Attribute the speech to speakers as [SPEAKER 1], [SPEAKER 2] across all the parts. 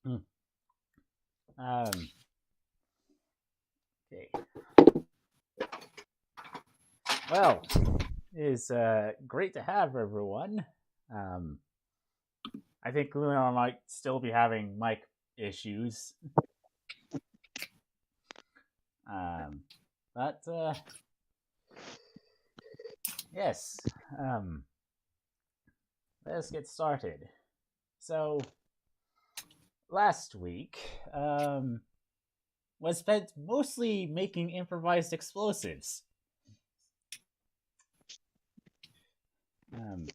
[SPEAKER 1] Hmm. Okay. Well, it is great to have everyone. Um, I think Luna might still be having mic issues. Um, but yes, um, let's get started. So, last week was spent mostly making improvised explosives. Um,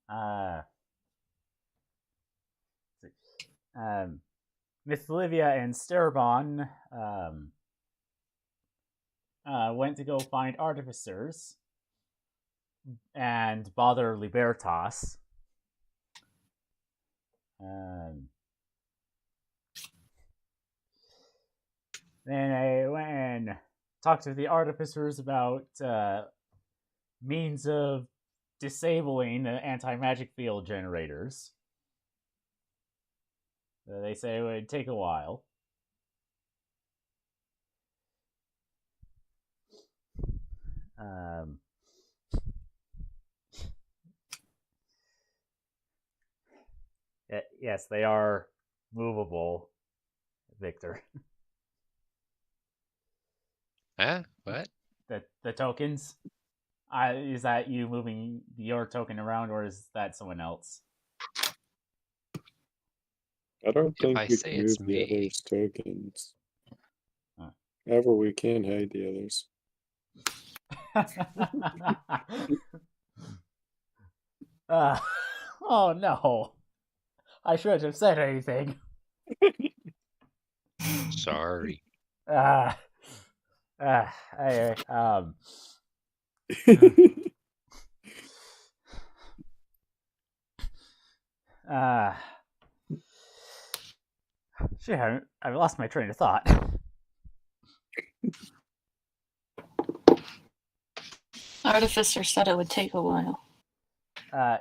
[SPEAKER 1] uh, um, Miss Olivia and Sterabon went to go find artificers and bother Libertas. Um, then I went and talked to the artificers about means of disabling the anti magic field generators. They said it would take a while. Um, yes, they are movable, Victor.
[SPEAKER 2] Huh? What?
[SPEAKER 1] The tokens. Is that you moving your token around, or is that someone else?
[SPEAKER 3] I don't
[SPEAKER 2] If
[SPEAKER 3] think
[SPEAKER 2] I
[SPEAKER 3] we
[SPEAKER 2] say
[SPEAKER 3] can
[SPEAKER 2] it's
[SPEAKER 3] move the
[SPEAKER 2] me,
[SPEAKER 3] others' tokens.
[SPEAKER 1] Huh.
[SPEAKER 3] However, we can hide the others.
[SPEAKER 1] uh, oh no! I shouldn't have said anything.
[SPEAKER 2] sorry.
[SPEAKER 1] Uh, I, uh, shit, I've lost my train of thought.
[SPEAKER 4] Artificer said it would take a while.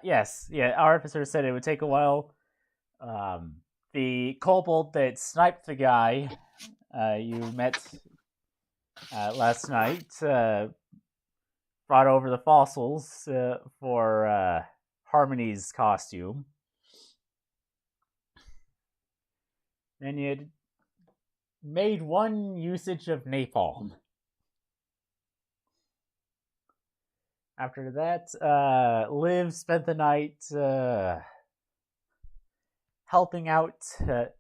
[SPEAKER 1] Yes, yeah, our officer said it would take a while. The kobold that sniped the guy you met last night brought over the fossils for Harmony's costume. And you had made one usage of napalm. After that, Liv spent the night helping out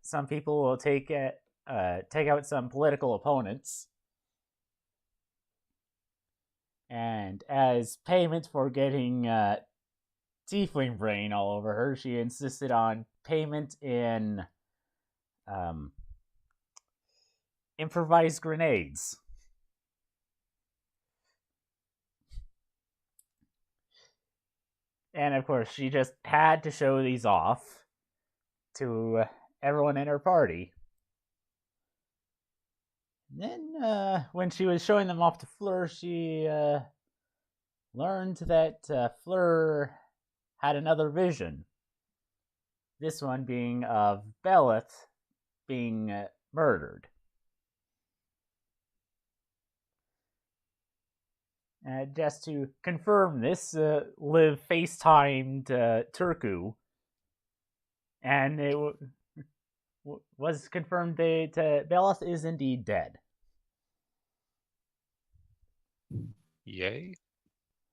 [SPEAKER 1] some people who will take out some political opponents. And as payment for getting tiefling brain all over her, she insisted on payment in improvised grenades. And of course, she just had to show these off to everyone in her party. And then, when she was showing them off to Fleur, she learned that Fleur had another vision. This one being of Belith being murdered. Just to confirm this, Liv FaceTimed Turku, and it was confirmed that Belith is indeed dead.
[SPEAKER 2] Yay.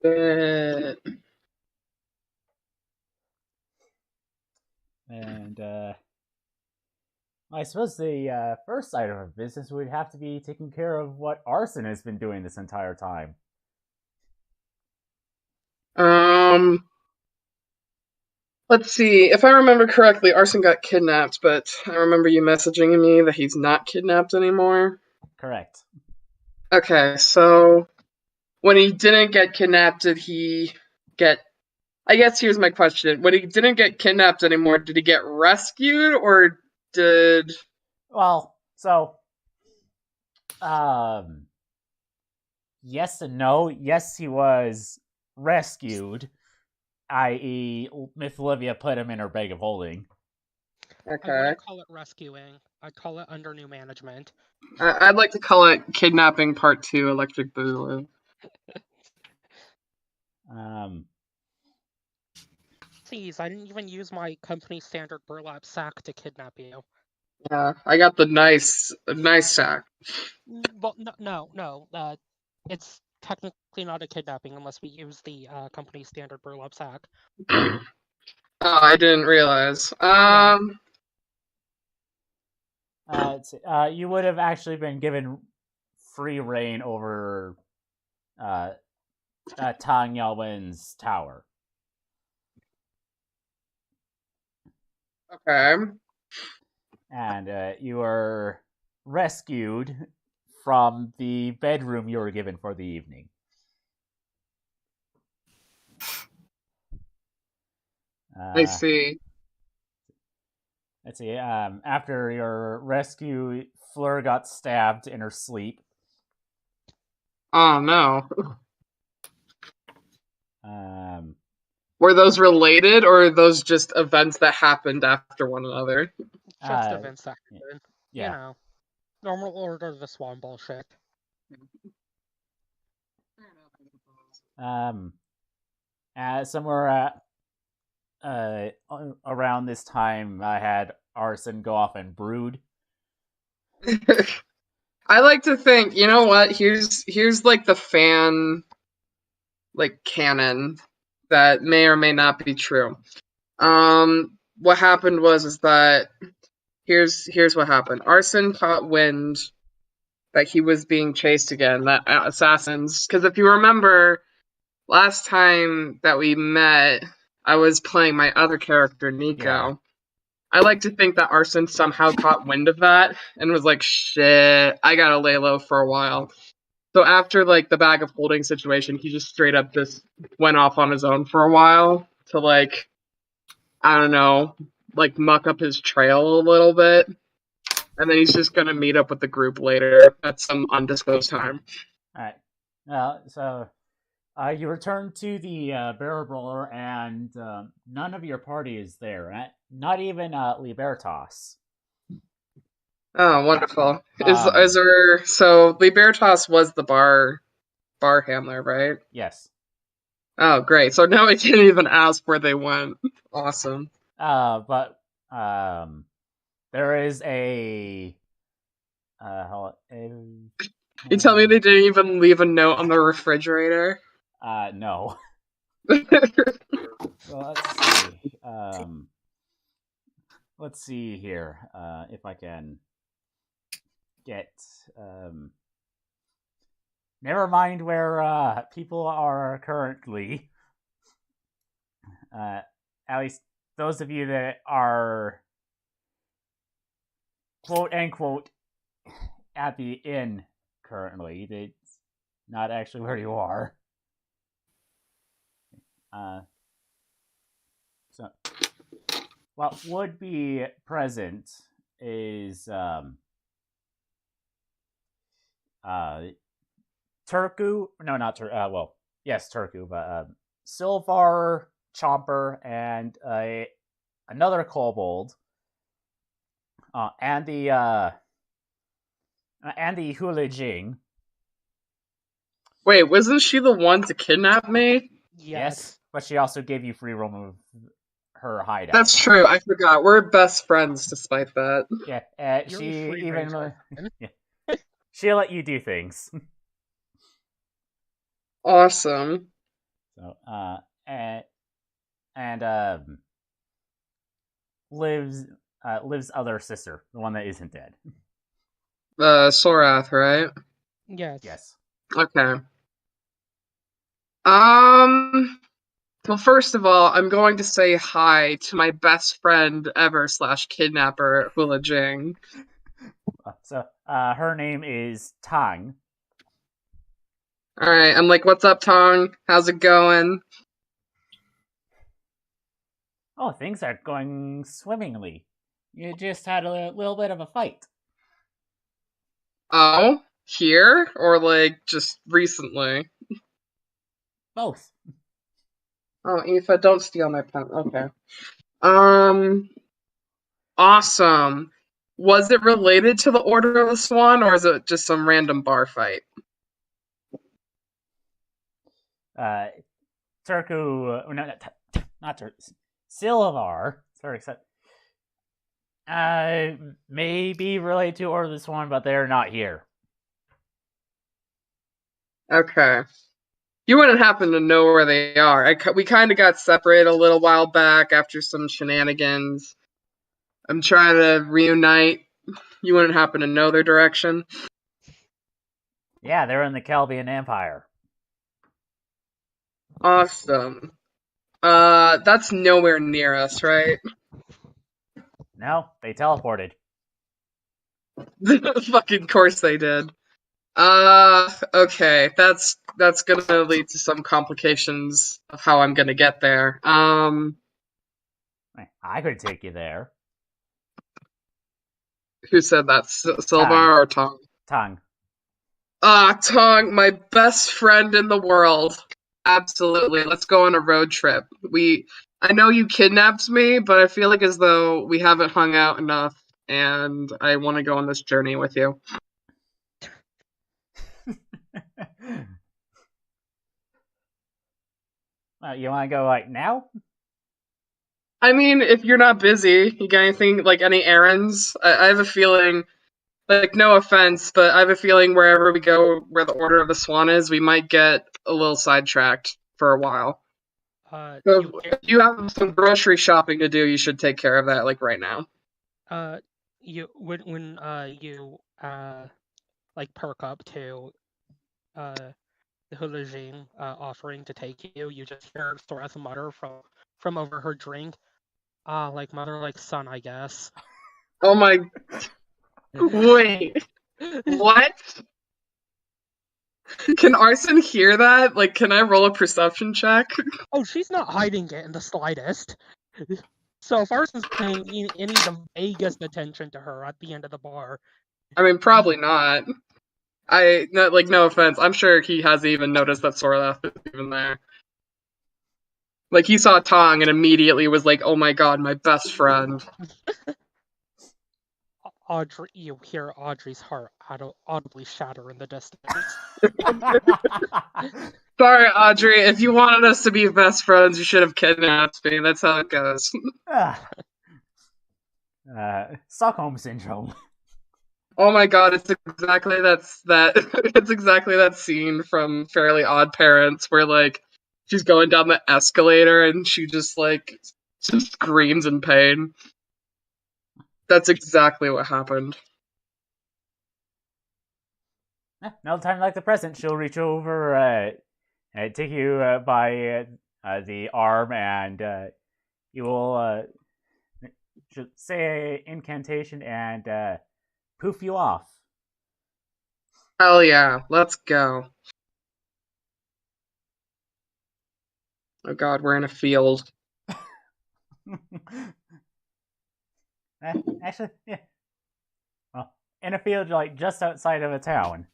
[SPEAKER 1] And I suppose the first item of business would have to be taking care of what Arson has been doing this entire time.
[SPEAKER 5] Let's see. If I remember correctly, Arson got kidnapped, but I remember you messaging me that he's not kidnapped anymore.
[SPEAKER 1] Correct.
[SPEAKER 5] Okay, so when he didn't get kidnapped, did he get... I guess here's my question. When he didn't get kidnapped anymore, did he get rescued, or did...
[SPEAKER 1] Well, so yes and no. Yes, he was rescued, i.e., Miss Olivia put him in her bag of holding.
[SPEAKER 6] I
[SPEAKER 5] Okay.
[SPEAKER 6] wouldn't call it rescuing. I'd call it under new management.
[SPEAKER 5] I'd like to call it Kidnapping Part 2 Electric Boogaloo.
[SPEAKER 6] Please, I didn't even use my company standard burlap sack to kidnap you.
[SPEAKER 5] Yeah, I got the nice sack.
[SPEAKER 6] Well, no. It's technically not a kidnapping unless we use the company standard burlap sack.
[SPEAKER 5] Oh, I didn't realize.
[SPEAKER 6] Yeah.
[SPEAKER 1] You would have actually been given free reign over Tang Yalwin's tower.
[SPEAKER 5] Okay.
[SPEAKER 1] And you were rescued from the bedroom you were given for the evening.
[SPEAKER 5] I see.
[SPEAKER 1] Let's see. After your rescue, Fleur got stabbed in her sleep.
[SPEAKER 5] Oh no.
[SPEAKER 1] Um,
[SPEAKER 5] Were those related, or are those just events that happened after one another?
[SPEAKER 6] Just events that happen.
[SPEAKER 1] yeah.
[SPEAKER 6] You know, normal order of the Swan bullshit.
[SPEAKER 1] Somewhere around this time, I had Arson go off and brood.
[SPEAKER 5] I like to think, you know what? Here's like the fan, like canon that may or may not be true. What happened is that here's what happened. Arson caught wind that he was being chased again, that assassins. Because if you remember, last time that we met, I was playing my other character, Nico.
[SPEAKER 1] Yeah.
[SPEAKER 5] I like to think that Arson somehow caught wind of that and was like, shit, I gotta lay low for a while. So after like the bag of holding situation, he just straight up just went off on his own for a while to like, I don't know, like muck up his trail a little bit. And then he's just gonna meet up with the group later at some undisclosed time.
[SPEAKER 1] Alright. So you return to the Barrel Brawler, and none of your party is there, right? Not even Libertas.
[SPEAKER 5] Oh, wonderful. Is there so Libertas was the bar handler, right?
[SPEAKER 1] Yes.
[SPEAKER 5] Oh, great. So now I can't even ask where they went. Awesome.
[SPEAKER 1] But there is a
[SPEAKER 5] You tell me they didn't even leave a note on the refrigerator?
[SPEAKER 1] No. Well, let's see. Let's see here. If I can get. Never mind where people are currently. At least those of you that are quote unquote at the inn currently. It's not actually where you are. So what would be present is Turku. No, not Turku. Well, yes, Turku, but Silvar, Chomper, and another kobold, and the Hula Jing.
[SPEAKER 5] Wait, wasn't she the one to kidnap me?
[SPEAKER 1] Yes, but she also gave you free roam of her hideout.
[SPEAKER 5] That's true. I forgot. We're best friends despite that.
[SPEAKER 1] Yeah,
[SPEAKER 6] You're
[SPEAKER 1] she
[SPEAKER 6] a free
[SPEAKER 1] even
[SPEAKER 6] ranger.
[SPEAKER 1] yeah, she'll let you do things.
[SPEAKER 5] Awesome.
[SPEAKER 1] So, Liv's other sister, the one that isn't dead.
[SPEAKER 5] Sorath, right?
[SPEAKER 6] Yes.
[SPEAKER 1] Yes.
[SPEAKER 5] Okay. Well, first of all, I'm going to say hi to my best friend ever / kidnapper, Hula Jing.
[SPEAKER 1] So, her name is Tang.
[SPEAKER 5] Alright, I'm like, what's up, Tong? How's it going?
[SPEAKER 1] Oh, things are going swimmingly. You just had a little bit of a fight.
[SPEAKER 5] Oh? Here? Or, like, just recently?
[SPEAKER 1] Both.
[SPEAKER 5] Oh, Aoife, don't steal my pen. Okay. Awesome. Was it related to the Order of the Swan, or is it just some random bar fight?
[SPEAKER 1] Turku, no, not Turku, Silvar. Sorry, may be related to Order of the Swan, but they're not here.
[SPEAKER 5] Okay. You wouldn't happen to know where they are. We kind of got separated a little while back after some shenanigans. I'm trying to reunite. You wouldn't happen to know their direction?
[SPEAKER 1] Yeah, they're in the Kelbian Empire.
[SPEAKER 5] Awesome. That's nowhere near us, right?
[SPEAKER 1] No, they teleported.
[SPEAKER 5] Fucking course they did. Okay, that's gonna lead to some complications of how I'm gonna get there.
[SPEAKER 1] I could take you there.
[SPEAKER 5] Who said that? Silvar or Tong?
[SPEAKER 1] Tongue.
[SPEAKER 5] Tong, my best friend in the world. Absolutely. Let's go on a road trip. I know you kidnapped me, but I feel like as though we haven't hung out enough, and I want to go on this journey with you.
[SPEAKER 1] You want to go like now?
[SPEAKER 5] I mean, if you're not busy, you got anything, like any errands? I have a feeling, like, no offense, but I have a feeling wherever we go, where the Order of the Swan is, we might get a little sidetracked for a while. So if you have some grocery shopping to do, you should take care of that, like, right now.
[SPEAKER 6] When you like perk up to the Hulajing offering to take you, you just hear Thorath mutter from over her drink. Like mother, like son, I guess.
[SPEAKER 5] Oh my... Wait. What? Can Arson hear that? Like, can I roll a perception check?
[SPEAKER 6] Oh, she's not hiding it in the slightest. So if Arson's paying any of the vaguest attention to her at the end of the bar.
[SPEAKER 5] I mean, probably not. No offense, I'm sure he hasn't even noticed that Sorlath is even there. Like, he saw Tong and immediately was like, oh my god, my best friend.
[SPEAKER 6] Audrey, you hear Audrey's heart audibly shatter in the distance.
[SPEAKER 5] Sorry, Audrey, if you wanted us to be best friends, you should have kidnapped me. That's how it goes.
[SPEAKER 1] Stockholm syndrome.
[SPEAKER 5] Oh my god, it's exactly it's exactly that scene from Fairly Odd Parents where, like, she's going down the escalator and she just screams in pain. That's exactly what happened.
[SPEAKER 1] No time like the present. She'll reach over and take you by the arm, and you will she'll say an incantation and poof you off.
[SPEAKER 5] Hell yeah, let's go. Oh god, we're in a field.
[SPEAKER 1] Actually, yeah. Well, in a field like just outside of a town.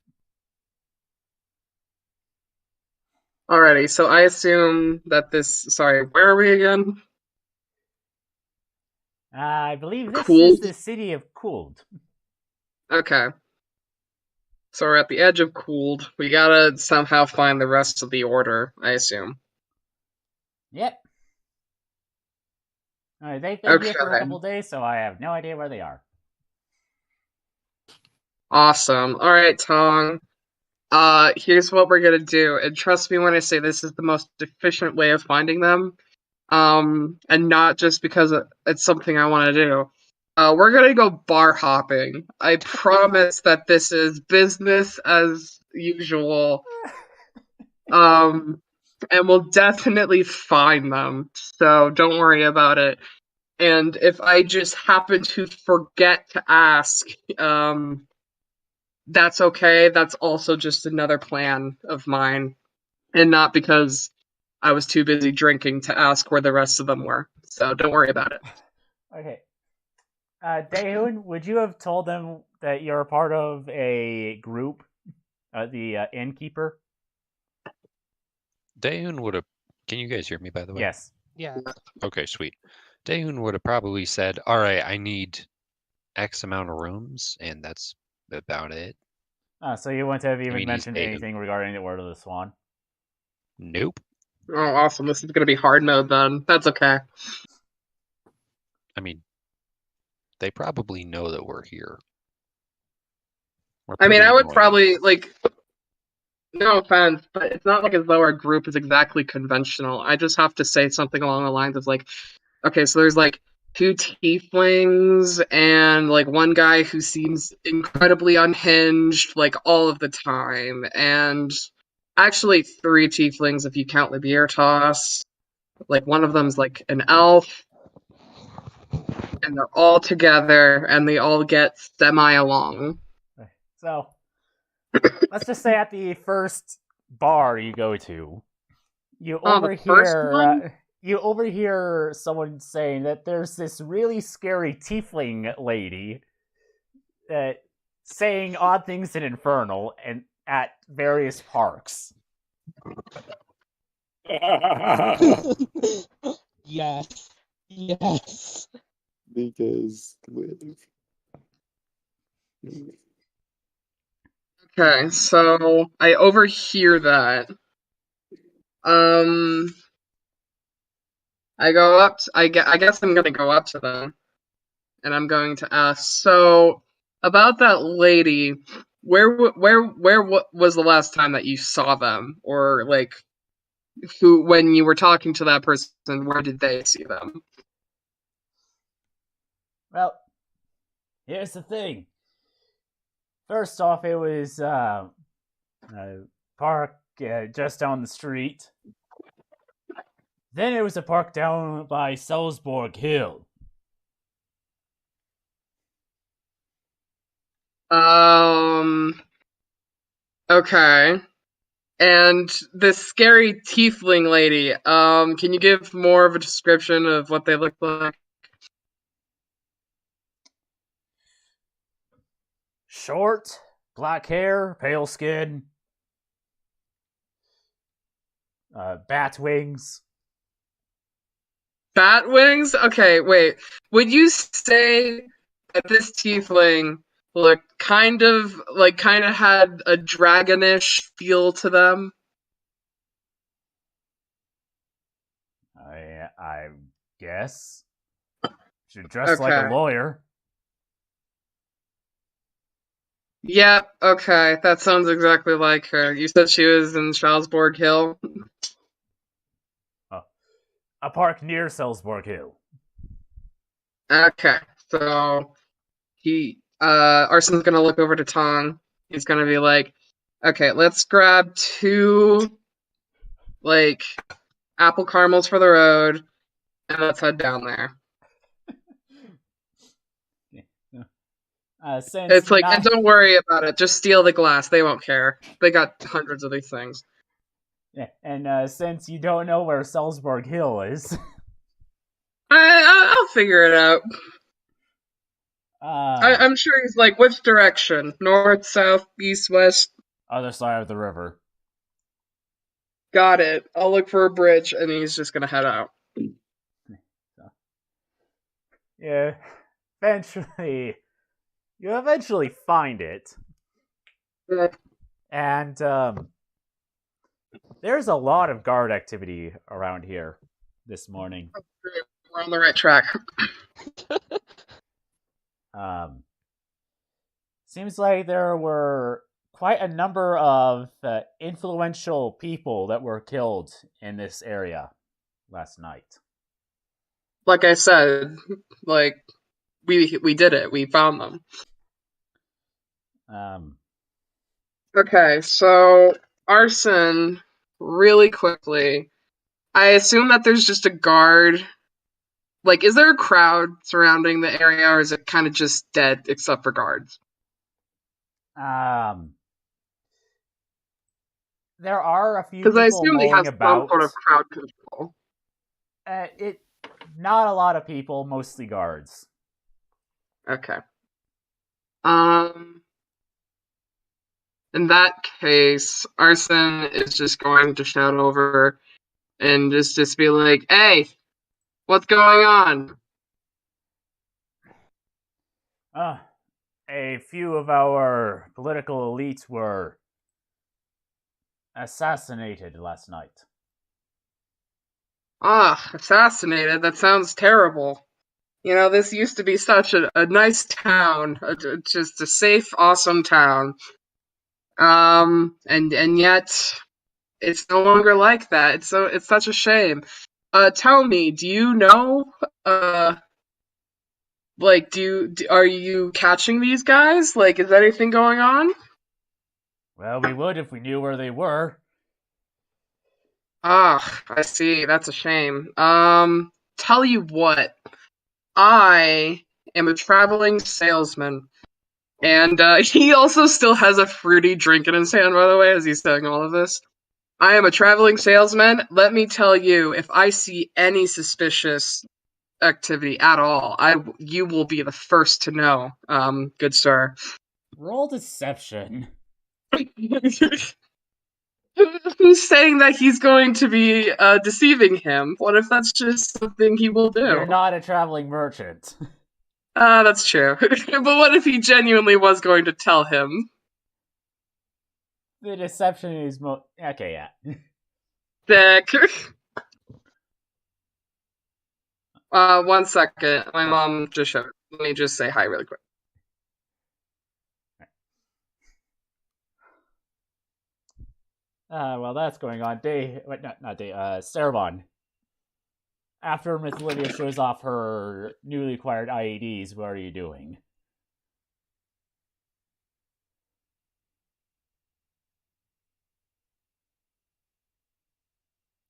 [SPEAKER 5] Alrighty, so I assume that sorry, where are we again?
[SPEAKER 1] I believe this
[SPEAKER 5] Cooled?
[SPEAKER 1] is the city of Cooled.
[SPEAKER 5] Okay. So we're at the edge of Cooled. We gotta somehow find the rest of the order, I assume.
[SPEAKER 1] Yep. They've been here for a couple days, so I have no idea where they are.
[SPEAKER 5] Awesome. Alright, Tong. Here's what we're gonna do, and trust me when I say this is the most efficient way of finding them. And not just because it's something I want to do. We're gonna go bar hopping. I promise that this is business as usual. And we'll definitely find them, so don't worry about it. And if I just happen to forget to ask, that's okay. That's also just another plan of mine, and not because I was too busy drinking to ask where the rest of them were. So don't worry about it.
[SPEAKER 1] Okay. Daehoon, would you have told them that you're a part of a group, the innkeeper?
[SPEAKER 2] Daehoon would have Can you guys hear me, by the way?
[SPEAKER 1] Yes.
[SPEAKER 6] Yeah.
[SPEAKER 2] Okay, sweet. Daehoon would have probably said, all right, I need X amount of rooms, and that's about it.
[SPEAKER 1] So you wouldn't have even
[SPEAKER 2] mean, he's
[SPEAKER 1] mentioned
[SPEAKER 2] paid him.
[SPEAKER 1] anything regarding the Word of the Swan.
[SPEAKER 2] Nope.
[SPEAKER 5] Oh, awesome. This is going to be hard mode then. That's okay.
[SPEAKER 2] I mean, they probably know that we're here. We're
[SPEAKER 5] I mean,
[SPEAKER 2] pretty
[SPEAKER 5] I would
[SPEAKER 2] annoying.
[SPEAKER 5] probably, like, no offense, but it's not like as though our group is exactly conventional. I just have to say something along the lines of, like, okay, so there's, like, 2 tieflings and, like, one guy who seems incredibly unhinged, like, all of the time. And actually 3 tieflings if you count the beer toss. Like, one of them's, like, an elf. And they're all together, and they all get semi-along.
[SPEAKER 1] So, let's just say at the first bar you go to, you
[SPEAKER 5] Oh, the first one?
[SPEAKER 1] you overhear someone saying that there's this really scary tiefling lady saying odd things in Infernal and at various parks.
[SPEAKER 6] Yes. Yes.
[SPEAKER 3] Because live.
[SPEAKER 5] Okay, so I overhear that. I go up. I guess I'm gonna go up to them, and I'm going to ask. So, about that lady, what was the last time that you saw them, or like, who when you were talking to that person, where did they see them?
[SPEAKER 1] Well, here's the thing. First off, it was a park just down the street. Then it was a park down by Salzburg Hill.
[SPEAKER 5] Okay. And this scary tiefling lady, can you give more of a description of what they look like?
[SPEAKER 1] Short, black hair, pale skin, bat wings.
[SPEAKER 5] Bat wings? Okay, wait. Would you say that this tiefling looked kind of had a dragonish feel to them?
[SPEAKER 1] I guess. She dressed like a
[SPEAKER 5] Okay.
[SPEAKER 1] lawyer.
[SPEAKER 5] Yeah, okay. That sounds exactly like her. You said she was in Strasbourg Hill?
[SPEAKER 1] A park near Salzburg Hill.
[SPEAKER 5] Okay. So Arson's gonna look over to Tong. He's gonna be like, okay, let's grab 2 like apple caramels for the road, and let's head down there.
[SPEAKER 1] Since
[SPEAKER 5] It's like,
[SPEAKER 1] not,
[SPEAKER 5] and don't worry about it. Just steal the glass. They won't care. They got hundreds of these things.
[SPEAKER 1] yeah, and since you don't know where Salzburg Hill is,
[SPEAKER 5] I'll figure it out.
[SPEAKER 1] uh,
[SPEAKER 5] I'm sure he's like, which direction? North, south, east, west?
[SPEAKER 1] other side of the river.
[SPEAKER 5] Got it. I'll look for a bridge, and he's just gonna head out.
[SPEAKER 1] Yeah, you eventually find it, and there's a lot of guard activity around here this morning.
[SPEAKER 5] We're on the right track.
[SPEAKER 1] Seems like there were quite a number of influential people that were killed in this area last night.
[SPEAKER 5] Like I said, like we did it. We found them. Okay, so Arson, really quickly. I assume that there's just a guard. Like, is there a crowd surrounding the area, or is it kind of just dead except for guards?
[SPEAKER 1] There are a few
[SPEAKER 5] Because I
[SPEAKER 1] people
[SPEAKER 5] assume they have
[SPEAKER 1] mulling about.
[SPEAKER 5] some sort of crowd control.
[SPEAKER 1] Not a lot of people, mostly guards.
[SPEAKER 5] Okay. In that case, Arson is just going to shout over, and just be like, "Hey, what's going on?"
[SPEAKER 1] A few of our political elites were assassinated last night.
[SPEAKER 5] Assassinated? That sounds terrible. You know, this used to be such a nice town, just a safe, awesome town. And yet it's no longer like that. It's such a shame. Tell me, do you know, like, are you catching these guys? Like, is anything going on?
[SPEAKER 1] Well, we would if we knew where they were.
[SPEAKER 5] I see. That's a shame. Tell you what, I am a traveling salesman. And he also still has a fruity drink in his hand, by the way, as he's saying all of this. I am a traveling salesman. Let me tell you, if I see any suspicious activity at all, you will be the first to know, good sir.
[SPEAKER 1] Roll deception.
[SPEAKER 5] Who's saying that he's going to be deceiving him? What if that's just something he will do?
[SPEAKER 1] You're not a traveling merchant.
[SPEAKER 5] That's true. But what if he genuinely was going to tell him?
[SPEAKER 1] The deception is okay, yeah.
[SPEAKER 5] Dick. 1 second. My mom just showed. Let me just say hi really quick.
[SPEAKER 1] Well, that's going on. Sarabon. After Miss Lydia shows off her newly acquired IEDs, what are you doing?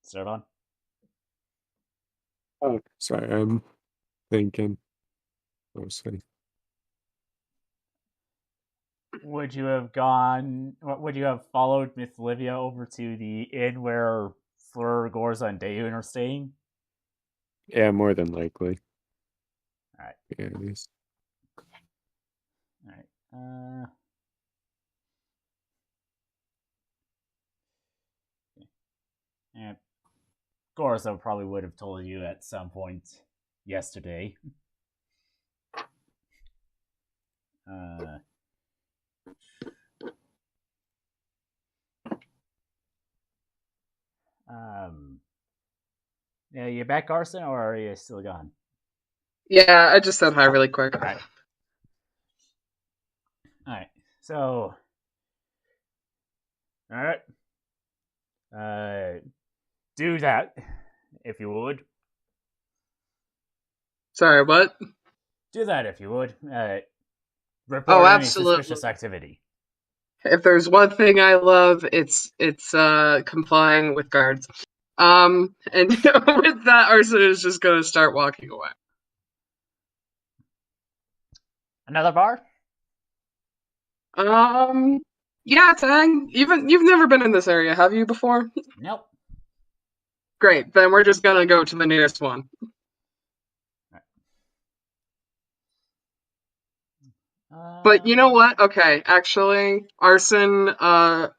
[SPEAKER 1] Sarabon?
[SPEAKER 3] Oh, sorry, I'm thinking. Mostly.
[SPEAKER 1] Would you have followed Miss Livia over to the inn where Fleur, Gorza, and Daeun are staying?
[SPEAKER 3] Yeah, more than likely.
[SPEAKER 1] Alright.
[SPEAKER 3] Yeah, it is.
[SPEAKER 1] Alright. And Gorza probably would have told you at some point yesterday. Yeah, you back, Garson, or are you still gone?
[SPEAKER 5] Yeah, I just said hi really quick.
[SPEAKER 1] Alright. So, alright. Do that, if you would.
[SPEAKER 5] Sorry, what?
[SPEAKER 1] Do that, if you would. Report
[SPEAKER 5] Oh,
[SPEAKER 1] any
[SPEAKER 5] absolutely.
[SPEAKER 1] suspicious activity.
[SPEAKER 5] If there's one thing I love, it's complying with guards. And with that, Arson is just gonna start walking away.
[SPEAKER 1] Another bar?
[SPEAKER 5] Yeah, Tang. You've never been in this area, have you, before?
[SPEAKER 1] Nope.
[SPEAKER 5] Great, then we're just gonna go to the nearest one. But you know what? Okay, actually, Arson,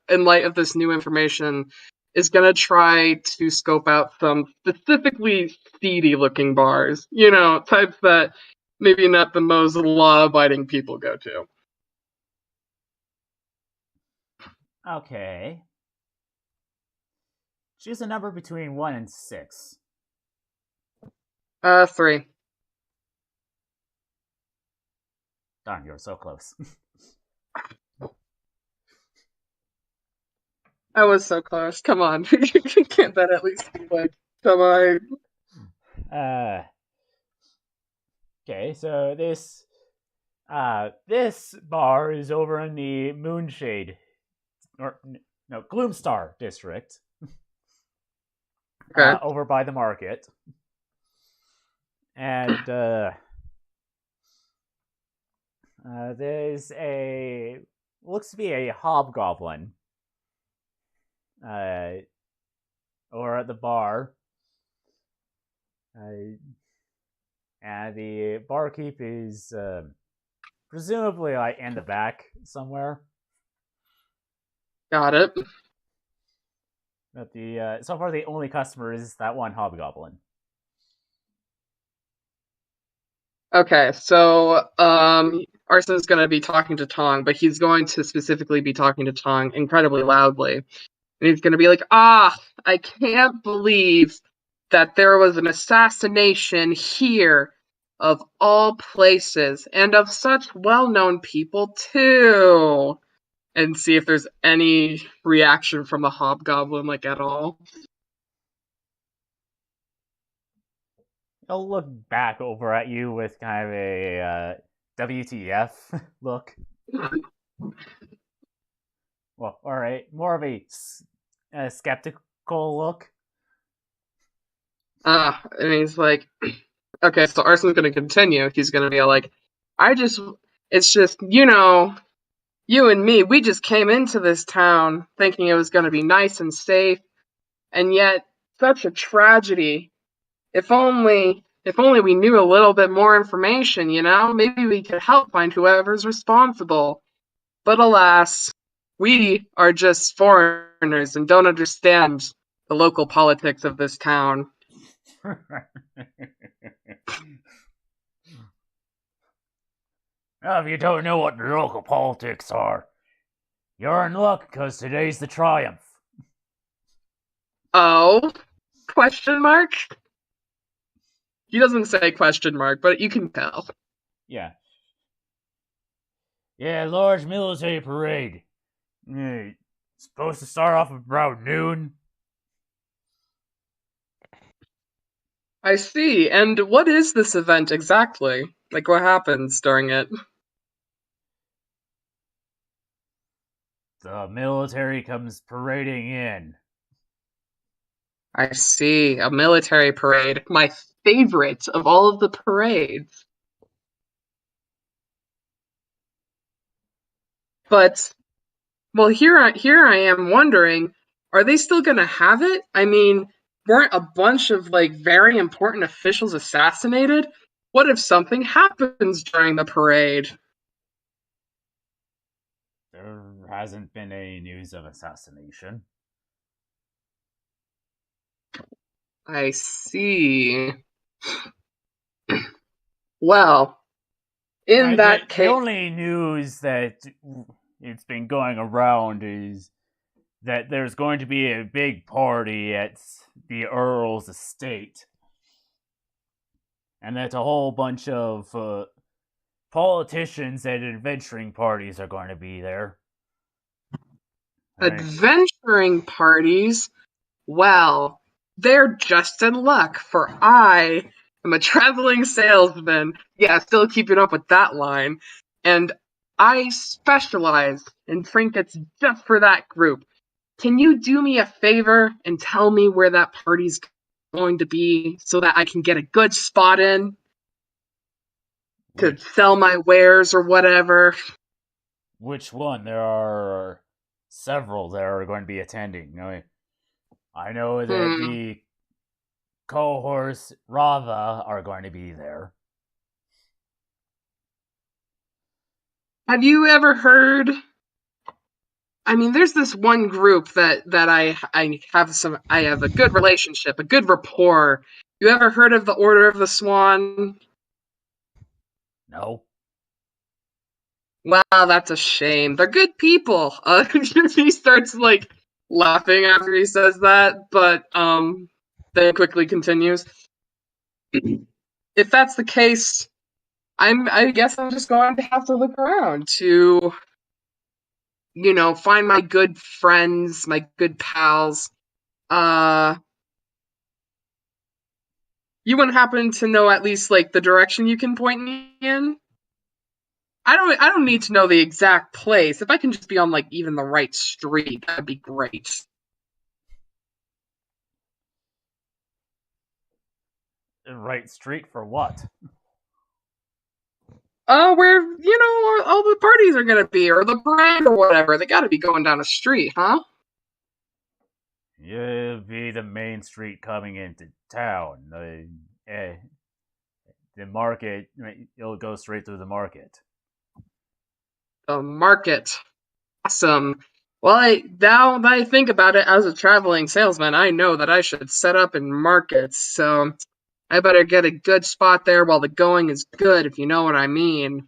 [SPEAKER 5] in light of this new information, is gonna try to scope out some specifically seedy-looking bars. You know, types that maybe not the most law-abiding people go to.
[SPEAKER 1] Okay. Choose a number between 1 and 6.
[SPEAKER 5] 3.
[SPEAKER 1] Darn, you're so close.
[SPEAKER 5] I was so close. Come on. Can't that at least be like, come on.
[SPEAKER 1] Okay, so this bar is over in the Moonshade, or no, Gloomstar district.
[SPEAKER 5] Okay.
[SPEAKER 1] Over by the market. And there's looks to be a hobgoblin over at the bar. And the barkeep is presumably like in the back somewhere.
[SPEAKER 5] Got it.
[SPEAKER 1] But so far the only customer is that one hobgoblin.
[SPEAKER 5] Okay, so Arson's going to be talking to Tong, but he's going to specifically be talking to Tong incredibly loudly. And he's going to be like, I can't believe that there was an assassination here of all places and of such well-known people too. And see if there's any reaction from the hobgoblin, like, at all.
[SPEAKER 1] He'll look back over at you with kind of a WTF look. Well, alright, more of a skeptical look.
[SPEAKER 5] And he's like, okay, so Arson's going to continue. He's going to be like, it's just, you and me, we just came into this town thinking it was going to be nice and safe, and yet such a tragedy. If only we knew a little bit more information, maybe we could help find whoever's responsible. But alas, we are just foreigners and don't understand the local politics of this town.
[SPEAKER 1] Well, if you don't know what the local politics are, you're in luck, because today's the triumph.
[SPEAKER 5] Oh? Question mark? He doesn't say question mark, but you can tell.
[SPEAKER 1] Yeah. Yeah, large military parade. Supposed to start off around noon.
[SPEAKER 5] I see. And what is this event exactly? Like, what happens during it?
[SPEAKER 1] The military comes parading in.
[SPEAKER 5] I see. A military parade. My favorite of all of the parades. But, well, here I am wondering, are they still gonna have it? I mean, weren't a bunch of, very important officials assassinated? What if something happens during the parade?
[SPEAKER 1] There hasn't been any news of assassination.
[SPEAKER 5] I see. Well, in that case...
[SPEAKER 1] The only news that it's been going around is that there's going to be a big party at the Earl's estate. And that a whole bunch of politicians and adventuring parties are going to be there.
[SPEAKER 5] Adventuring parties? Well, they're just in luck, for I am a traveling salesman. Yeah, still keeping up with that line. And I specialize in trinkets just for that group. Can you do me a favor and tell me where that party's going to be so that I can get a good spot in to sell my wares or whatever?
[SPEAKER 1] Which one? There are several that are going to be attending. I know that the cohorts Rava are going to be there.
[SPEAKER 5] Have you ever heard? I mean, there's this one group that I have a good relationship, a good rapport. You ever heard of the Order of the Swan?
[SPEAKER 1] No.
[SPEAKER 5] Wow, that's a shame. They're good people. He starts laughing after he says that, but then quickly continues. If that's the case, I guess I'm just going to have to look around to, find my good friends, my good pals. You wouldn't happen to know at least the direction you can point me in? I don't need to know the exact place. If I can just be on even the right street, that'd be great.
[SPEAKER 1] Right street for what?
[SPEAKER 5] Where, all the parties are gonna be, or the parade or whatever. They gotta be going down a street, huh?
[SPEAKER 1] You'll be the main street coming into town. The market, you'll go straight through the market.
[SPEAKER 5] The market. Awesome. Well, now that I think about it, as a traveling salesman, I know that I should set up in markets, so I better get a good spot there while the going is good, if you know what I mean.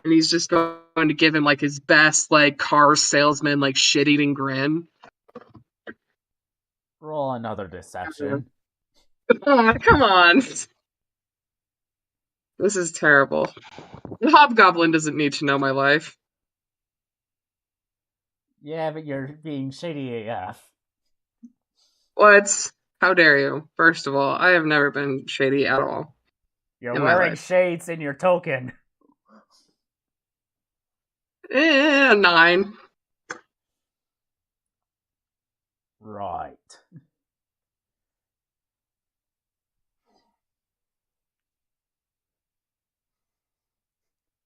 [SPEAKER 5] And he's just going to give him like his best like car salesman like shit-eating grin.
[SPEAKER 1] Roll another deception.
[SPEAKER 5] Oh, come on. This is terrible. The hobgoblin doesn't need to know my life.
[SPEAKER 1] Yeah, but you're being shady AF.
[SPEAKER 5] What? How dare you? First of all, I have never been shady at all.
[SPEAKER 1] You're
[SPEAKER 5] In my
[SPEAKER 1] wearing
[SPEAKER 5] life.
[SPEAKER 1] shades in your token.
[SPEAKER 5] 9.
[SPEAKER 1] Right.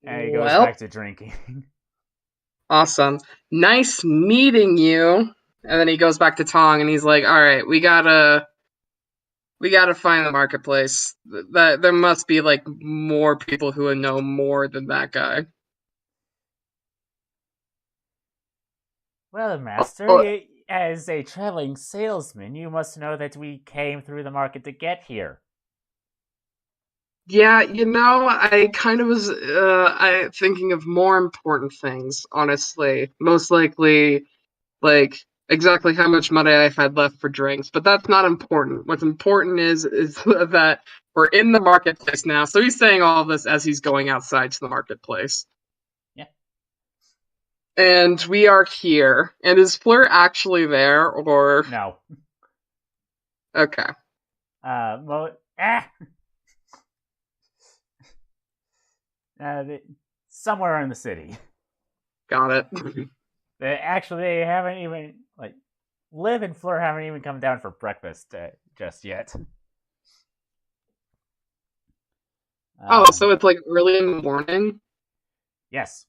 [SPEAKER 1] And he goes
[SPEAKER 5] Well,
[SPEAKER 1] back to drinking.
[SPEAKER 5] awesome. Nice meeting you. And then he goes back to Tong and he's like, all right, we gotta find the marketplace. That there must be like more people who know more than that guy.
[SPEAKER 1] Well, master,
[SPEAKER 5] Oh,
[SPEAKER 1] as a traveling salesman, you must know that we came through the market to get here.
[SPEAKER 5] yeah, I kind of was I thinking of more important things, honestly. Most likely, like exactly how much money I had left for drinks, but that's not important. What's important is that we're in the marketplace now. So he's saying all of this as he's going outside to the marketplace.
[SPEAKER 1] Yeah.
[SPEAKER 5] And we are here. And is Fleur actually there, or
[SPEAKER 1] No.
[SPEAKER 5] okay?
[SPEAKER 1] Somewhere in the city.
[SPEAKER 5] Got it.
[SPEAKER 1] They haven't even Liv and Fleur haven't even come down for breakfast just yet.
[SPEAKER 5] Oh, so it's like early in the morning?
[SPEAKER 1] Yes.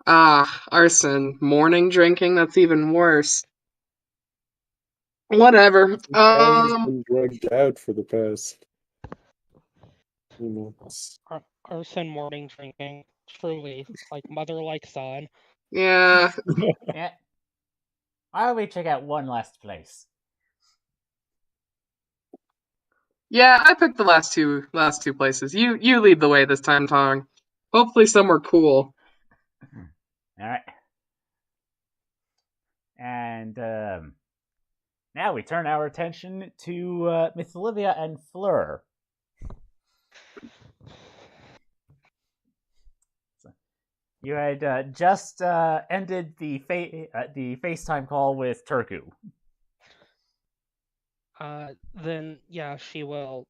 [SPEAKER 5] Arson. Morning drinking? That's even worse. Whatever.
[SPEAKER 3] Tong's been drugged out for the past few months.
[SPEAKER 6] Arson morning drinking. Truly, like mother like son.
[SPEAKER 5] Yeah.
[SPEAKER 1] Yeah. Why don't we check out one last place?
[SPEAKER 5] Yeah, I picked the last two places. You lead the way this time, Tong. Hopefully somewhere cool.
[SPEAKER 1] All right. And now we turn our attention to Miss Olivia and Fleur. You had just ended the FaceTime call with Turku.
[SPEAKER 6] Then yeah, she will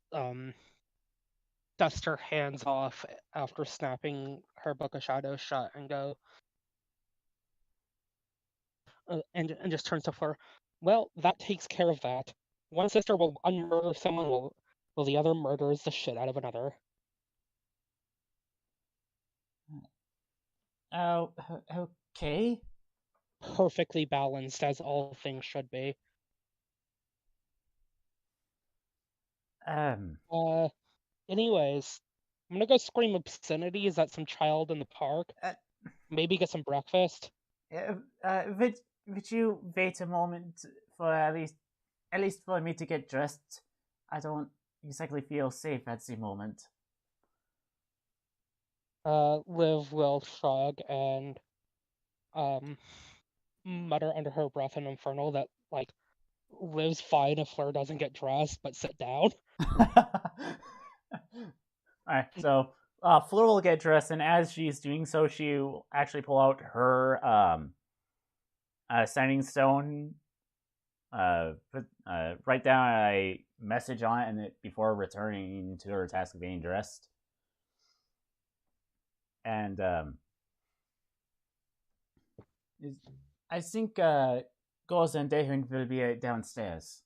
[SPEAKER 6] dust her hands off after snapping her book of shadows shut and go and just turns to Fleur. Well, that takes care of that. One sister will unmurder someone, while the other murders the shit out of another.
[SPEAKER 1] Oh, okay.
[SPEAKER 6] Perfectly balanced, as all things should be. Anyways, I'm gonna go scream obscenities at some child in the park. Maybe get some breakfast.
[SPEAKER 1] Would you wait a moment for at least for me to get dressed? I don't exactly feel safe at the moment.
[SPEAKER 6] Liv will shrug and mutter under her breath in Infernal that like Liv's fine if Fleur doesn't get dressed, but sit down.
[SPEAKER 1] Alright, so Fleur will get dressed, and as she's doing so, she will actually pull out her signing stone, write down a message on it, and before returning to her task of being dressed. And I think Goz and Dehun will be downstairs.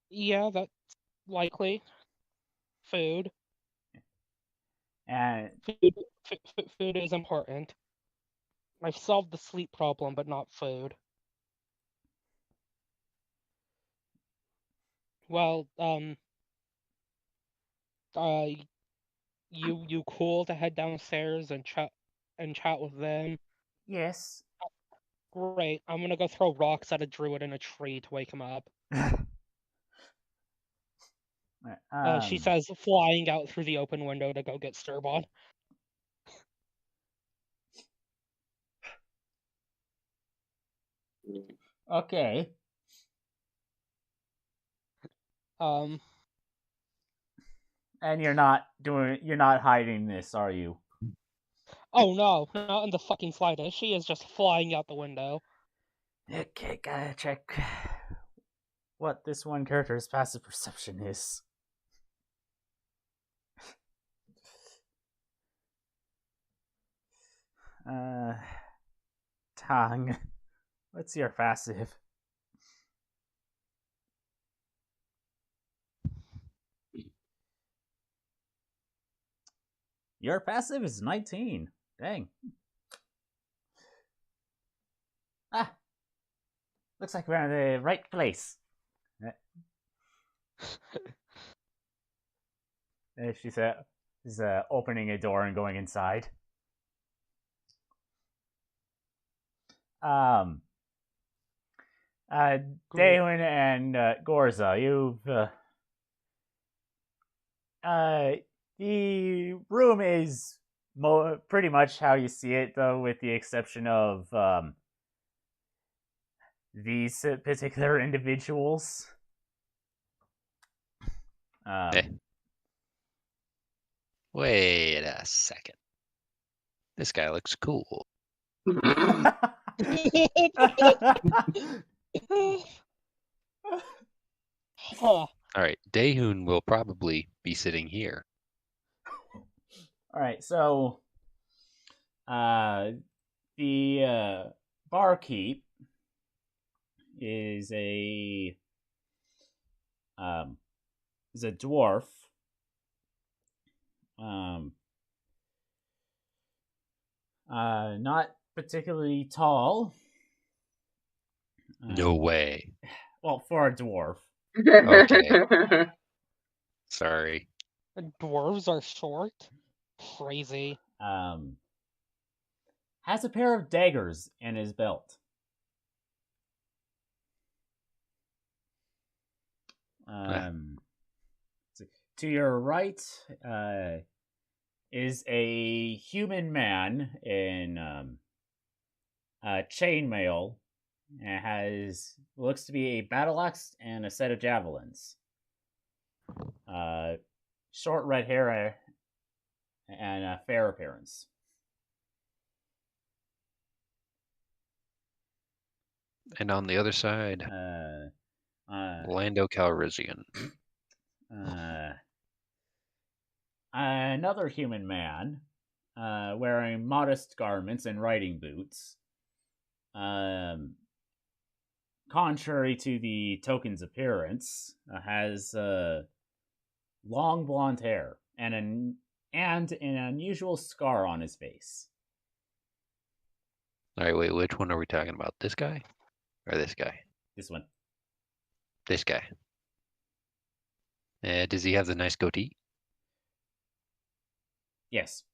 [SPEAKER 6] Yeah, that's likely. Food.
[SPEAKER 1] And
[SPEAKER 6] food is important. I've solved the sleep problem, but not food. Well, you cool to head downstairs and chat with them
[SPEAKER 1] Yes.
[SPEAKER 6] Great. I'm gonna go throw rocks at a druid in a tree to wake him up. She says, flying out through the open window to go get Sturbon.
[SPEAKER 1] Okay. And you're not hiding this, are you?
[SPEAKER 6] Oh no, not in the fucking slightest. She is just flying out the window.
[SPEAKER 1] Okay, gotta check what this one character's passive perception is. Tongue. What's your passive? Your passive is 19. Dang. Ah. Looks like we're in the right place. She's opening a door and going inside. Daewin and Gorza, you've the room is pretty much how you see it, though, with the exception of these particular individuals.
[SPEAKER 2] Wait a second. This guy looks cool. All right, Daehun will probably be sitting here.
[SPEAKER 1] All right, so the barkeep is a dwarf. Not particularly tall.
[SPEAKER 2] No way.
[SPEAKER 1] Well, for a dwarf.
[SPEAKER 2] Okay. Sorry.
[SPEAKER 6] Dwarves are short? Crazy.
[SPEAKER 1] Has a pair of daggers in his belt. To your right is a human man in chainmail. It looks to be a battle axe and a set of javelins. Short red hair and a fair appearance.
[SPEAKER 2] And on the other side, Lando Calrissian.
[SPEAKER 1] Another human man, wearing modest garments and riding boots. Contrary to the token's appearance, has long blonde hair and an unusual scar on his face.
[SPEAKER 2] All right, wait, which one are we talking about? This guy or this guy?
[SPEAKER 1] This one.
[SPEAKER 2] This guy. Does he have the nice goatee?
[SPEAKER 1] Yes.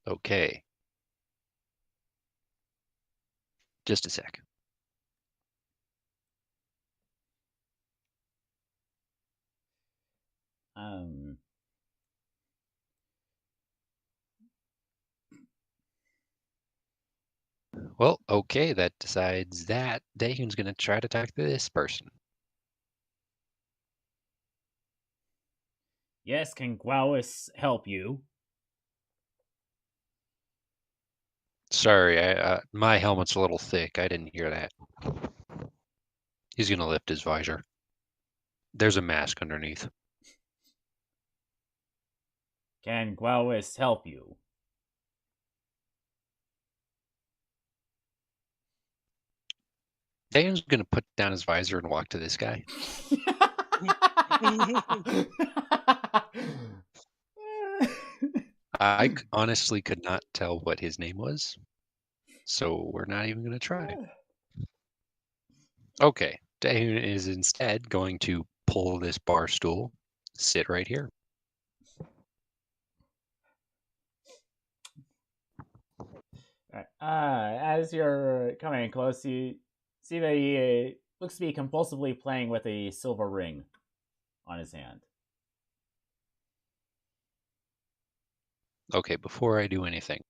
[SPEAKER 2] Okay. Just a sec. Well, okay, that decides that Daehun's gonna try to talk to this person.
[SPEAKER 1] Yes, can Gwawis help you?
[SPEAKER 2] Sorry, my helmet's a little thick. I didn't hear that. He's gonna lift his visor. There's a mask underneath.
[SPEAKER 1] Can Gwawis help you?
[SPEAKER 2] Daehun's gonna put down his visor and walk to this guy. I honestly could not tell what his name was, so we're not even gonna try. Okay, Daehun is instead going to pull this bar stool, sit right here.
[SPEAKER 1] As you're coming close, you see that he looks to be compulsively playing with a silver ring on his hand.
[SPEAKER 2] Okay, before I do anything,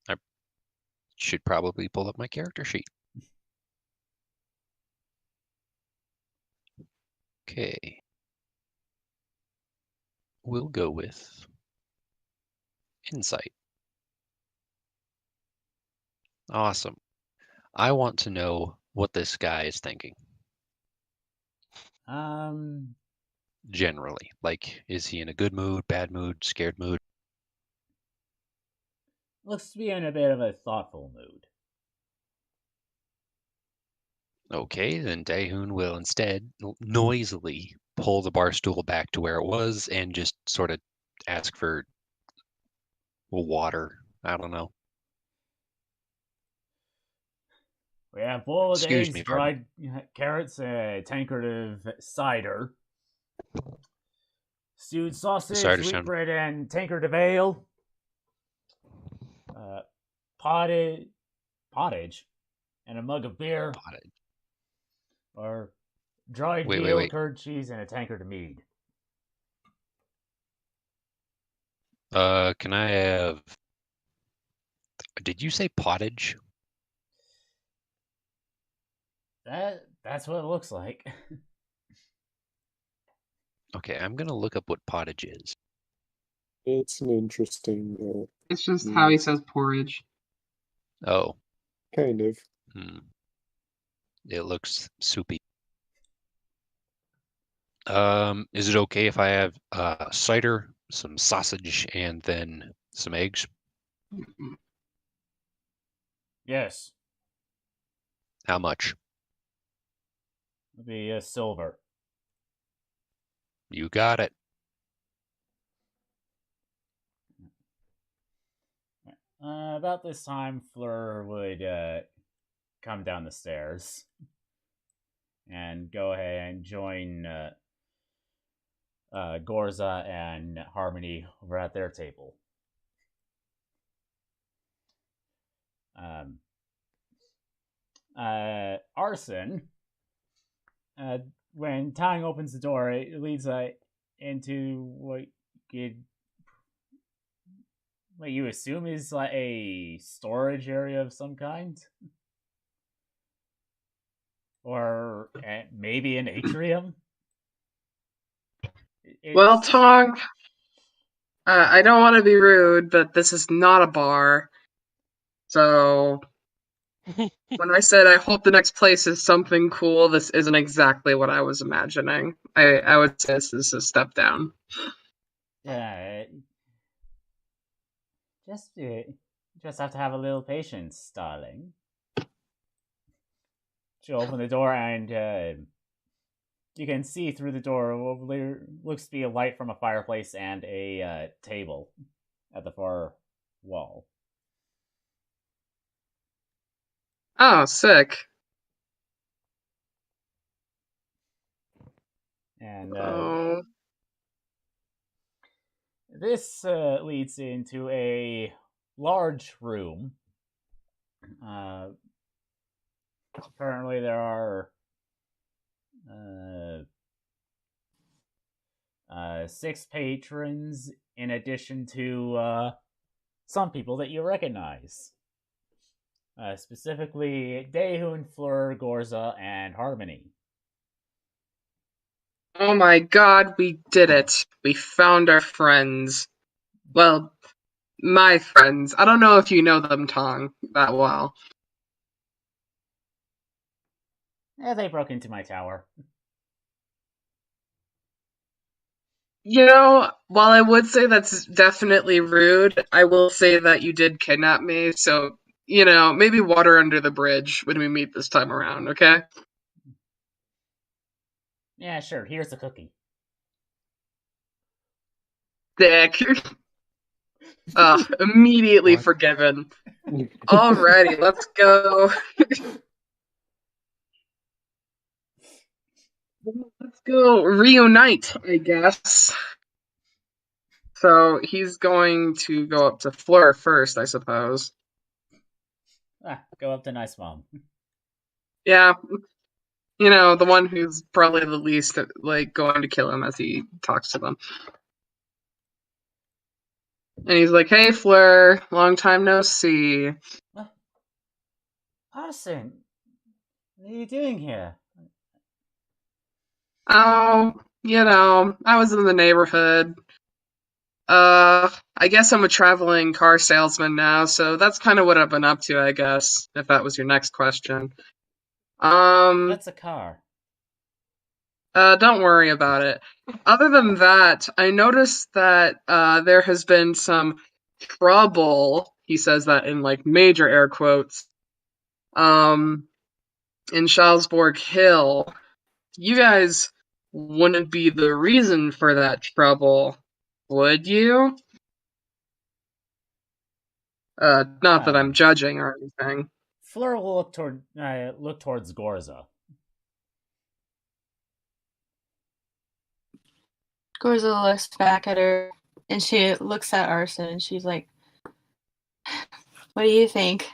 [SPEAKER 2] I should probably pull up my character sheet. Okay. We'll go with insight. Awesome. I want to know what this guy is thinking. Generally, like, is he in a good mood, bad mood, scared mood?
[SPEAKER 1] Looks to be in a bit of a thoughtful mood.
[SPEAKER 2] Okay, then Daehoon will instead noisily pull the bar stool back to where it was and just sort of ask for water. I don't know.
[SPEAKER 1] We have boiled
[SPEAKER 2] Excuse
[SPEAKER 1] eggs,
[SPEAKER 2] me,
[SPEAKER 1] dried carrots, a tankard of cider, stewed sausage,
[SPEAKER 2] cider
[SPEAKER 1] wheat
[SPEAKER 2] sound-
[SPEAKER 1] bread, and tankard of ale. Pottage, and a mug of beer.
[SPEAKER 2] Pottage.
[SPEAKER 1] Or dried
[SPEAKER 2] Wait,
[SPEAKER 1] veal,
[SPEAKER 2] wait.
[SPEAKER 1] curd cheese, and a tankard of mead.
[SPEAKER 2] Can I have... Did you say pottage?
[SPEAKER 1] That's what it looks like.
[SPEAKER 2] Okay, I'm gonna look up what pottage is.
[SPEAKER 3] It's an interesting,
[SPEAKER 5] It's just how he says porridge.
[SPEAKER 2] Oh,
[SPEAKER 3] kind of.
[SPEAKER 2] it looks soupy. Is it okay if I have cider, some sausage, and then some eggs?
[SPEAKER 1] Yes,
[SPEAKER 2] How much?
[SPEAKER 1] the silver.
[SPEAKER 2] You got it.
[SPEAKER 1] About this time, Fleur would come down the stairs and go ahead and join Gorza and Harmony over at their table. Arson, when Tang opens the door, it leads into what you assume is like a storage area of some kind, or maybe an atrium.
[SPEAKER 5] Well, Tong, I don't want to be rude, but this is not a bar. So, when I said I hope the next place is something cool, this isn't exactly what I was imagining. I would say this is a step down.
[SPEAKER 1] Yeah, just have to have a little patience, darling. She'll open the door and you can see through the door what looks to be a light from a fireplace and a table at the far wall.
[SPEAKER 5] Oh, sick.
[SPEAKER 1] And
[SPEAKER 5] Oh.
[SPEAKER 1] this leads into a large room. Currently, there are 6 patrons, in addition to some people that you recognize. Specifically, Daehoon, Fleur, Gorza, and Harmony.
[SPEAKER 5] Oh my god, we did it. We found our friends. Well, my friends. I don't know if you know them, Tong, that well.
[SPEAKER 1] They broke into my tower.
[SPEAKER 5] You know, while I would say that's definitely rude, I will say that you did kidnap me, so, you know, maybe water under the bridge when we meet this time around, okay?
[SPEAKER 1] Yeah, sure, here's the cookie.
[SPEAKER 5] Dick. Immediately
[SPEAKER 2] What?
[SPEAKER 5] forgiven. Alrighty, let's go. Let's go reunite, I guess. So he's going to go up to Fleur first, I suppose.
[SPEAKER 1] Go up to Nice Mom.
[SPEAKER 5] Yeah. You know, the one who's probably the least, like, going to kill him as he talks to them. And he's like, hey, Fleur, long time no see.
[SPEAKER 1] Arson, what are you doing here?
[SPEAKER 5] Oh, you know, I was in the neighborhood. I guess I'm a traveling car salesman now, so that's kind of what I've been up to, I guess, if that was your next question.
[SPEAKER 1] That's a car.
[SPEAKER 5] Don't worry about it. Other than that, I noticed that there has been some trouble, he says that in like major air quotes, in Charlesbourg Hill. You guys wouldn't be the reason for that trouble, would you? Not that I'm judging or anything.
[SPEAKER 1] Fleur will look towards Gorza.
[SPEAKER 4] Gorza looks back at her and she looks at Arson and she's like, what do you think?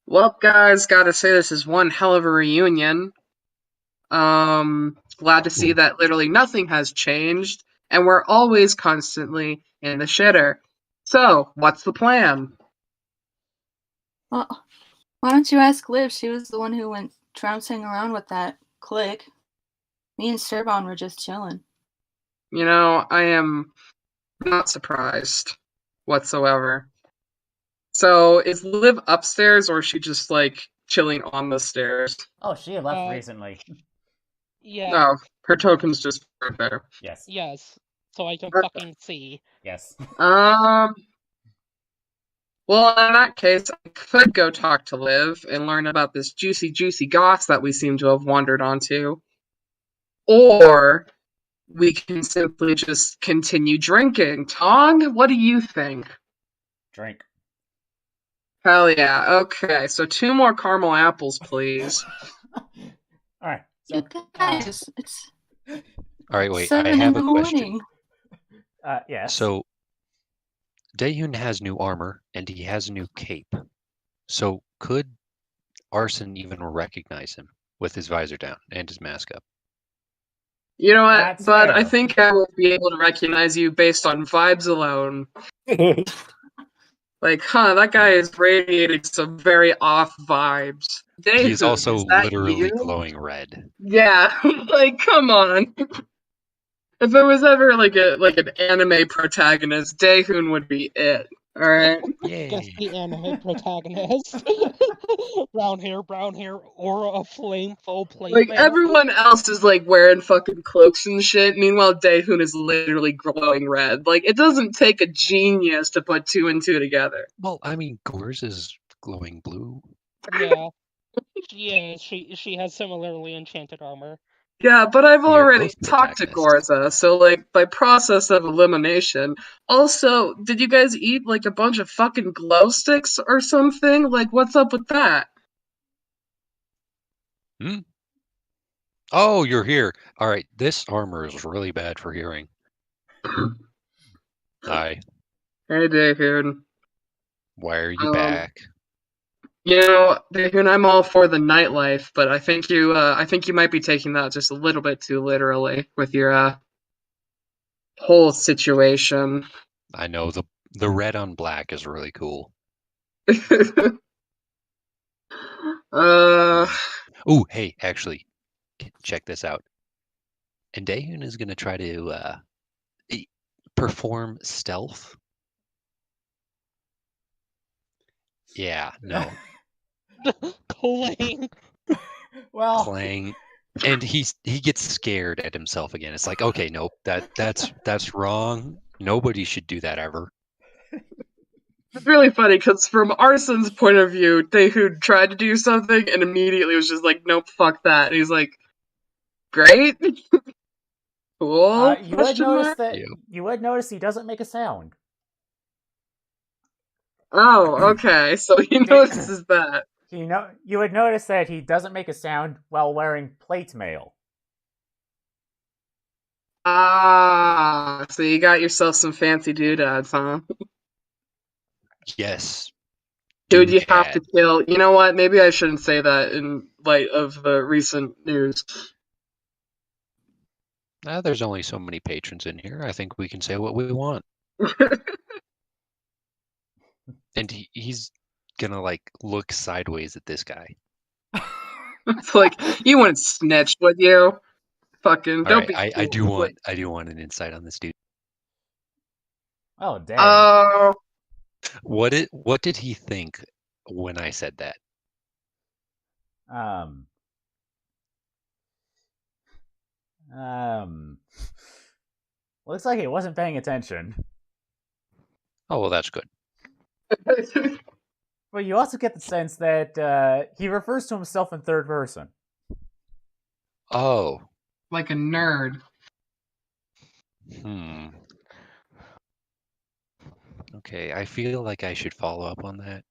[SPEAKER 5] Well, guys, gotta say this is one hell of a reunion. Glad to see that literally nothing has changed, and we're always constantly in the shitter. So, what's the plan?
[SPEAKER 4] Well, why don't you ask Liv? She was the one who went trouncing around with that clique. Me and Serban were just chilling.
[SPEAKER 5] You know, I am not surprised whatsoever. So, is Liv upstairs, or is she just, like, chilling on the stairs?
[SPEAKER 1] Oh, she left recently.
[SPEAKER 6] Yeah.
[SPEAKER 5] No, her token's just right there.
[SPEAKER 1] Yes.
[SPEAKER 6] Yes. So I can fucking see.
[SPEAKER 1] Yes.
[SPEAKER 5] Well, in that case, I could go talk to Liv and learn about this juicy goss that we seem to have wandered onto. Or we can simply just continue drinking. Tong, what do you think?
[SPEAKER 1] Drink.
[SPEAKER 5] Hell yeah. Okay, so 2 more caramel apples, please.
[SPEAKER 1] Alright. So,
[SPEAKER 4] You guys, it's
[SPEAKER 2] All right, wait.
[SPEAKER 4] 7
[SPEAKER 2] I
[SPEAKER 4] in
[SPEAKER 2] have
[SPEAKER 4] the
[SPEAKER 2] a question.
[SPEAKER 4] morning.
[SPEAKER 1] yes.
[SPEAKER 2] So, Daehyun has new armor and he has a new cape. So, could Arson even recognize him with his visor down and his mask up?
[SPEAKER 5] You know what?
[SPEAKER 1] That's
[SPEAKER 5] But I
[SPEAKER 1] fair.
[SPEAKER 5] think I will be able to recognize you based on vibes alone. Like, that guy is radiating some very off vibes.
[SPEAKER 2] He's
[SPEAKER 5] Daehyun,
[SPEAKER 2] also
[SPEAKER 5] is that
[SPEAKER 2] literally
[SPEAKER 5] you?
[SPEAKER 2] glowing red.
[SPEAKER 5] Yeah, like, come on. If there was ever like an anime protagonist, Daehyun would be it. All right.
[SPEAKER 6] Guess
[SPEAKER 2] Yay!
[SPEAKER 6] the anime protagonist. brown hair, aura of flame, full plate
[SPEAKER 5] Like
[SPEAKER 6] mail.
[SPEAKER 5] everyone else is like wearing fucking cloaks and shit. Meanwhile, Daehyun is literally glowing red. Like it doesn't take a genius to put 2 and 2 together.
[SPEAKER 2] Well, I mean, Gors is glowing blue.
[SPEAKER 6] Yeah. She has similarly enchanted armor.
[SPEAKER 5] Yeah, but I've
[SPEAKER 2] We are
[SPEAKER 5] already
[SPEAKER 2] both
[SPEAKER 5] talked to
[SPEAKER 2] protagonists.
[SPEAKER 5] Gorza, so like by process of elimination. Also, did you guys eat like a bunch of fucking glow sticks or something? Like, what's up with that?
[SPEAKER 2] Oh, you're here. All right, this armor is really bad for hearing. Hi.
[SPEAKER 5] Hey, Daehyun.
[SPEAKER 2] Why are you back?
[SPEAKER 5] You know, Daehyun, I'm all for the nightlife, but I think you might be taking that just a little bit too literally with your whole situation.
[SPEAKER 2] I know the red on black is really cool. Ooh, hey, actually, check this out. And Daehyun is gonna try to perform stealth. Yeah, no.
[SPEAKER 6] Clang.
[SPEAKER 1] Well,
[SPEAKER 2] Clang. And he gets scared at himself again. It's like, okay, nope, that's wrong. Nobody should do that ever.
[SPEAKER 5] It's really funny because from Arson's point of view, Daehyun tried to do something and immediately was just like, nope, fuck that. And he's like, great, cool.
[SPEAKER 1] you would notice that
[SPEAKER 2] Yeah.
[SPEAKER 1] you would notice he doesn't make a sound.
[SPEAKER 5] Oh, okay. So he notices that.
[SPEAKER 1] You would notice that he doesn't make a sound while wearing plate mail.
[SPEAKER 5] Ah, so you got yourself some fancy doodads, huh?
[SPEAKER 2] Yes.
[SPEAKER 5] Dude, you have to
[SPEAKER 2] Dad.
[SPEAKER 5] kill. You know what? Maybe I shouldn't say that in light of the recent news.
[SPEAKER 2] There's only so many patrons in here. I think we can say what we want. And he's gonna like look sideways at this guy.
[SPEAKER 5] It's like, you wouldn't snitch, would you? Fucking,
[SPEAKER 2] All
[SPEAKER 5] don't
[SPEAKER 2] right,
[SPEAKER 5] be.
[SPEAKER 2] I do want an insight on this dude.
[SPEAKER 1] Oh, dang.
[SPEAKER 5] Oh,
[SPEAKER 2] What did he think when I said that?
[SPEAKER 1] Looks like he wasn't paying attention.
[SPEAKER 2] Oh well, that's good.
[SPEAKER 1] But you also get the sense that he refers to himself in third person.
[SPEAKER 2] Oh,
[SPEAKER 5] like a nerd.
[SPEAKER 2] Okay, I feel like I should follow up on that,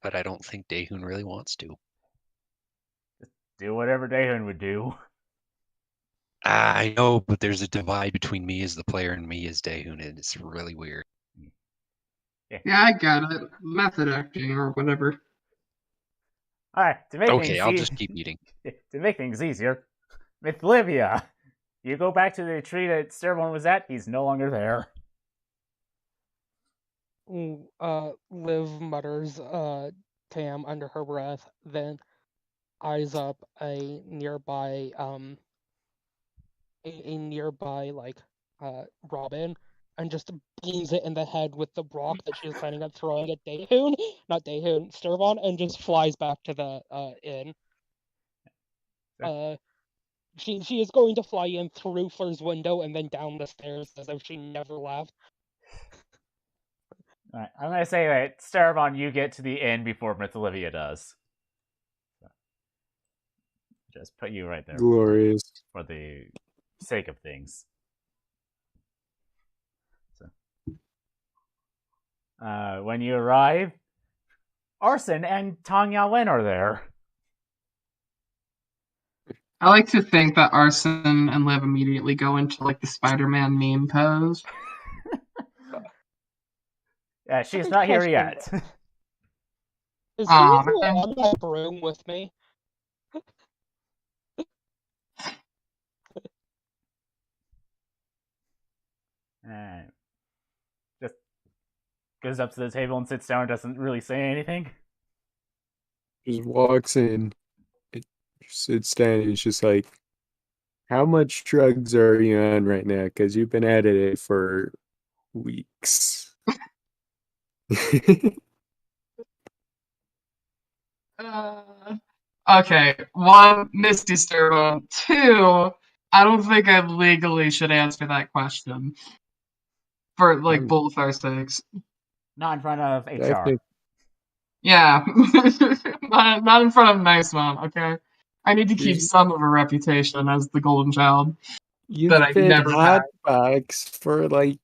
[SPEAKER 2] but I don't think Daehoon really wants to.
[SPEAKER 1] Do whatever Daehoon would do.
[SPEAKER 2] I know, but there's a divide between me as the player and me as Daehoon, and it's really weird.
[SPEAKER 5] Yeah, I got it. Method acting or whatever.
[SPEAKER 1] Alright, to make
[SPEAKER 2] Okay,
[SPEAKER 1] things
[SPEAKER 2] I'll just keep eating.
[SPEAKER 1] to make things easier, with Livia, you go back to the tree that Swan was at, he's no longer there.
[SPEAKER 6] Liv mutters Tam under her breath, then eyes up a nearby Robin, and just beams it in the head with the rock that she was planning on throwing at Daehoon, not Daehoon, Sturvon, and just flies back to the inn. She is going to fly in through Flir's window and then down the stairs as if she never left.
[SPEAKER 1] Alright, I'm gonna say that Starvon, you get to the end before Miss Olivia does. So, just put you right there.
[SPEAKER 3] Glorious.
[SPEAKER 1] For the sake of things. So, when you arrive, Arson and Tang Yawen are there.
[SPEAKER 5] I like to think that Arson and Liv immediately go into like the Spider-Man meme pose.
[SPEAKER 1] Yeah, she's not here yet.
[SPEAKER 6] Is he on my broom with me?
[SPEAKER 1] Just goes up to the table and sits down, doesn't really say anything.
[SPEAKER 3] Just walks in, it sits down, and it's just like, how much drugs are you on right now? Because you've been at it for weeks.
[SPEAKER 5] Okay, one, Misty Sturvon. Two, I don't think I legally should answer that question. For, like, both our sakes.
[SPEAKER 1] Not in front of HR.
[SPEAKER 5] Yeah. not in front of Nice Mom, okay? I need to keep some of a reputation as the golden child.
[SPEAKER 3] You've been hotbox for, like...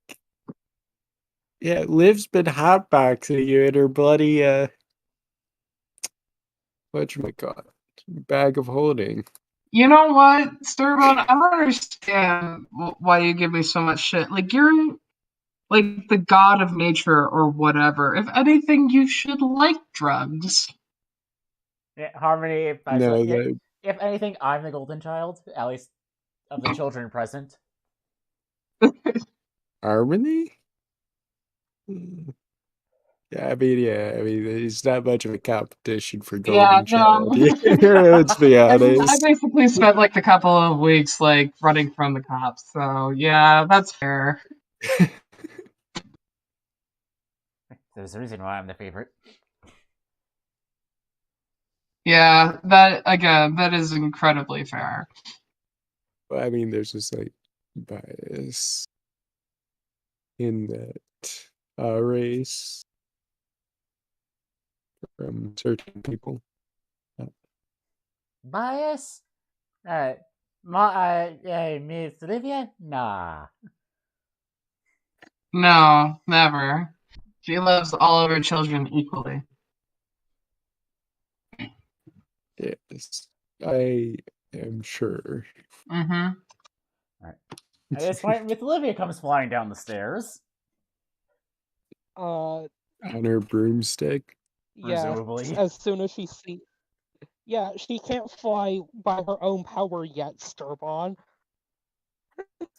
[SPEAKER 3] Yeah, Liv's been hotboxing you in her bloody, whatchamacallit, bag of holding.
[SPEAKER 5] You know what, Sturvon? I don't understand why you give me so much shit. Like, you're like the god of nature or whatever. If anything, you should like drugs.
[SPEAKER 1] Yeah, Harmony, if anything, I'm the golden child, at least of the children present.
[SPEAKER 3] Harmony? Yeah, I mean, it's not much of a competition for golden child. Let's be honest.
[SPEAKER 5] I basically spent like a couple of weeks like running from the cops, so yeah, that's fair.
[SPEAKER 1] There's a reason why I'm the favorite.
[SPEAKER 5] Yeah, that is incredibly fair.
[SPEAKER 3] Well, I mean, there's just like bias in that race from certain people.
[SPEAKER 1] Bias? Miss Olivia? Nah.
[SPEAKER 5] No, never. She loves all of her children equally.
[SPEAKER 3] Yes, I am sure.
[SPEAKER 5] Mm-hmm.
[SPEAKER 1] Alright. At this point, Miss Olivia comes flying down the stairs.
[SPEAKER 3] On her broomstick.
[SPEAKER 6] Yes,
[SPEAKER 1] Presumably.
[SPEAKER 6] as soon as she sees. Yeah, she can't fly by her own power yet, Sturbon.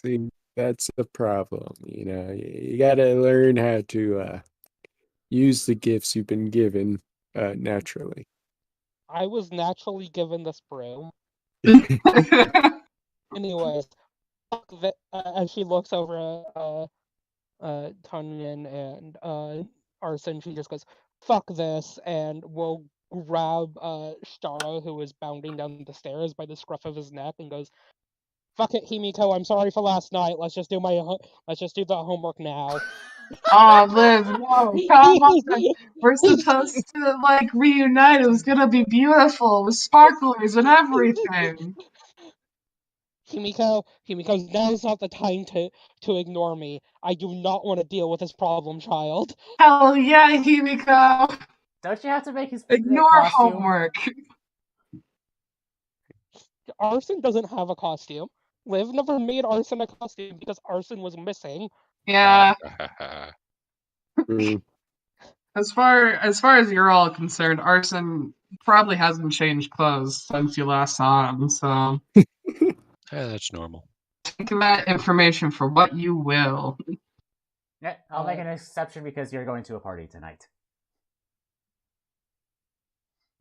[SPEAKER 3] See, that's the problem. You gotta learn how to use the gifts you've been given naturally.
[SPEAKER 6] I was naturally given this broom. Anyways, as she looks over Tunyon and Arson, she just goes, "Fuck this," and will grab Shara, who is bounding down the stairs by the scruff of his neck, and goes, "Fuck it, Himiko. I'm sorry for last night. Let's just do the homework now."
[SPEAKER 5] Oh, Liv, no, come on. We're supposed to, like, reunite. It was gonna be beautiful with sparklers and everything.
[SPEAKER 6] Himiko, now's not the time to ignore me. I do not want to deal with this problem, child.
[SPEAKER 5] Hell yeah, Himiko.
[SPEAKER 1] Don't you have to make his
[SPEAKER 5] Ignore
[SPEAKER 1] costume?
[SPEAKER 5] homework.
[SPEAKER 6] Arson doesn't have a costume. Liv never made Arson a costume because Arson was missing.
[SPEAKER 5] Yeah.
[SPEAKER 3] Mm.
[SPEAKER 5] As far as you're all concerned, Arson probably hasn't changed clothes since you last saw him, so
[SPEAKER 2] Yeah, that's normal.
[SPEAKER 5] take that information for what you will.
[SPEAKER 1] Yeah, I'll make an exception because you're going to a party tonight.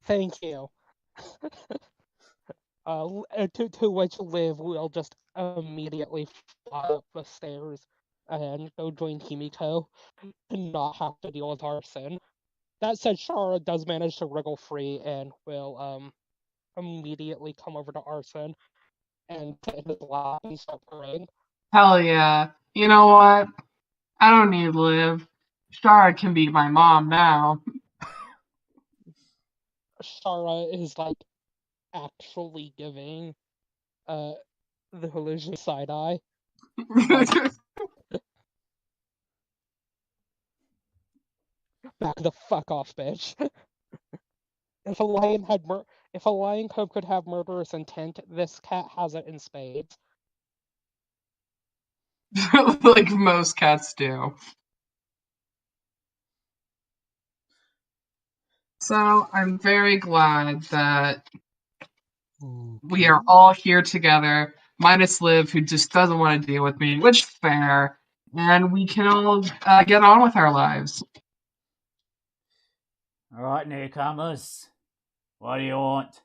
[SPEAKER 6] Thank you. To which Liv will just immediately fly up the stairs and go join Himiko and not have to deal with Arson. That said, Shara does manage to wriggle free and will immediately come over to Arson and sit in his lap and start purring.
[SPEAKER 5] Hell yeah. You know what? I don't need Liv. Shara can be my mom now.
[SPEAKER 6] Shara is like actually giving the Hulusian side eye. Back the fuck off, bitch. If a lion cub could have murderous intent, this cat has it in spades.
[SPEAKER 5] Like most cats do. So I'm very glad that we are all here together, minus Liv, who just doesn't want to deal with me, which is fair, and we can all get on with our lives.
[SPEAKER 1] Alright, newcomers. What do you want?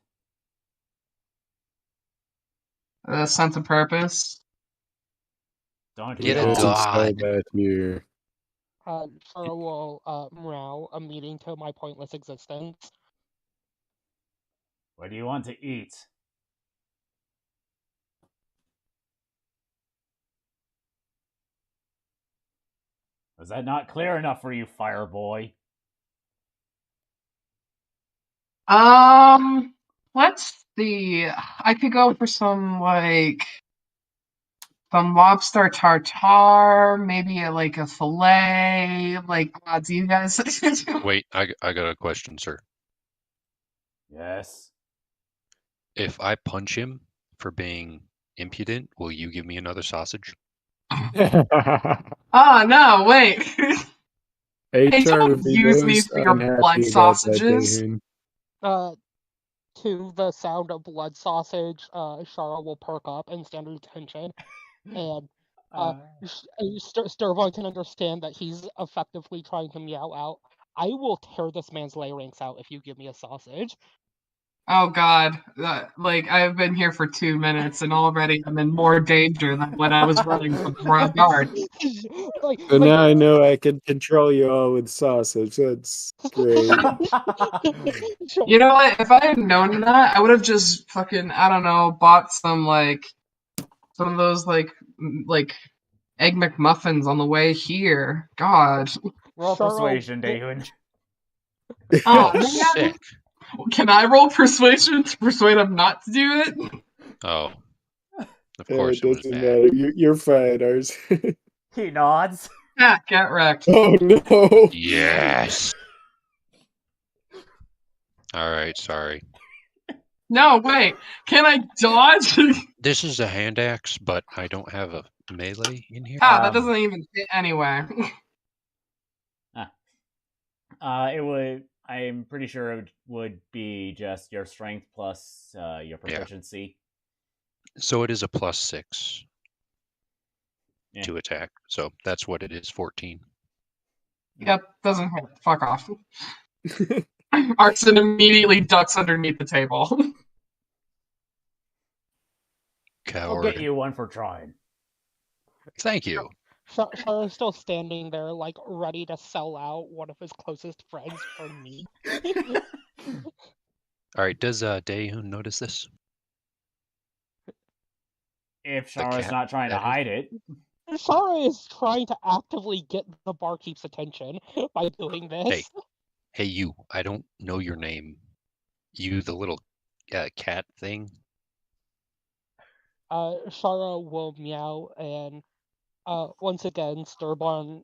[SPEAKER 5] A sense of purpose.
[SPEAKER 1] Don't
[SPEAKER 2] Get
[SPEAKER 1] we
[SPEAKER 2] a
[SPEAKER 3] It
[SPEAKER 1] all?
[SPEAKER 3] doesn't
[SPEAKER 2] god.
[SPEAKER 3] say that here.
[SPEAKER 6] Shara will morale a meeting to my pointless existence.
[SPEAKER 1] What do you want to eat? Was that not clear enough for you, Fireboy?
[SPEAKER 5] Let's see. I could go for some lobster tartare, maybe a fillet. Do you guys?
[SPEAKER 2] Wait, I got a question, sir.
[SPEAKER 1] Yes.
[SPEAKER 2] If I punch him for being impudent, will you give me another sausage?
[SPEAKER 5] Oh no! Wait. Hey,
[SPEAKER 3] HR
[SPEAKER 5] don't
[SPEAKER 3] would be
[SPEAKER 5] use me
[SPEAKER 3] most
[SPEAKER 5] for your blood
[SPEAKER 3] unhappy about that,
[SPEAKER 5] sausages.
[SPEAKER 3] Dayhoon.
[SPEAKER 6] To the sound of blood sausage, Shara will perk up and stand at attention, and Sturvon can understand that he's effectively trying to meow out, "I will tear this man's larynx out if you give me a sausage."
[SPEAKER 5] Oh god. I've been here for 2 minutes and already I'm in more danger than when I was running from the Royal Guard.
[SPEAKER 3] So now I know I can control you all with sausage. That's great.
[SPEAKER 5] You know what? If I had known that, I would have just fucking, I don't know, bought some of those Egg McMuffins on the way here. God.
[SPEAKER 1] Roll
[SPEAKER 6] Shara
[SPEAKER 1] persuasion, Dayhoon.
[SPEAKER 5] Oh,
[SPEAKER 2] Oh,
[SPEAKER 5] man.
[SPEAKER 2] sick.
[SPEAKER 5] Can I roll persuasion to persuade him not to do it?
[SPEAKER 2] Oh, of course
[SPEAKER 3] It
[SPEAKER 2] it was
[SPEAKER 3] doesn't
[SPEAKER 2] bad.
[SPEAKER 3] matter. You're fine, ours.
[SPEAKER 1] He nods.
[SPEAKER 5] Yeah, get wrecked.
[SPEAKER 3] Oh no!
[SPEAKER 2] Yes. All right, sorry.
[SPEAKER 5] No, wait. Can I dodge?
[SPEAKER 2] This is a hand axe, but I don't have a melee in here.
[SPEAKER 5] That doesn't even fit anyway.
[SPEAKER 1] It would. I'm pretty sure it would be just your strength plus your proficiency.
[SPEAKER 2] So it is a +6
[SPEAKER 1] Yeah.
[SPEAKER 2] to attack. So that's what it is, 14.
[SPEAKER 5] Yep, doesn't hit. Fuck off. Arson immediately ducks underneath the table.
[SPEAKER 1] I'll get
[SPEAKER 2] Coward.
[SPEAKER 1] you one for trying.
[SPEAKER 2] Thank you.
[SPEAKER 6] Shara's still standing there, like, ready to sell out one of his closest friends for me.
[SPEAKER 2] All right, does Daehoon notice this?
[SPEAKER 1] If
[SPEAKER 2] The
[SPEAKER 1] Shara's
[SPEAKER 2] cat,
[SPEAKER 1] not trying to
[SPEAKER 2] that is?
[SPEAKER 1] hide it.
[SPEAKER 6] Shara is trying to actively get the barkeep's attention by doing this.
[SPEAKER 2] Hey, you. I don't know your name. You, the little cat thing.
[SPEAKER 6] Shara will meow, and once again, Sturbon,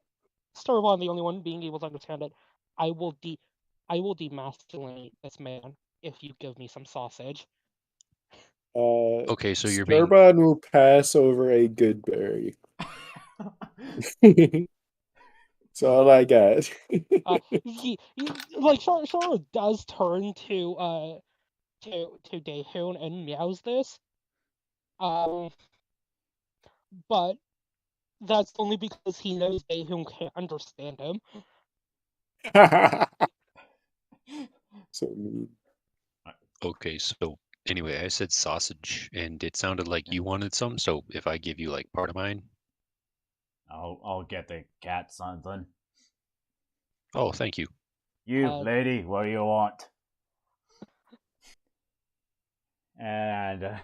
[SPEAKER 6] the only one being able to understand it, I will demasculinate this man if you give me some sausage.
[SPEAKER 2] Okay, so you're being.
[SPEAKER 3] Sturbon will pass over a good berry. That's all I got.
[SPEAKER 6] Like Shara does turn to Daehoon and meows this. But that's only because he knows Daehoon can't understand him.
[SPEAKER 3] So mean.
[SPEAKER 2] Okay, so anyway, I said sausage, and it sounded like you wanted some. So if I give you like part of mine.
[SPEAKER 1] I'll get the cat something.
[SPEAKER 2] Oh, thank you.
[SPEAKER 1] You, lady, what do you want? And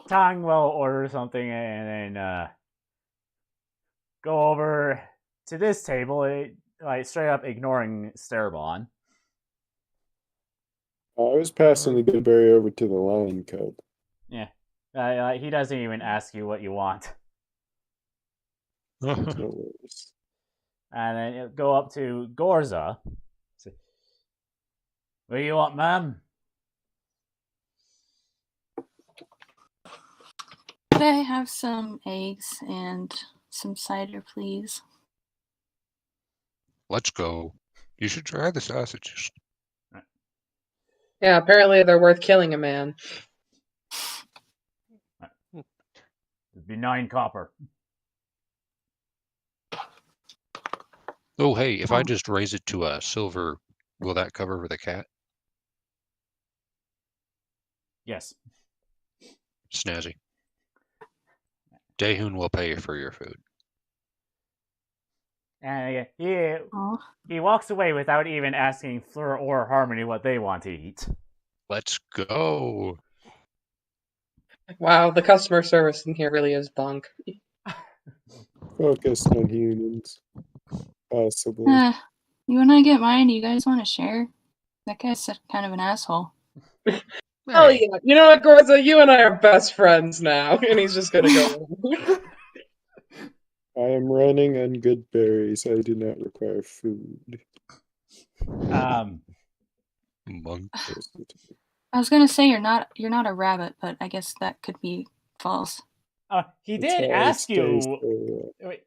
[SPEAKER 1] Tang will order something and then go over to this table, like straight up ignoring Sterbon.
[SPEAKER 3] I was passing the good berry over to the lion cub.
[SPEAKER 1] Yeah, he doesn't even ask you what you want.
[SPEAKER 3] No worries.
[SPEAKER 1] And then go up to Gorza. Say, what do you want, ma'am?
[SPEAKER 4] Could I have some eggs and some cider, please?
[SPEAKER 2] Let's go. You should try the sausages.
[SPEAKER 5] Yeah, apparently they're worth killing a man.
[SPEAKER 1] It'd be 9 copper.
[SPEAKER 2] Oh, hey, if I just raise it to a silver, will that cover the cat?
[SPEAKER 1] Yes.
[SPEAKER 2] Snazzy. Daehoon will pay for your food.
[SPEAKER 1] And he walks away without even asking Fleur or Harmony what they want to eat.
[SPEAKER 2] Let's go.
[SPEAKER 5] Wow, the customer service in here really is bunk.
[SPEAKER 3] Focused on humans. Possibly.
[SPEAKER 4] You and I get mine? Do you guys want to share? That guy's kind of an asshole.
[SPEAKER 5] Oh yeah, you know what, Gorza? You and I are best friends now, and he's just gonna go.
[SPEAKER 3] I am running on good berries. I do not require food.
[SPEAKER 2] Monk.
[SPEAKER 4] I was gonna say you're not a rabbit, but I guess that could be false.
[SPEAKER 1] He
[SPEAKER 3] That's
[SPEAKER 1] did
[SPEAKER 3] how I
[SPEAKER 1] ask
[SPEAKER 3] stay
[SPEAKER 1] you. Wait.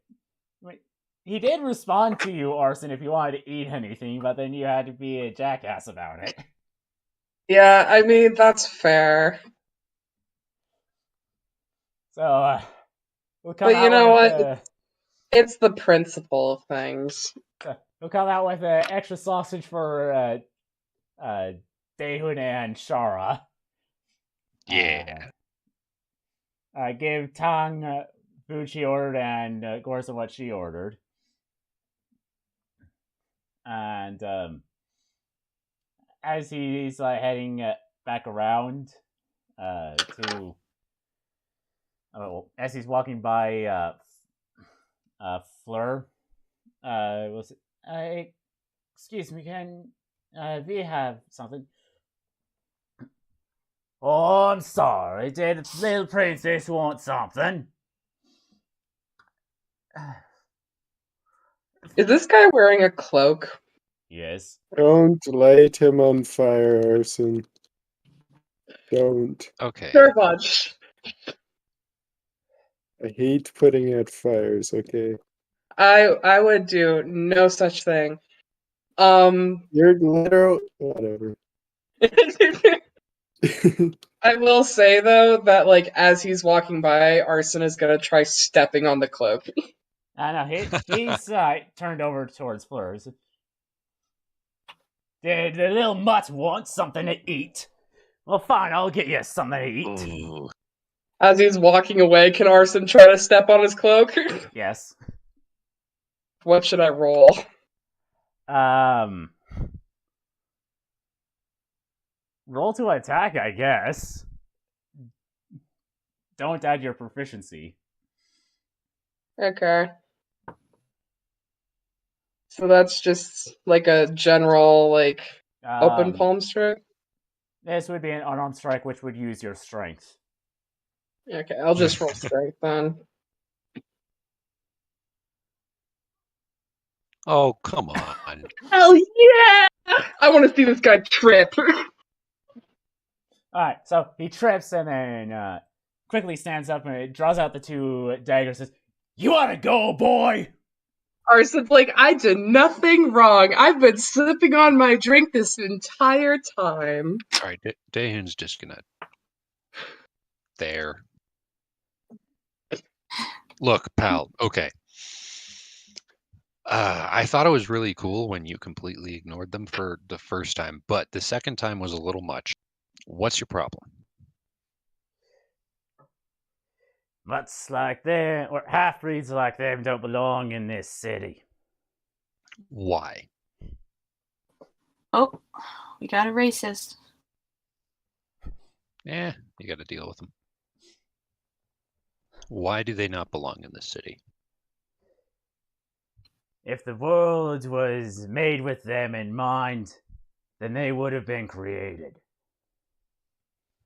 [SPEAKER 1] He did respond to you, Arson, if you wanted to eat anything, but then you had to be a jackass about it.
[SPEAKER 5] Yeah, I mean that's fair.
[SPEAKER 1] So we'll come
[SPEAKER 5] But
[SPEAKER 1] out
[SPEAKER 5] you know
[SPEAKER 1] with,
[SPEAKER 5] what? It's the principle of things.
[SPEAKER 1] we'll come out with an extra sausage for Daehoon and Shara.
[SPEAKER 2] Yeah.
[SPEAKER 1] Give Tang food she ordered and Gorsa what she ordered. And as he's heading back around to... as he's walking by Fleur, excuse me, can we have something? Oh, I'm sorry. Did the little princess want something?
[SPEAKER 5] Is this guy wearing a cloak?
[SPEAKER 1] Yes.
[SPEAKER 3] Don't light him on fire, Arson. Don't.
[SPEAKER 2] Okay.
[SPEAKER 5] Very much.
[SPEAKER 3] I hate putting out fires, okay?
[SPEAKER 5] I would do no such thing.
[SPEAKER 3] You're literal. Whatever.
[SPEAKER 5] I will say though that like as he's walking by, Arson is gonna try stepping on the cloak.
[SPEAKER 1] I know he's turned over towards Fleurs. The little mutt wants something to eat. Well, fine, I'll get you something to eat.
[SPEAKER 2] Ooh.
[SPEAKER 5] As he's walking away, can Arson try to step on his cloak?
[SPEAKER 1] Yes.
[SPEAKER 5] What should I roll?
[SPEAKER 1] Roll to attack, I guess. Don't add your proficiency.
[SPEAKER 5] Okay. So that's just like a general like open palm strike.
[SPEAKER 1] This would be an unarmed strike, which would use your strength.
[SPEAKER 5] Okay, I'll just roll strength then.
[SPEAKER 2] Oh, come on.
[SPEAKER 5] Hell yeah! I want to see this guy trip.
[SPEAKER 1] Alright, so he trips and then quickly stands up and draws out the two daggers and says, "You ought to go, boy!"
[SPEAKER 5] Arson's like, I did nothing wrong. I've been sipping on my drink this entire time.
[SPEAKER 2] All right, Daehun's just gonna. There. Look, pal. Okay. I thought it was really cool when you completely ignored them for the first time, but the second time was a little much. What's your problem?
[SPEAKER 1] Mutts like them, or half-breeds like them, don't belong in this city.
[SPEAKER 2] Why?
[SPEAKER 4] Oh, we got a racist.
[SPEAKER 2] You got to deal with them. Why do they not belong in this city?
[SPEAKER 1] If the world was made with them in mind, then they would have been created.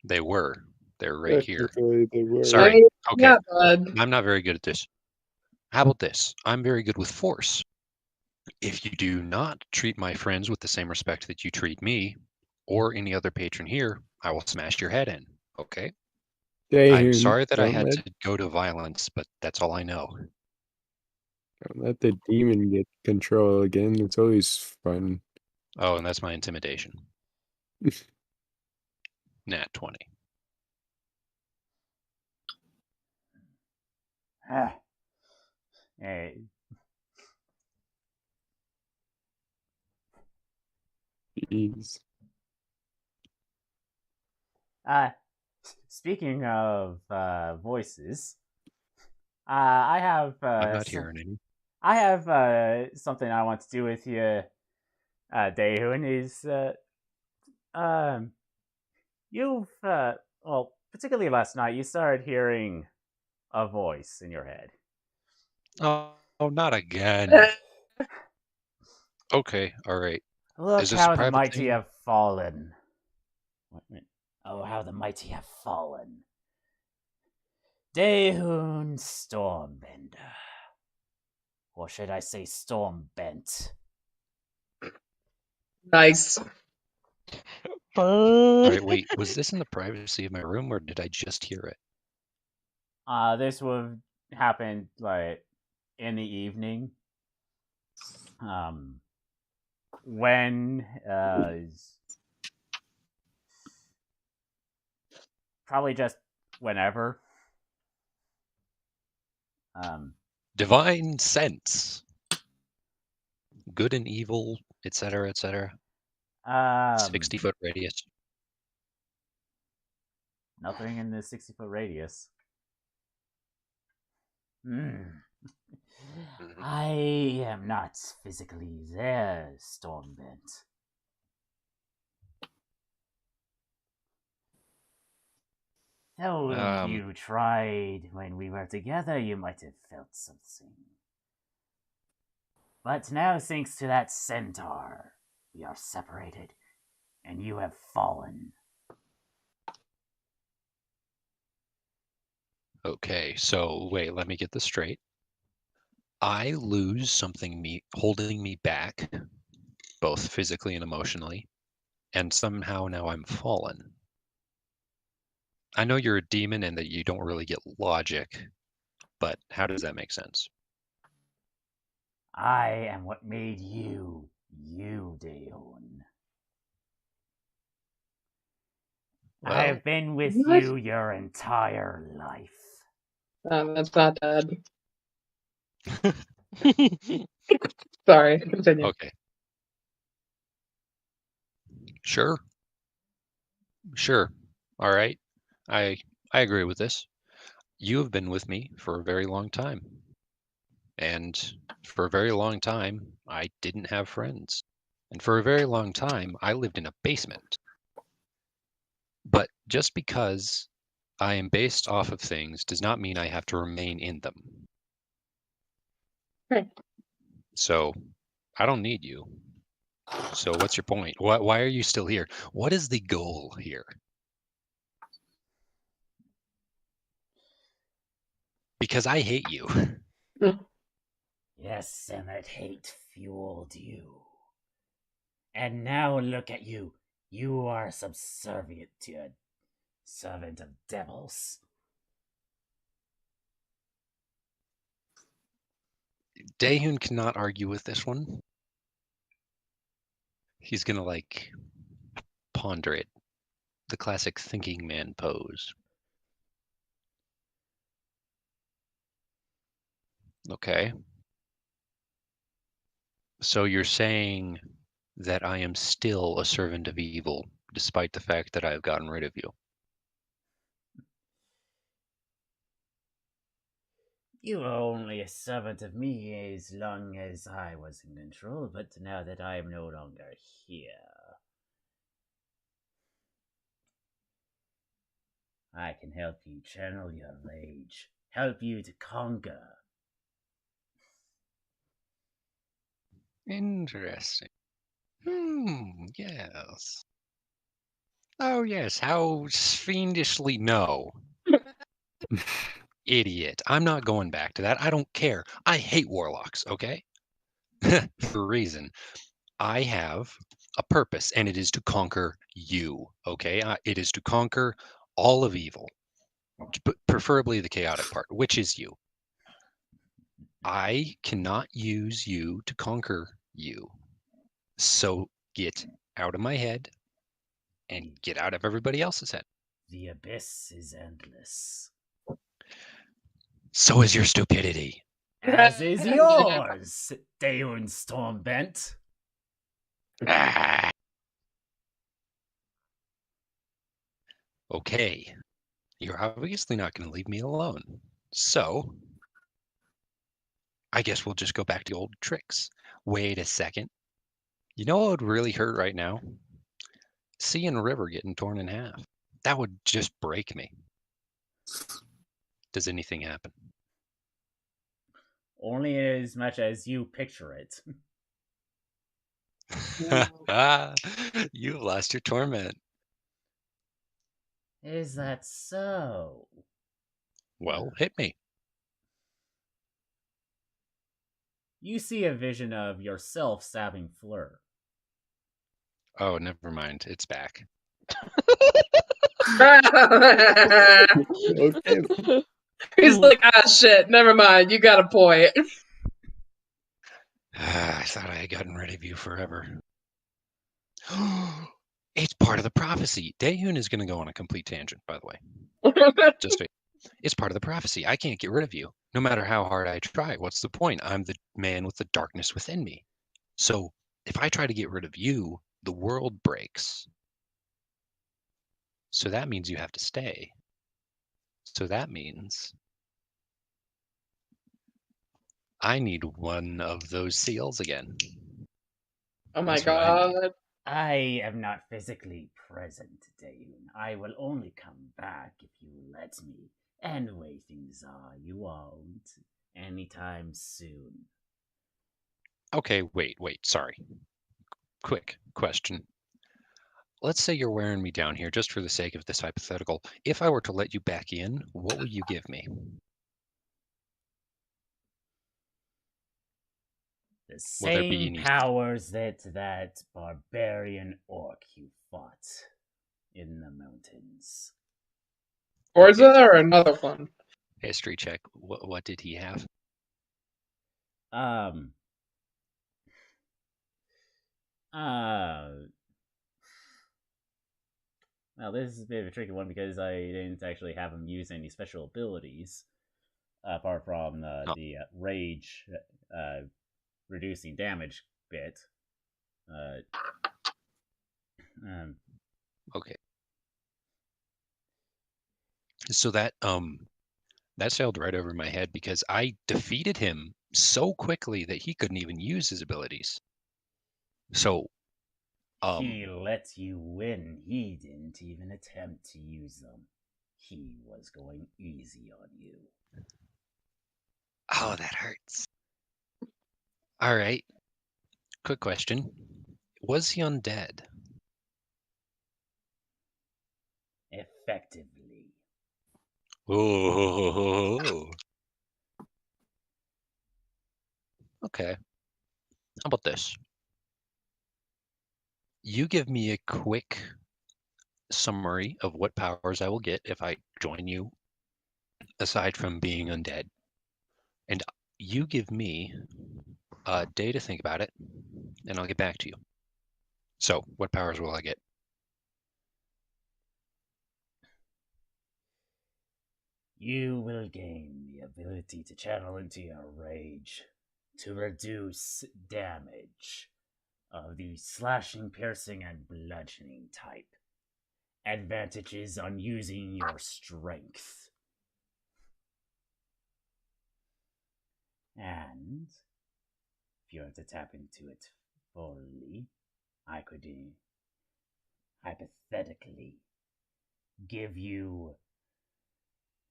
[SPEAKER 2] They were. They're right here.
[SPEAKER 3] Technically, they were.
[SPEAKER 2] Sorry. Okay.
[SPEAKER 5] Yeah, bud.
[SPEAKER 2] I'm not very good at this. How about this? I'm very good with force. If you do not treat my friends with the same respect that you treat me, or any other patron here, I will smash your head in. Okay? I'm sorry that I had to go to violence, but that's all I know.
[SPEAKER 3] Don't let the demon get control again. It's always fun.
[SPEAKER 2] Oh, and that's my intimidation. Nat 20.
[SPEAKER 1] Hey.
[SPEAKER 3] Jeez.
[SPEAKER 1] Speaking of voices, I have.
[SPEAKER 2] I'm not hearing any.
[SPEAKER 1] I have something I want to do with you, Daehun. Is you've well, particularly last night, you started hearing a voice in your head.
[SPEAKER 2] Oh, not again. Okay, all right.
[SPEAKER 1] Look
[SPEAKER 2] Is this
[SPEAKER 1] how
[SPEAKER 2] a
[SPEAKER 1] the
[SPEAKER 2] private
[SPEAKER 1] mighty
[SPEAKER 2] thing?
[SPEAKER 1] have fallen. Oh, how the mighty have fallen. Daehun Stormbender. Or should I say Stormbent?
[SPEAKER 5] Nice.
[SPEAKER 2] All right, wait. Was this in the privacy of my room, or did I just hear it?
[SPEAKER 1] This would happen like in the evening. When probably just whenever.
[SPEAKER 2] Divine sense. Good and evil, etc., etc. 60-foot radius.
[SPEAKER 1] Nothing in the 60-foot radius. I am not physically there, Stormbent. Though if you tried when we were together, you might have felt something. But now, thanks to that centaur, we are separated, and you have fallen.
[SPEAKER 2] Okay, so wait, let me get this straight. I lose something holding me back, both physically and emotionally, and somehow now I'm fallen. I know you're a demon and that you don't really get logic, but how does that make sense?
[SPEAKER 1] I am what made you, Daeun.
[SPEAKER 2] Well,
[SPEAKER 1] I've been with
[SPEAKER 5] What?
[SPEAKER 1] you your entire life.
[SPEAKER 5] That's not bad. Sorry, continue.
[SPEAKER 2] okay. Sure. Sure. All right. I agree with this. You have been with me for a very long time. And for a very long time, I didn't have friends. And for a very long time, I lived in a basement. But just because I am based off of things does not mean I have to remain in them.
[SPEAKER 5] Right.
[SPEAKER 2] So I don't need you. So what's your point? Why are you still here? What is the goal here? Because I hate you.
[SPEAKER 1] Yes, and that hate fueled you. And now look at you. You are subservient to a servant of devils.
[SPEAKER 2] Daehun cannot argue with this one. He's gonna like ponder it. The classic thinking man pose. Okay. So you're saying that I am still a servant of evil, despite the fact that I've gotten rid of you.
[SPEAKER 1] You were only a servant of me as long as I was in control, but now that I am no longer here, I can help you channel your rage, help you to conquer.
[SPEAKER 2] Interesting. Yes. Oh, yes, how fiendishly no. Idiot. I'm not going back to that. I don't care. I hate warlocks, okay? For a reason. I have a purpose, and it is to conquer you, okay? It is to conquer all of evil, but preferably the chaotic part, which is you. I cannot use you to conquer you. So get out of my head and get out of everybody else's head.
[SPEAKER 1] The abyss is endless.
[SPEAKER 2] So is your stupidity.
[SPEAKER 1] As is yours, Daeun Stormbent.
[SPEAKER 2] Ah. Okay. You're obviously not going to leave me alone. So I guess we'll just go back to old tricks. Wait a second. You know what would really hurt right now? Seeing a river getting torn in half. That would just break me. Does anything happen?
[SPEAKER 1] Only as much as you picture it.
[SPEAKER 2] You've lost your torment.
[SPEAKER 1] Is that so?
[SPEAKER 2] Well, hit me.
[SPEAKER 1] You see a vision of yourself stabbing Fleur.
[SPEAKER 2] Oh, never mind. It's back.
[SPEAKER 3] Okay.
[SPEAKER 5] He's like, shit, never mind, you got a point.
[SPEAKER 2] I thought I had gotten rid of you forever. It's part of the prophecy. Daehun is going to go on a complete tangent, by the way. Just wait. It's part of the prophecy. I can't get rid of you, no matter how hard I try. What's the point? I'm the man with the darkness within me. So if I try to get rid of you, the world breaks. So that means you have to stay. So that means I need one of those seals again.
[SPEAKER 5] Oh my
[SPEAKER 2] That's what I need.
[SPEAKER 5] god.
[SPEAKER 1] I am not physically present, Daeun. I will only come back if you let me. And the way things are, you won't anytime soon.
[SPEAKER 2] Okay, wait, sorry. Quick question. Let's say you're wearing me down here just for the sake of this hypothetical. If I were to let you back in, what would you give me?
[SPEAKER 1] The
[SPEAKER 2] Will there be
[SPEAKER 1] same
[SPEAKER 2] any-
[SPEAKER 1] powers that barbarian orc you fought in the mountains.
[SPEAKER 5] Or is there another one?
[SPEAKER 2] History check. What did he have?
[SPEAKER 1] Well, this is a bit of a tricky one because I didn't actually have him use any special abilities apart from the rage reducing damage bit.
[SPEAKER 2] Okay. So that sailed right over my head because I defeated him so quickly that he couldn't even use his abilities. So
[SPEAKER 1] he let you win. He didn't even attempt to use them. He was going easy on you.
[SPEAKER 2] Oh, that hurts. All right. Quick question. Was he undead?
[SPEAKER 1] Effectively.
[SPEAKER 2] Oh. Okay. How about this? You give me a quick summary of what powers I will get if I join you, aside from being undead. And you give me a day to think about it, and I'll get back to you. So, what powers will I get?
[SPEAKER 1] You will gain the ability to channel into your rage to reduce damage of the slashing, piercing, and bludgeoning type. Advantages on using your strength. And if you were to tap into it fully, I could hypothetically give you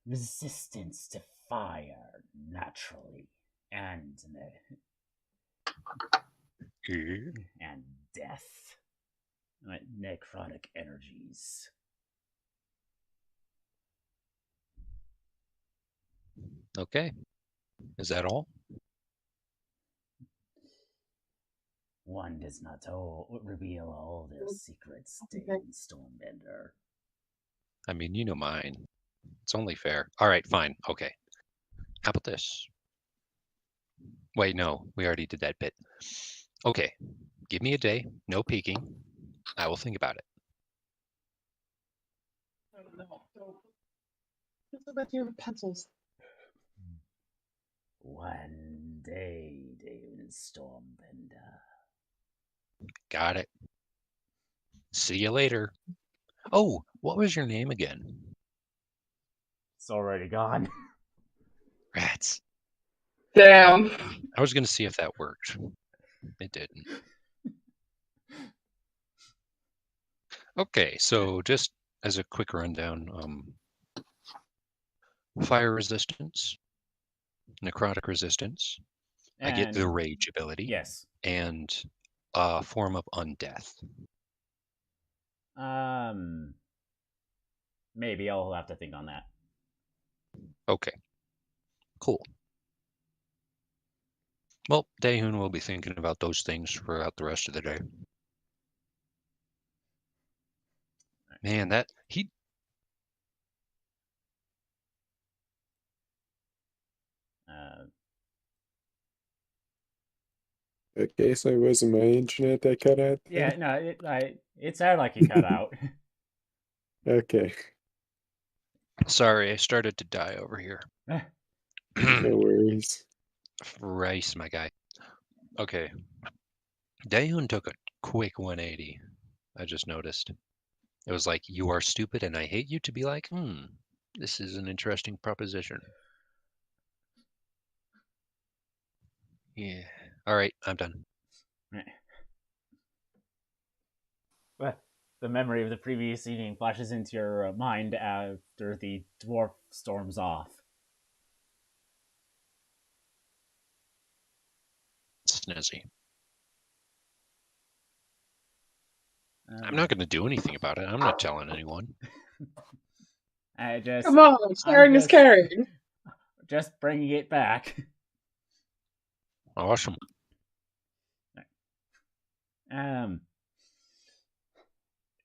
[SPEAKER 1] resistance to fire naturally and death, necrotic energies.
[SPEAKER 2] Okay. Is that all?
[SPEAKER 1] One does not reveal all their secrets, Stormbender.
[SPEAKER 2] I mean, you know mine. It's only fair. All right, fine. Okay. How about this? Wait, no, we already did that bit. Okay. Give me a day, no peeking. I will think about it.
[SPEAKER 5] It's about your pencils.
[SPEAKER 1] One day, Stormbender.
[SPEAKER 2] Got it. See you later. Oh, what was your name again?
[SPEAKER 1] It's already gone.
[SPEAKER 2] Rats.
[SPEAKER 5] Damn.
[SPEAKER 2] I was going to see if that worked. It didn't. Okay, so just as a quick rundown, fire resistance, necrotic resistance, I get the rage ability,
[SPEAKER 1] Yes.
[SPEAKER 2] and a form of undeath.
[SPEAKER 1] Maybe I'll have to think on that.
[SPEAKER 2] Okay, cool. Well, Daehun will be thinking about those things throughout the rest of the day. Man, that he.
[SPEAKER 3] Okay, so it wasn't my internet that cut out.
[SPEAKER 1] Yeah, no, it sounded like it cut out.
[SPEAKER 3] Okay,
[SPEAKER 2] Sorry, I started to die over here.
[SPEAKER 3] no worries.
[SPEAKER 2] Rice, my guy. Okay. Daehun took a quick 180. I just noticed. It was like, you are stupid and I hate you, to be like, this is an interesting proposition. Yeah. All right, I'm done.
[SPEAKER 1] Well, the memory of the previous evening flashes into your mind after the dwarf storms off.
[SPEAKER 2] Snazzy. I'm not going to do anything about it. I'm not telling anyone.
[SPEAKER 5] Come on, sharing is caring.
[SPEAKER 1] Just bringing it back.
[SPEAKER 2] Awesome.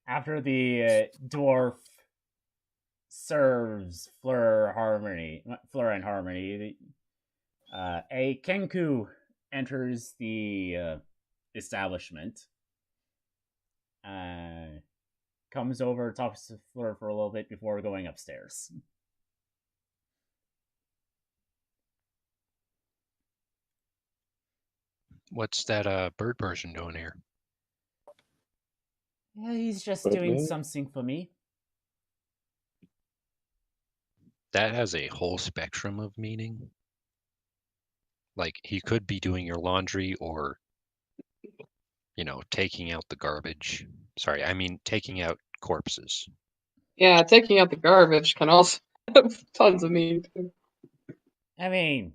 [SPEAKER 1] After the dwarf serves Fleur and Harmony, a Kenku enters the establishment comes over, talks to Fleur for a little bit before going upstairs.
[SPEAKER 2] What's that bird person doing here?
[SPEAKER 1] Yeah, he's just
[SPEAKER 3] But
[SPEAKER 1] doing
[SPEAKER 3] man,
[SPEAKER 1] something for me.
[SPEAKER 2] That has a whole spectrum of meaning. Like, he could be doing your laundry or, taking out the garbage. Sorry, I mean taking out corpses.
[SPEAKER 5] Yeah, taking out the garbage can also have tons of meaning too.
[SPEAKER 1] I mean,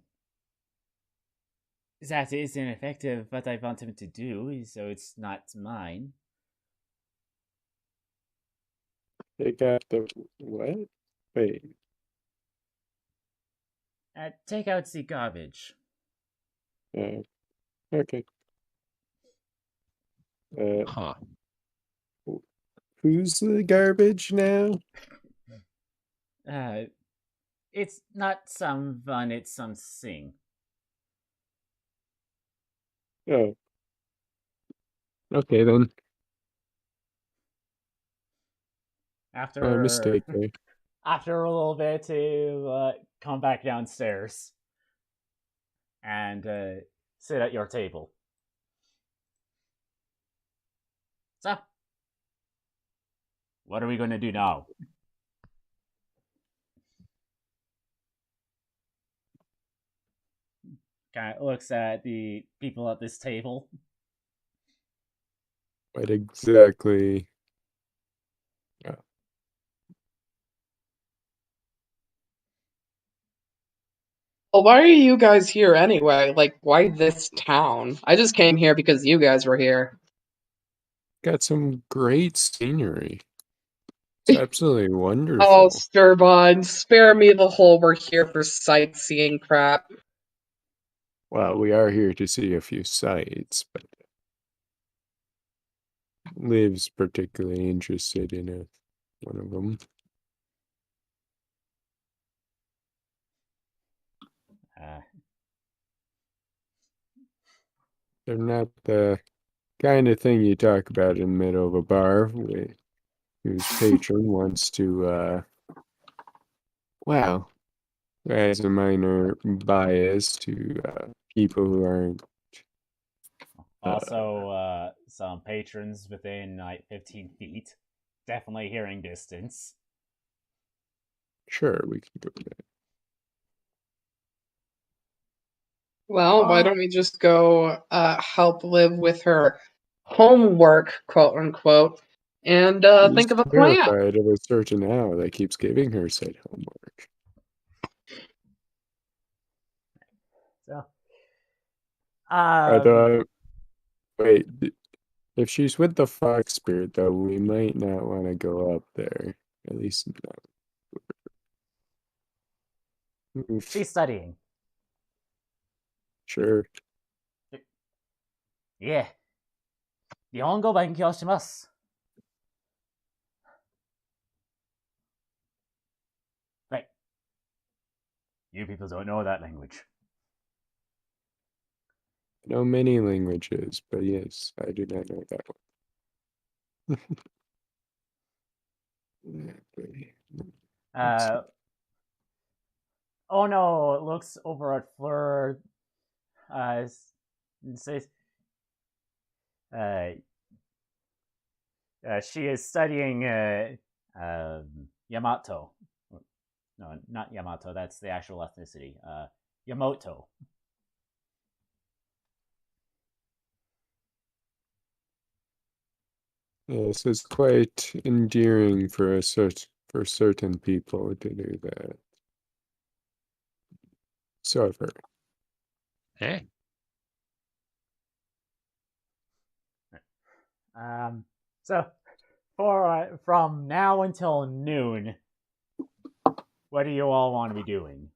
[SPEAKER 1] that is ineffective what I want him to do, so it's not mine.
[SPEAKER 3] take out the what? Wait,
[SPEAKER 1] Take out the garbage.
[SPEAKER 3] okay.
[SPEAKER 2] Huh.
[SPEAKER 3] Who's the garbage now?
[SPEAKER 1] It's not someone, it's something.
[SPEAKER 3] Oh, okay then. My mistake there.
[SPEAKER 1] After a little bit, to come back downstairs and sit at your table. So, what are we going to do now? Kind of looks at the people at this table.
[SPEAKER 3] What exactly?
[SPEAKER 5] Well, why are you guys here anyway? Like, why this town? I just came here because you guys were here.
[SPEAKER 3] Got some great scenery. It's absolutely
[SPEAKER 5] Oh,
[SPEAKER 3] wonderful.
[SPEAKER 5] Sturbon, spare me the whole we're here for sightseeing crap.
[SPEAKER 3] Well, we are here to see a few sights, but Liv's particularly interested in one of them. They're not the kind of thing you talk about in the middle of a bar whose patron wants to, well, has a minor bias to people who aren't.
[SPEAKER 1] Also, some patrons within like 15 feet. Definitely hearing distance.
[SPEAKER 3] Sure, we can go with that.
[SPEAKER 5] Well, why don't we just go help Liv with her homework, quote unquote, and think
[SPEAKER 3] She's
[SPEAKER 5] of a plan?
[SPEAKER 3] terrified of a certain owl that keeps giving her said homework.
[SPEAKER 1] So,
[SPEAKER 3] I thought, wait, if she's with the fox spirit, though, we might not want to go up there. At least not.
[SPEAKER 1] she's studying.
[SPEAKER 3] Sure.
[SPEAKER 1] いえ、日本語勉強します。Right. You people don't know that language.
[SPEAKER 3] I know many languages, but yes, I do not know that one.
[SPEAKER 1] Oh no, looks over at Fleur and says, she is studying Yamato. No, not Yamato, that's the actual ethnicity. Yamoto.
[SPEAKER 3] Yes, it's quite endearing for certain people to do that. So I've heard.
[SPEAKER 2] Hey.
[SPEAKER 1] So from now until noon, what do you all want to be doing?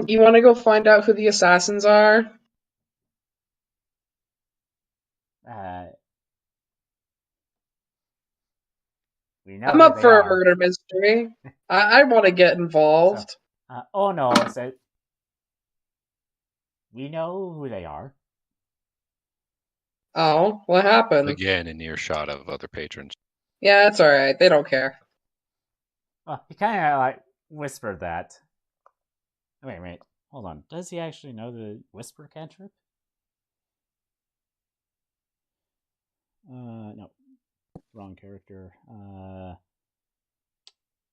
[SPEAKER 5] You want to go find out who the assassins are?
[SPEAKER 1] We know
[SPEAKER 5] I'm
[SPEAKER 1] who
[SPEAKER 5] up
[SPEAKER 1] they
[SPEAKER 5] for a
[SPEAKER 1] are.
[SPEAKER 5] murder mystery. I want to get involved.
[SPEAKER 1] Oh no, so we know who they are.
[SPEAKER 5] Oh, what happened?
[SPEAKER 2] Again, in earshot of other patrons.
[SPEAKER 5] Yeah, it's alright. They don't care.
[SPEAKER 1] He kind of like whispered that. Wait, hold on. Does he actually know the whisper cantrip? No, wrong character.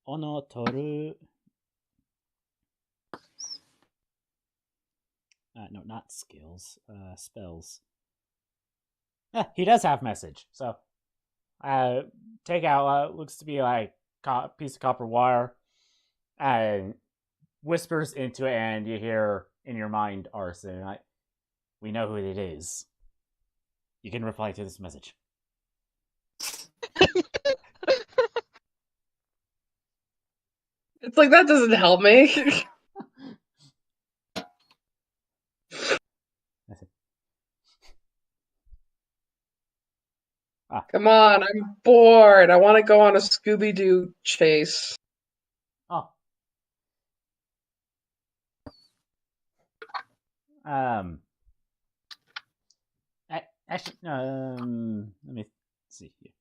[SPEAKER 1] Ono toru. No, not skills. Spells. He does have message. So, take out looks to be like a piece of copper wire, and whispers into it, and you hear in your mind, Arson, we know who it is. You can reply to this message.
[SPEAKER 5] It's like, that doesn't help me. Come on, I'm bored. I want to go on a Scooby-Doo chase.
[SPEAKER 1] Oh. Actually, let me see here.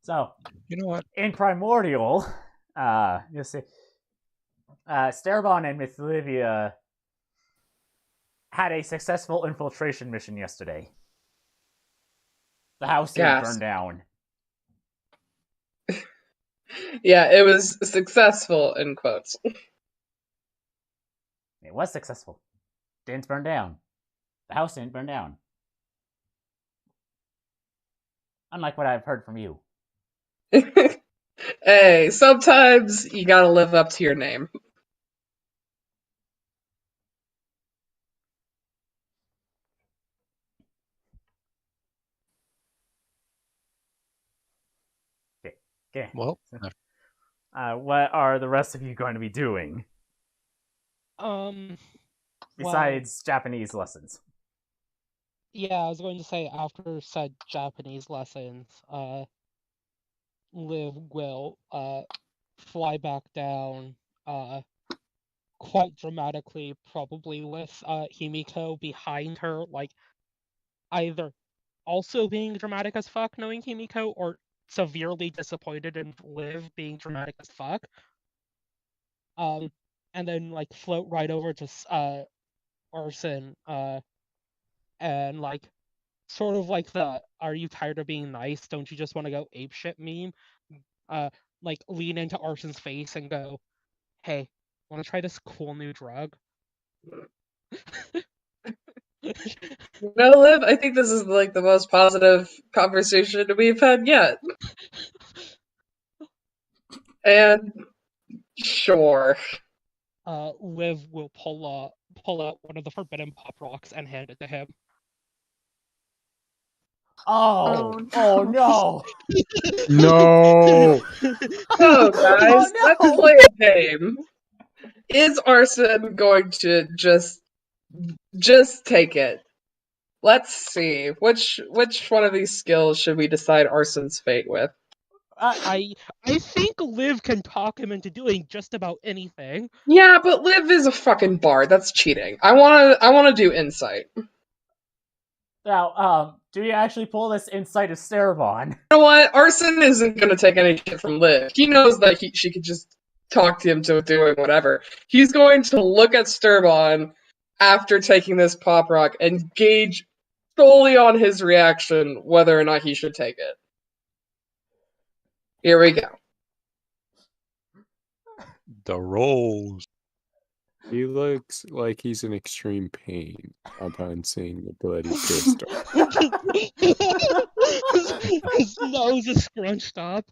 [SPEAKER 1] So
[SPEAKER 2] You know what?
[SPEAKER 1] in Primordial, you'll see, Starabon and Miss Olivia had a successful infiltration mission yesterday. The house didn't burn down.
[SPEAKER 5] Yeah, it was successful, in quotes.
[SPEAKER 1] It was successful. Didn't burn down. The house didn't burn down. Unlike what I've heard from you.
[SPEAKER 5] Hey, sometimes you gotta live up to your name.
[SPEAKER 1] Okay.
[SPEAKER 2] Well,
[SPEAKER 1] what are the rest of you going to be doing besides Japanese lessons?
[SPEAKER 6] Yeah, I was going to say after said Japanese lessons, Liv will fly back down quite dramatically, probably with Himiko behind her, like either also being dramatic as fuck knowing Himiko or severely disappointed in Liv being dramatic as fuck. And then like float right over to Arson and like sort of like the "Are you tired of being nice? Don't you just want to go apeshit" meme? Like lean into Arson's face and go, "Hey, want to try this cool new drug?"
[SPEAKER 5] No, Liv, I think this is like the most positive conversation we've had yet. And sure.
[SPEAKER 6] Liv will pull out one of the forbidden pop rocks and hand it to him.
[SPEAKER 1] Oh no!
[SPEAKER 3] No.
[SPEAKER 5] So, guys,
[SPEAKER 1] no!
[SPEAKER 5] let's play a game. Is Arson going to just take it? Let's see. Which one of these skills should we decide Arson's fate with?
[SPEAKER 6] I think Liv can talk him into doing just about anything.
[SPEAKER 5] Yeah, but Liv is a fucking bard. That's cheating. I wanna do insight.
[SPEAKER 1] Now, do you actually pull this insight of Starabon?
[SPEAKER 5] You know what? Arson isn't gonna take any shit from Liv. He knows that she could just talk to him to doing whatever. He's going to look at Sturbon after taking this pop rock and gauge solely on his reaction whether or not he should take it. Here we go.
[SPEAKER 2] the rolls.
[SPEAKER 3] He looks like he's in extreme pain upon seeing the bloody crystal.
[SPEAKER 6] His nose is scrunched up.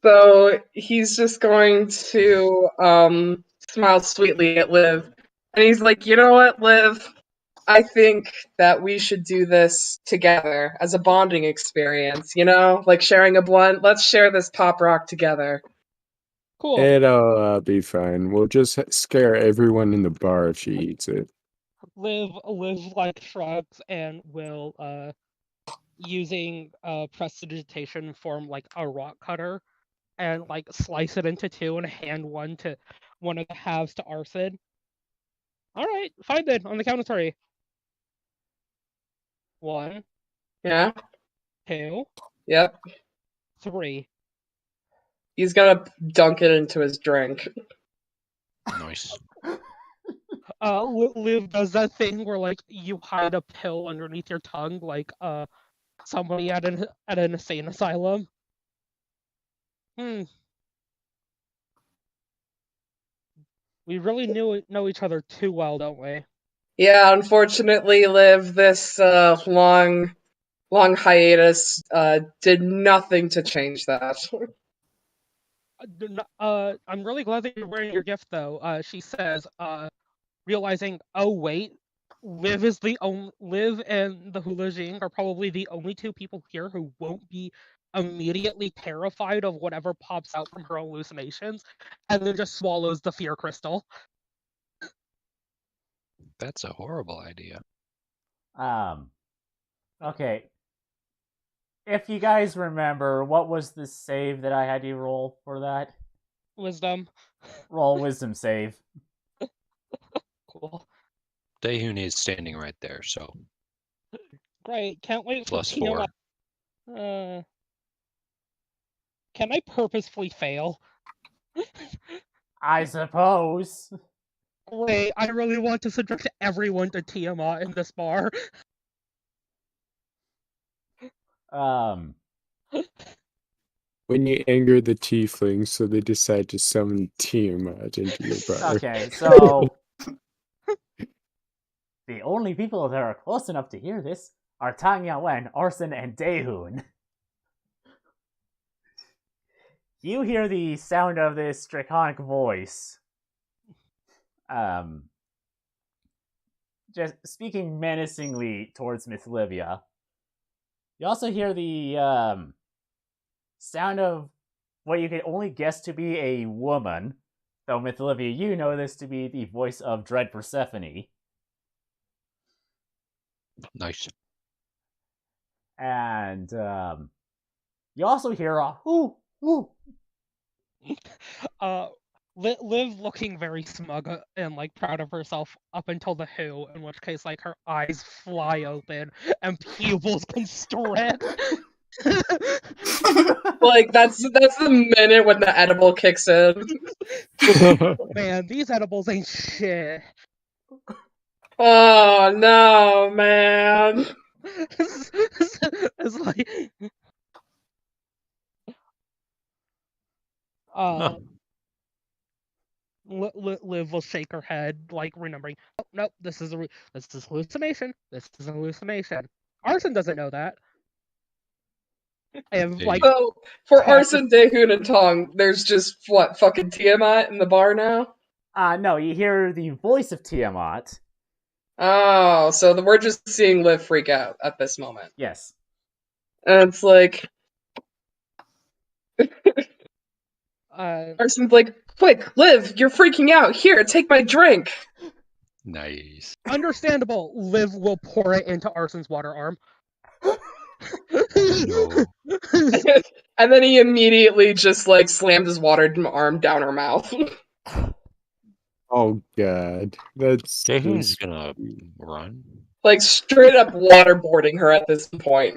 [SPEAKER 5] So he's just going to smile sweetly at Liv. And he's like, you know what, Liv? I think that we should do this together as a bonding experience, you know? Like sharing a blunt. Let's share this pop rock together.
[SPEAKER 6] Cool.
[SPEAKER 3] It'll be fine. We'll just scare everyone in the bar if she eats it.
[SPEAKER 6] Liv like shrugs and will using prestidigitation form like a rock cutter and like slice it into two and hand one of the halves to Arson. All right, fine then. On the count of three. 1,
[SPEAKER 5] Yeah.
[SPEAKER 6] 2,
[SPEAKER 5] Yep.
[SPEAKER 6] 3.
[SPEAKER 5] He's gonna dunk it into his drink.
[SPEAKER 2] Nice.
[SPEAKER 6] Liv does that thing where like you hide a pill underneath your tongue, like somebody at an insane asylum. We really know each other too well, don't we?
[SPEAKER 5] Yeah, unfortunately, Liv, this long hiatus did nothing to change that.
[SPEAKER 6] I'm really glad that you're wearing your gift, though. She says, realizing, oh wait, Liv and the Hula Jing are probably the only two people here who won't be immediately terrified of whatever pops out from her hallucinations, and then just swallows the fear crystal.
[SPEAKER 2] That's a horrible idea.
[SPEAKER 1] Okay. If you guys remember, what was the save that I had you roll for that?
[SPEAKER 6] Wisdom.
[SPEAKER 1] Roll wisdom save.
[SPEAKER 6] Cool.
[SPEAKER 2] Daehun is standing right there, so
[SPEAKER 6] Great. Can't wait for
[SPEAKER 2] +4.
[SPEAKER 6] Can I purposefully fail?
[SPEAKER 1] I suppose.
[SPEAKER 6] Great. I really want to subject everyone to Tiamat in this bar.
[SPEAKER 3] When you anger the tieflings, so they decide to summon Tiamat into your bar.
[SPEAKER 1] Okay, so the only people that are close enough to hear this are Tanya Wen, Arson, and Daehun. You hear the sound of this draconic voice. Just speaking menacingly towards Miss Livia. You also hear the sound of what you can only guess to be a woman. Though, Miss Livia, you know this to be the voice of Dread Persephone.
[SPEAKER 2] Nice.
[SPEAKER 1] And you also hear a whoo, whoo.
[SPEAKER 6] Liv looking very smug and like proud of herself up until the who, in which case like her eyes fly open and pupils constrict.
[SPEAKER 5] Like that's the minute when the edible kicks in.
[SPEAKER 6] Man, these edibles ain't shit.
[SPEAKER 5] Oh no, man.
[SPEAKER 6] It's like Liv will shake her head, like remembering. Oh, nope, this is hallucination. This is a hallucination. Arson doesn't know that. And like,
[SPEAKER 5] So for Arson, Daehun, and Tong, there's just what fucking Tiamat in the bar now.
[SPEAKER 1] No, you hear the voice of Tiamat.
[SPEAKER 5] Oh, so we're just seeing Liv freak out at this moment.
[SPEAKER 1] Yes.
[SPEAKER 5] And it's like, Arson's like, quick, Liv, you're freaking out. Here, take my drink.
[SPEAKER 2] Nice.
[SPEAKER 6] Understandable. Liv will pour it into Arson's water arm.
[SPEAKER 2] No.
[SPEAKER 5] And then he immediately just like slammed his water arm down her mouth.
[SPEAKER 3] Oh god, that's
[SPEAKER 2] Daehun's gonna run.
[SPEAKER 5] Like straight up waterboarding her at this point.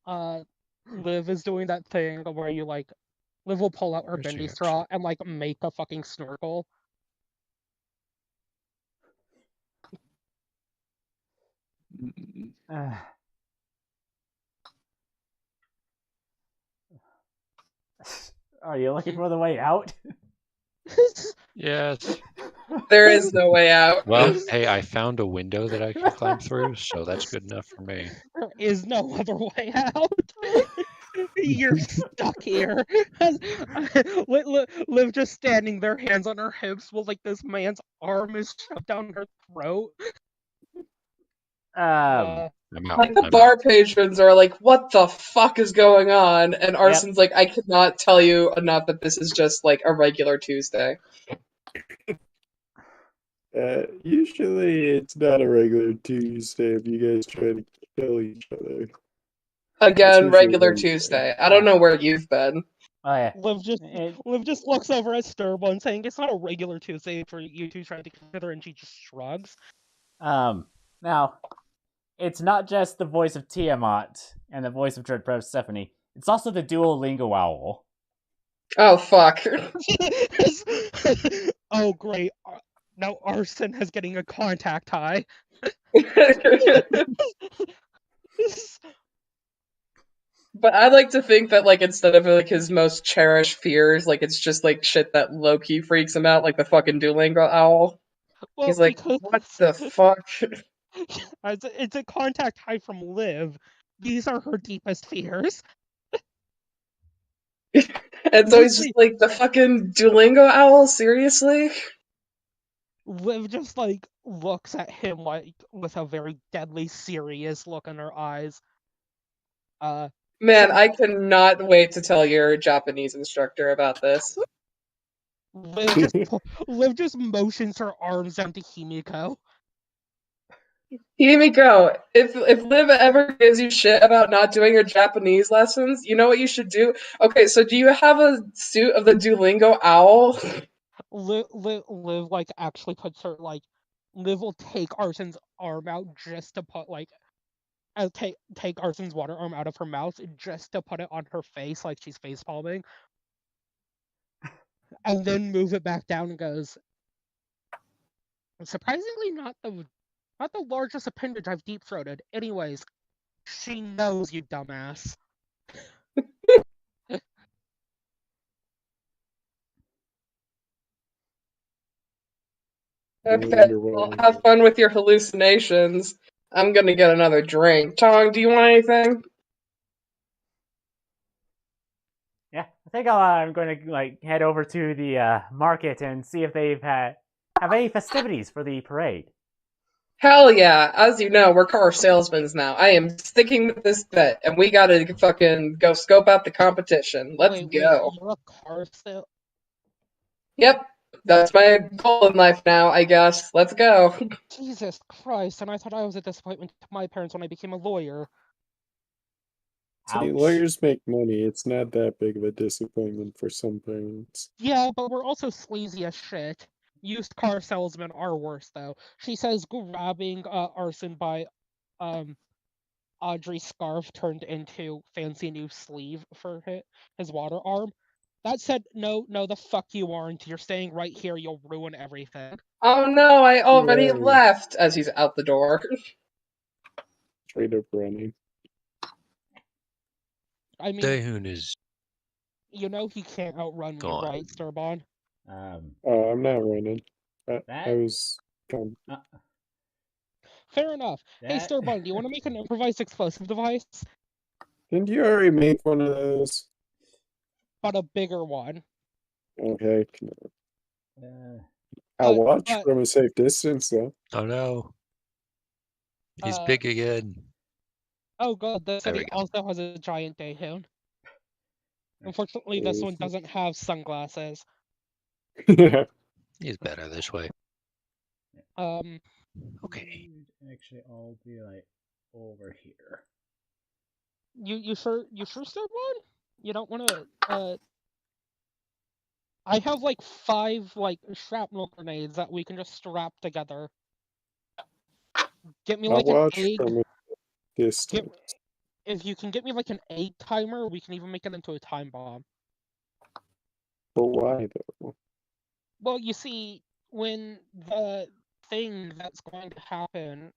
[SPEAKER 6] Liv is doing that thing where you like, Liv will pull out her
[SPEAKER 2] Where's she
[SPEAKER 6] bendy straw and like make a fucking snorkel.
[SPEAKER 1] Are you looking for the way out?
[SPEAKER 2] Yes.
[SPEAKER 5] There is no way out.
[SPEAKER 2] Well, hey, I found a window that I can climb through, so that's good enough for me.
[SPEAKER 6] There is no other way out. You're stuck here. Liv just standing there, hands on her hips, while like this man's arm is shoved down her throat.
[SPEAKER 2] I'm out.
[SPEAKER 5] Like the bar patrons are like, what the fuck is going on? And Arson's like, I cannot tell you enough that this is just like a regular Tuesday.
[SPEAKER 3] Usually it's not a regular Tuesday if you guys try to kill each other.
[SPEAKER 5] Again, regular Tuesday. I don't know where you've been.
[SPEAKER 1] Oh yeah.
[SPEAKER 6] Liv just looks over at Sturbone saying it's not a regular Tuesday for you two trying to consider, and she just shrugs.
[SPEAKER 1] Now, it's not just the voice of Tiamat and the voice of Dread Persephone. It's also the Duolingo owl.
[SPEAKER 5] Oh fuck.
[SPEAKER 6] Oh great! Now Arson is getting a contact high.
[SPEAKER 5] But I like to think that, like, instead of like his most cherished fears, like it's just like shit that low key freaks him out, like the fucking Duolingo owl.
[SPEAKER 6] Well,
[SPEAKER 5] He's like,
[SPEAKER 6] because
[SPEAKER 5] what the fuck?
[SPEAKER 6] it's a contact high from Liv. These are her deepest fears.
[SPEAKER 5] And so he's just like, the fucking Duolingo owl? Seriously?
[SPEAKER 6] Liv just like looks at him like with a very deadly serious look in her eyes.
[SPEAKER 5] Man, I cannot wait to tell your Japanese instructor about this.
[SPEAKER 6] Liv just motions her arms down to Himiko.
[SPEAKER 5] Himiko, if Liv ever gives you shit about not doing your Japanese lessons, you know what you should do? Okay, so do you have a suit of the Duolingo owl?
[SPEAKER 6] Liv like actually puts her like Liv will take Arson's arm out just to put like take Arson's water arm out of her mouth just to put it on her face like she's face palming. And then move it back down and goes, surprisingly not the largest appendage I've deep throated. Anyways, she knows, you dumbass.
[SPEAKER 5] Okay, well, have fun with your hallucinations. I'm gonna get another drink. Tong, do you want anything?
[SPEAKER 1] Yeah, I think I'm going to like head over to the market and see if they've have any festivities for the parade.
[SPEAKER 5] Hell yeah. As you know, we're car salesmen now. I am sticking with this bet, and we gotta fucking go scope out the competition. Let's go.
[SPEAKER 6] You're a car sale?
[SPEAKER 5] Yep. That's my goal in life now, I guess. Let's go.
[SPEAKER 6] Jesus Christ, and I thought I was a disappointment to my parents when I became a lawyer.
[SPEAKER 3] See, lawyers make money. It's not that big of a disappointment for some parents.
[SPEAKER 6] Yeah, but we're also sleazy as shit. Used car salesmen are worse, though. She says grabbing Arson by Audrey's scarf turned into fancy new sleeve for his water arm. That said, no, the fuck you aren't. You're staying right here. You'll ruin everything.
[SPEAKER 5] Oh no, I already left as he's out the door.
[SPEAKER 3] Straight up running.
[SPEAKER 6] I mean,
[SPEAKER 2] Daehoon is.
[SPEAKER 6] You know he can't outrun me,
[SPEAKER 2] gone.
[SPEAKER 6] right, Sturbon?
[SPEAKER 3] Oh, I'm not running. I was.
[SPEAKER 6] Fair enough. Hey, Sturbon, do you want to make an improvised explosive device?
[SPEAKER 3] Didn't you already make one of those?
[SPEAKER 6] But a bigger one.
[SPEAKER 3] Okay. I'll watch from a safe distance, though.
[SPEAKER 2] Oh no. He's big again.
[SPEAKER 6] Oh god, the city also has a giant Daehoon. Unfortunately, this one doesn't have sunglasses.
[SPEAKER 2] He's better this way. Okay.
[SPEAKER 1] Actually, I'll be like over here.
[SPEAKER 6] You sure, Sturbon? You don't want to, I have like 5 like shrapnel grenades that we can just strap together. Get me like
[SPEAKER 3] I'll
[SPEAKER 6] an
[SPEAKER 3] watch
[SPEAKER 6] egg.
[SPEAKER 3] from a distance.
[SPEAKER 6] If you can get me like an egg timer, we can even make it into a time bomb.
[SPEAKER 3] But why though?
[SPEAKER 6] Well, you see, when the thing that's going to happen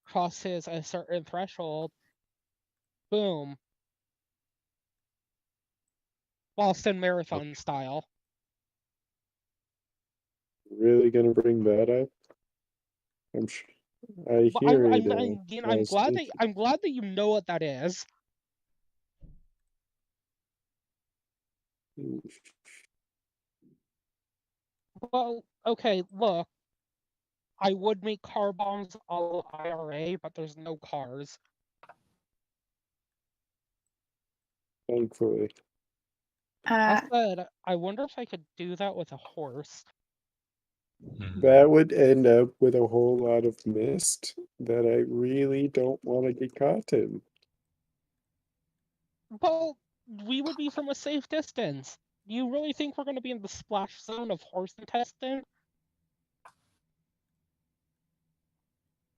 [SPEAKER 6] crosses a certain threshold, boom. Boston Marathon style.
[SPEAKER 3] Really gonna bring that up? I'm sure. I hear it.
[SPEAKER 6] I'm glad that you know what that is. Well, okay, look. I would make car bombs all IRA, but there's no cars.
[SPEAKER 3] Thankfully.
[SPEAKER 6] That said, I wonder if I could do that with a horse.
[SPEAKER 3] That would end up with a whole lot of mist that I really don't want to get caught in.
[SPEAKER 6] Well, we would be from a safe distance. Do you really think we're going to be in the splash zone of horse intestine?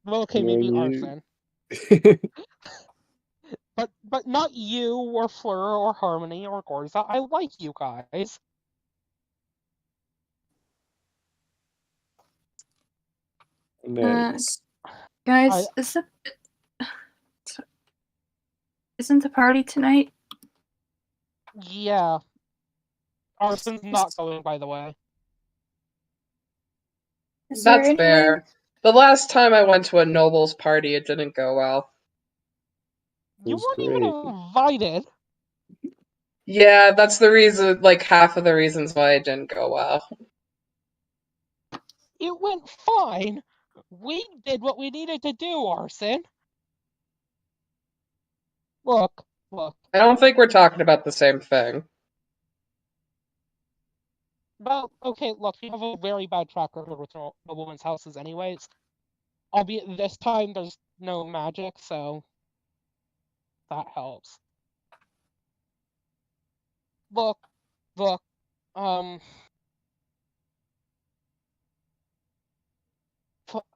[SPEAKER 6] Well, okay, maybe arson. But not you or Fleur or Harmony or Gorza. I like you guys.
[SPEAKER 3] Nice.
[SPEAKER 4] Guys, isn't the party tonight?
[SPEAKER 6] Yeah. Arson's not going, by the way.
[SPEAKER 4] Is there
[SPEAKER 5] That's
[SPEAKER 4] anyone-
[SPEAKER 5] fair. The last time I went to a Nobles party, it didn't go well.
[SPEAKER 3] It
[SPEAKER 6] You
[SPEAKER 3] was
[SPEAKER 6] weren't even
[SPEAKER 3] great.
[SPEAKER 6] invited.
[SPEAKER 5] Yeah, that's the reason, like half of the reasons why it didn't go well.
[SPEAKER 6] It went fine. We did what we needed to do, Arson. Look.
[SPEAKER 5] I don't think we're talking about the same thing.
[SPEAKER 6] Well, okay, look, you have a very bad track record with noblemen's houses anyways. Albeit this time there's no magic, so that helps. Look,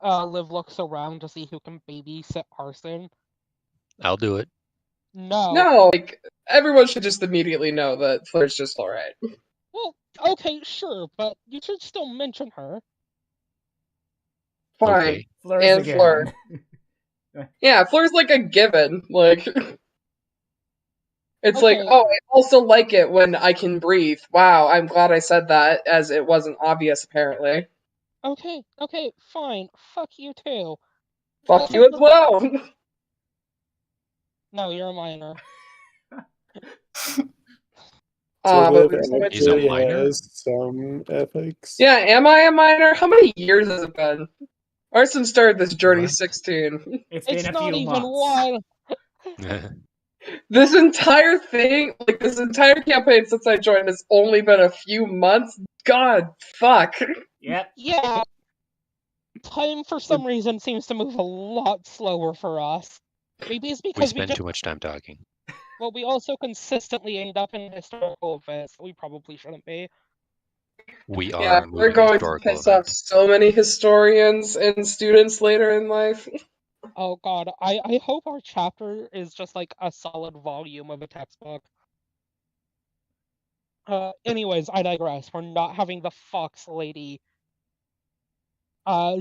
[SPEAKER 6] Liv looks around to see who can babysit Arson.
[SPEAKER 2] I'll do it.
[SPEAKER 5] No, like, everyone should just immediately know that Fleur's just alright.
[SPEAKER 6] Well, okay, sure, but you should still mention her.
[SPEAKER 5] Fine.
[SPEAKER 2] Okay.
[SPEAKER 1] Fleur's
[SPEAKER 5] And
[SPEAKER 1] a
[SPEAKER 5] Fleur.
[SPEAKER 1] given.
[SPEAKER 5] Yeah, Fleur's like a given. Like, it's like,
[SPEAKER 6] Okay.
[SPEAKER 5] oh, I also like it when I can breathe. Wow, I'm glad I said that, as it wasn't obvious, apparently.
[SPEAKER 6] Okay, fine. Fuck you too.
[SPEAKER 5] Fuck you as well!
[SPEAKER 6] No, you're a minor.
[SPEAKER 3] So Liv
[SPEAKER 2] He's a
[SPEAKER 3] actually
[SPEAKER 2] minor?
[SPEAKER 3] has some ethics.
[SPEAKER 5] Yeah, am I a minor? How many years has it been? Arson started this journey
[SPEAKER 2] What?
[SPEAKER 5] 16.
[SPEAKER 1] It's
[SPEAKER 6] It's
[SPEAKER 1] been a
[SPEAKER 6] not
[SPEAKER 1] few
[SPEAKER 6] even
[SPEAKER 1] months.
[SPEAKER 6] one.
[SPEAKER 5] This entire thing, like this entire campaign since I joined, has only been a few months? God, fuck.
[SPEAKER 1] Yep.
[SPEAKER 6] Yeah. Time for some reason seems to move a lot slower for us. Maybe it's
[SPEAKER 2] We
[SPEAKER 6] because
[SPEAKER 2] spend too much time talking.
[SPEAKER 6] well, we also consistently end up in historical events that we probably shouldn't be.
[SPEAKER 2] We
[SPEAKER 5] Yeah,
[SPEAKER 2] are
[SPEAKER 5] we're
[SPEAKER 2] moving
[SPEAKER 5] going to
[SPEAKER 2] historical
[SPEAKER 5] piss off
[SPEAKER 2] events.
[SPEAKER 5] so many historians and students later in life.
[SPEAKER 6] Oh god, I hope our chapter is just like a solid volume of a textbook. Anyways, I digress. We're not having the fox lady.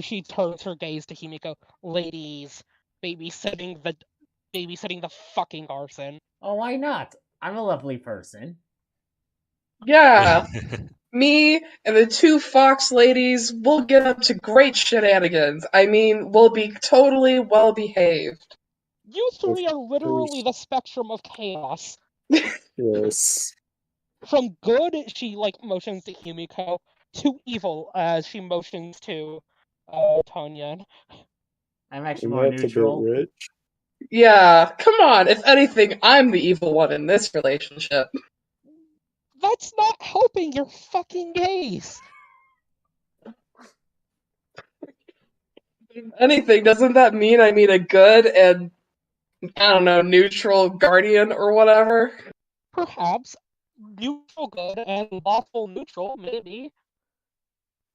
[SPEAKER 6] She turns her gaze to Himiko. Ladies, babysitting the fucking Arson.
[SPEAKER 1] Oh, why not? I'm a lovely person.
[SPEAKER 5] Yeah, me and the two fox ladies will get up to great shenanigans. I mean, we'll be totally well behaved.
[SPEAKER 6] You three are literally the spectrum of chaos.
[SPEAKER 3] Yes.
[SPEAKER 6] From good, she like motions to Himiko, to evil, as she motions to Tonyan.
[SPEAKER 1] I'm actually
[SPEAKER 3] And
[SPEAKER 1] more
[SPEAKER 3] that's a bit
[SPEAKER 1] neutral.
[SPEAKER 3] rich.
[SPEAKER 5] Yeah, come on. If anything, I'm the evil one in this relationship.
[SPEAKER 6] That's not helping your fucking case.
[SPEAKER 5] If anything, doesn't that mean I mean a good and, I don't know, neutral guardian or whatever?
[SPEAKER 6] Perhaps neutral good and lawful neutral, maybe.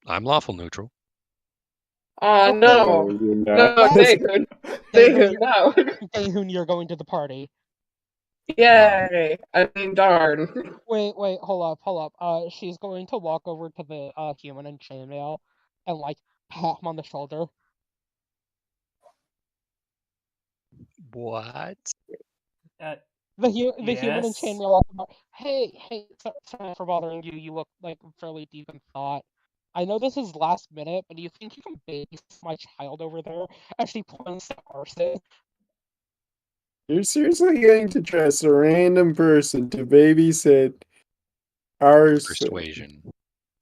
[SPEAKER 2] I'm lawful neutral.
[SPEAKER 5] No.
[SPEAKER 3] No, you're
[SPEAKER 5] No,
[SPEAKER 3] not.
[SPEAKER 5] Daehun. Daehun, no.
[SPEAKER 6] Daehun, you're going to the party.
[SPEAKER 5] Yay. I mean, darn.
[SPEAKER 6] Wait, hold up. She's going to walk over to the human in chainmail and like pat him on the shoulder.
[SPEAKER 2] What?
[SPEAKER 6] The human in
[SPEAKER 1] Yes?
[SPEAKER 6] chainmail walks over. Hey, sorry for bothering you. You look like fairly deep in thought. I know this is last minute, but do you think you can babysit my child over there? As she points to Arson.
[SPEAKER 3] You're seriously going to trust a random person to babysit Arson?
[SPEAKER 2] Persuasion.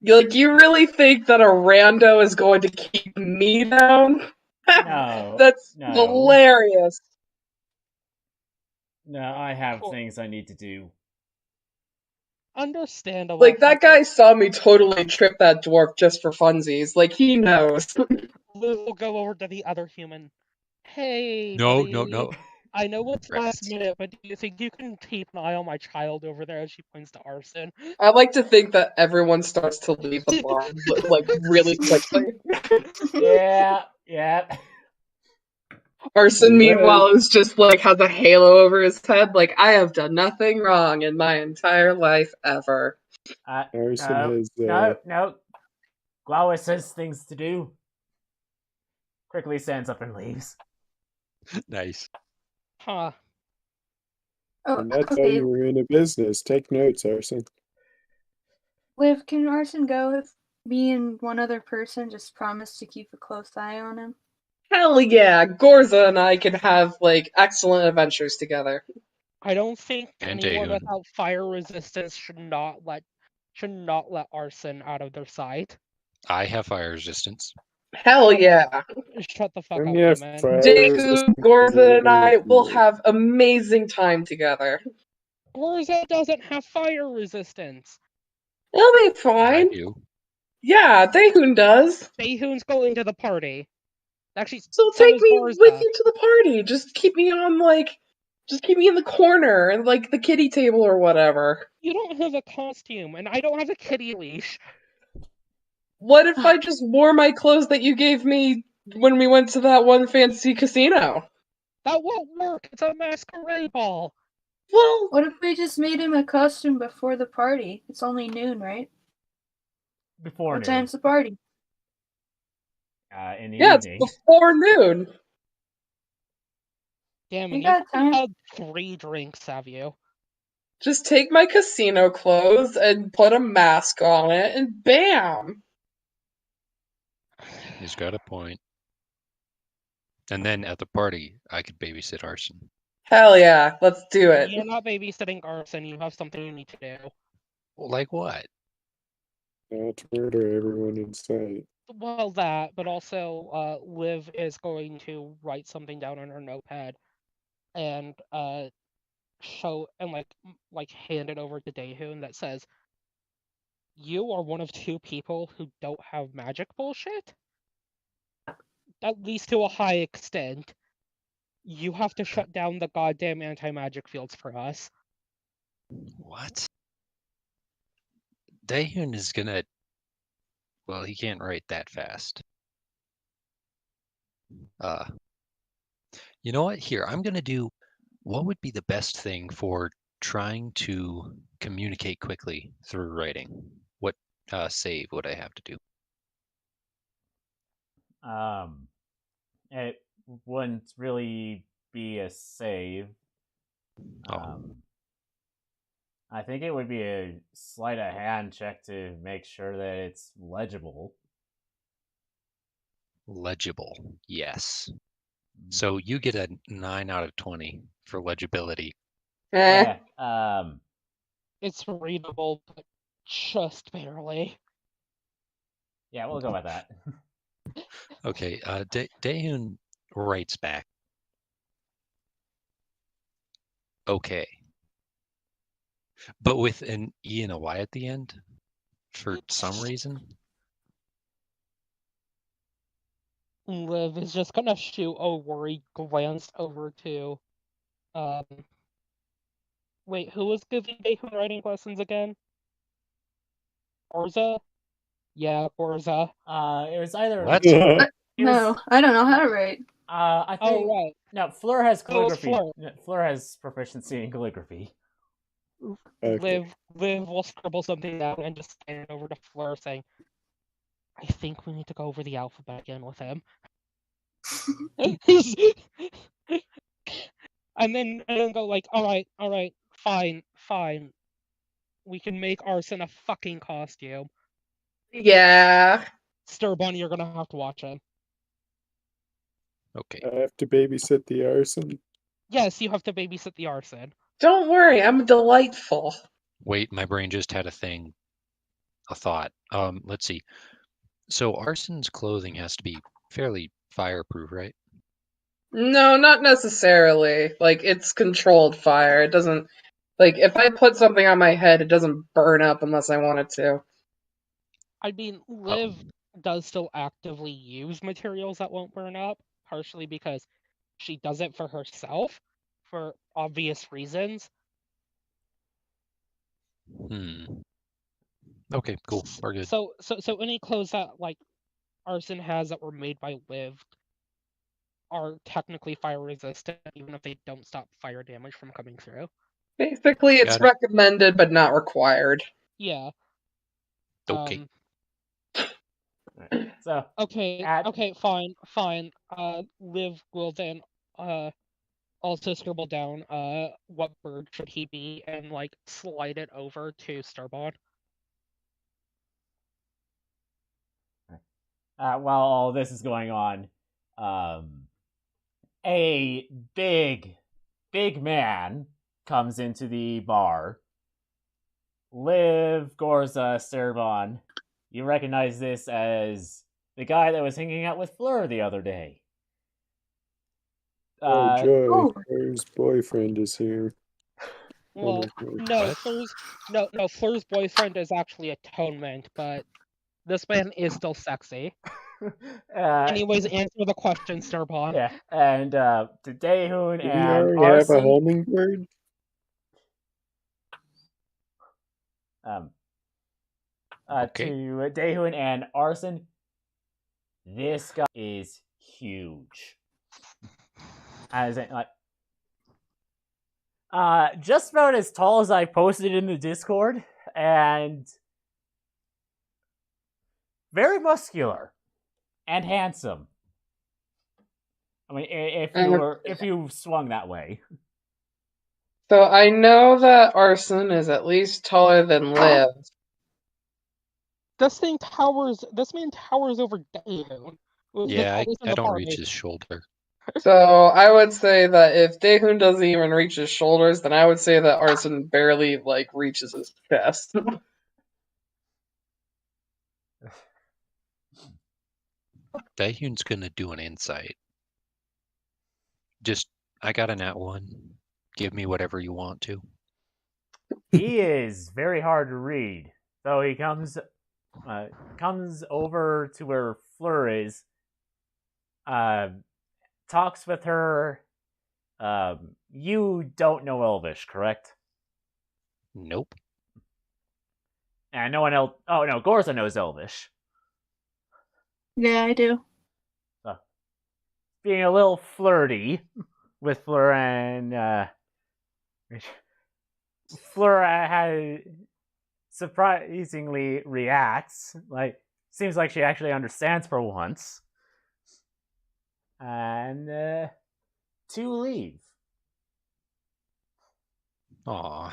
[SPEAKER 5] You really think that a rando is going to keep me down?
[SPEAKER 1] No.
[SPEAKER 5] That's
[SPEAKER 1] no.
[SPEAKER 5] hilarious.
[SPEAKER 1] No, I have
[SPEAKER 6] Cool.
[SPEAKER 1] things I need to do.
[SPEAKER 6] Understandable.
[SPEAKER 5] Like, that guy saw me totally trip that dwarf just for funsies. Like, he knows.
[SPEAKER 6] Liz will go over to the other human. Hey,
[SPEAKER 2] No,
[SPEAKER 6] buddy.
[SPEAKER 2] no, no.
[SPEAKER 6] I know it's last
[SPEAKER 2] Rest.
[SPEAKER 6] minute, but do you think you can keep an eye on my child over there as she points to Arson?
[SPEAKER 5] I like to think that everyone starts to leave the bar, like, really quickly.
[SPEAKER 1] Yeah, yeah.
[SPEAKER 5] Arson,
[SPEAKER 3] Alright.
[SPEAKER 5] meanwhile, is just like has a halo over his head, like, I have done nothing wrong in my entire life ever.
[SPEAKER 3] Arson
[SPEAKER 1] No,
[SPEAKER 3] has
[SPEAKER 1] no. Guawa says things to do. Quickly stands up and leaves.
[SPEAKER 2] Nice.
[SPEAKER 6] Huh.
[SPEAKER 4] Oh,
[SPEAKER 3] and that's how
[SPEAKER 4] okay.
[SPEAKER 3] you were in a business. Take notes, Arson.
[SPEAKER 4] Liv, can Arson go if me and one other person just promise to keep a close eye on him?
[SPEAKER 5] Hell yeah, Gorza and I can have, like, excellent adventures together.
[SPEAKER 6] I don't think
[SPEAKER 2] And
[SPEAKER 6] anyone
[SPEAKER 2] Daehoon.
[SPEAKER 6] without fire resistance should not let Arson out of their sight.
[SPEAKER 2] I have fire resistance.
[SPEAKER 5] Hell yeah.
[SPEAKER 6] Shut the fuck
[SPEAKER 3] And
[SPEAKER 6] up,
[SPEAKER 3] yeah,
[SPEAKER 6] human.
[SPEAKER 5] Deku, Gorza, and I will have amazing time together.
[SPEAKER 6] Gorza doesn't have fire resistance.
[SPEAKER 5] It'll be
[SPEAKER 2] I
[SPEAKER 5] fine.
[SPEAKER 2] do.
[SPEAKER 5] Yeah, Daehoon does.
[SPEAKER 6] Daehoon's going to the party. Actually,
[SPEAKER 5] So
[SPEAKER 6] so
[SPEAKER 5] take
[SPEAKER 6] is
[SPEAKER 5] me
[SPEAKER 6] Gorza.
[SPEAKER 5] with you to the party. Just keep me on, like, just keep me in the corner and, like, the kiddie table or whatever.
[SPEAKER 6] You don't have a costume, and I don't have a kitty leash.
[SPEAKER 5] What if I just wore my clothes that you gave me when we went to that one fancy casino?
[SPEAKER 6] That won't work. It's a masquerade ball.
[SPEAKER 5] Well,
[SPEAKER 4] What if we just made him a costume before the party? It's only noon, right?
[SPEAKER 1] Before
[SPEAKER 4] What
[SPEAKER 1] noon.
[SPEAKER 4] time's the party?
[SPEAKER 1] In the
[SPEAKER 5] yeah, it's
[SPEAKER 1] evening.
[SPEAKER 5] before noon.
[SPEAKER 6] Damn
[SPEAKER 4] We
[SPEAKER 6] it,
[SPEAKER 4] got
[SPEAKER 6] you've
[SPEAKER 4] time.
[SPEAKER 6] had 3 drinks, have you?
[SPEAKER 5] Just take my casino clothes and put a mask on it, and bam!
[SPEAKER 2] He's got a point. And then at the party, I could babysit Arson.
[SPEAKER 5] Hell yeah, let's do it.
[SPEAKER 6] You're not babysitting Arson, you have something you need to do.
[SPEAKER 2] Well, like what?
[SPEAKER 3] Not murder everyone in sight.
[SPEAKER 6] Well, that, but also, Liv is going to write something down on her notepad and, show and like hand it over to Daehoon that says, "You are one of 2 people who don't have magic bullshit. At least to a high extent. You have to shut down the goddamn anti-magic fields for us."
[SPEAKER 2] What? Daehoon is gonna. Well, he can't write that fast. You know what? Here, I'm gonna do. What would be the best thing for trying to communicate quickly through writing? What save would I have to do?
[SPEAKER 1] It wouldn't really be a save.
[SPEAKER 2] Oh.
[SPEAKER 1] I think it would be a sleight of hand check to make sure that it's legible.
[SPEAKER 2] Legible, yes. So you get a 9 out of 20 for legibility.
[SPEAKER 5] Eh.
[SPEAKER 1] Yeah.
[SPEAKER 6] It's readable, but just barely.
[SPEAKER 1] Yeah, we'll go with that.
[SPEAKER 2] Okay, Daehoon writes back. Okay. But with an E and a Y at the end for some reason.
[SPEAKER 6] Liv is just gonna shoot a worried glance over to, wait, who was giving Daehoon writing lessons again? Gorza? Yeah, Gorza.
[SPEAKER 1] It was either
[SPEAKER 2] What?
[SPEAKER 1] it
[SPEAKER 4] No,
[SPEAKER 1] was,
[SPEAKER 4] I don't know how to write.
[SPEAKER 1] I think
[SPEAKER 6] Oh, right.
[SPEAKER 1] no. Fleur has
[SPEAKER 6] Oh, it's
[SPEAKER 1] calligraphy. Fleur has proficiency in calligraphy.
[SPEAKER 3] Okay.
[SPEAKER 6] Liv will scribble something down and just stand over to Fleur saying, "I think we need to go over the alphabet again with him." and then go like, all right, fine. We can make Arson a fucking costume.
[SPEAKER 5] Yeah.
[SPEAKER 6] Sturbun, you're gonna have to watch him.
[SPEAKER 2] Okay.
[SPEAKER 3] I have to babysit the arson.
[SPEAKER 6] Yes, you have to babysit the Arson.
[SPEAKER 5] Don't worry, I'm delightful.
[SPEAKER 2] Wait, my brain just had a thought. Let's see. So Arson's clothing has to be fairly fireproof, right?
[SPEAKER 5] No, not necessarily. Like, it's controlled fire. It doesn't, like, if I put something on my head, it doesn't burn up unless I want it to.
[SPEAKER 6] I mean, Liv does still actively use materials that won't burn up, partially because she does it for herself, for obvious reasons.
[SPEAKER 2] Okay, cool. We're good.
[SPEAKER 6] So any clothes that like Arson has that were made by Liv are technically fire resistant, even if they don't stop fire damage from coming through.
[SPEAKER 5] Basically, it's
[SPEAKER 2] Got it.
[SPEAKER 5] recommended but not required.
[SPEAKER 6] Yeah.
[SPEAKER 2] Okay.
[SPEAKER 1] So
[SPEAKER 6] Okay.
[SPEAKER 1] At-
[SPEAKER 6] Okay. Fine. Liv will then also scribble down what bird should he be and like slide it over to Starbond.
[SPEAKER 1] while all this is going on, a big man comes into the bar. Liv, Gorza, Sterbon, you recognize this as the guy that was hanging out with Fleur the other day.
[SPEAKER 3] Oh, Joy,
[SPEAKER 4] Oh.
[SPEAKER 3] Claire's boyfriend is here.
[SPEAKER 6] Well,
[SPEAKER 3] Wonderful.
[SPEAKER 6] no,
[SPEAKER 2] What?
[SPEAKER 6] Fleur's boyfriend is actually Atonement, but this man is still sexy. Anyways, answer the question, Starbond.
[SPEAKER 1] Yeah, and to Daehoon
[SPEAKER 3] Do we
[SPEAKER 1] and
[SPEAKER 3] already have a
[SPEAKER 1] Arson.
[SPEAKER 3] hummingbird?
[SPEAKER 2] Okay.
[SPEAKER 1] To Daehoon and Arson, this guy is huge. As in, like, just about as tall as I posted in the Discord, and very muscular and handsome. I mean, if you swung that way.
[SPEAKER 5] So I know that Arson is at least taller than Liv.
[SPEAKER 6] This man towers over Daehoon.
[SPEAKER 2] Yeah, I don't reach his shoulder.
[SPEAKER 5] So I would say that if Daehoon doesn't even reach his shoulders, then I would say that Arson barely like reaches his chest.
[SPEAKER 2] Daehoon's gonna do an insight. I got a nat 1. Give me whatever you want to.
[SPEAKER 1] He is very hard to read. So he comes over to where Fleur is, talks with her. You don't know Elvish, correct?
[SPEAKER 2] Nope.
[SPEAKER 1] And no one else. Oh no, Gorza knows Elvish.
[SPEAKER 4] Yeah, I do.
[SPEAKER 1] So, being a little flirty with Fleur, and Fleur had surprisingly reacts. Like, seems like she actually understands for once. And to leave.
[SPEAKER 2] Aw.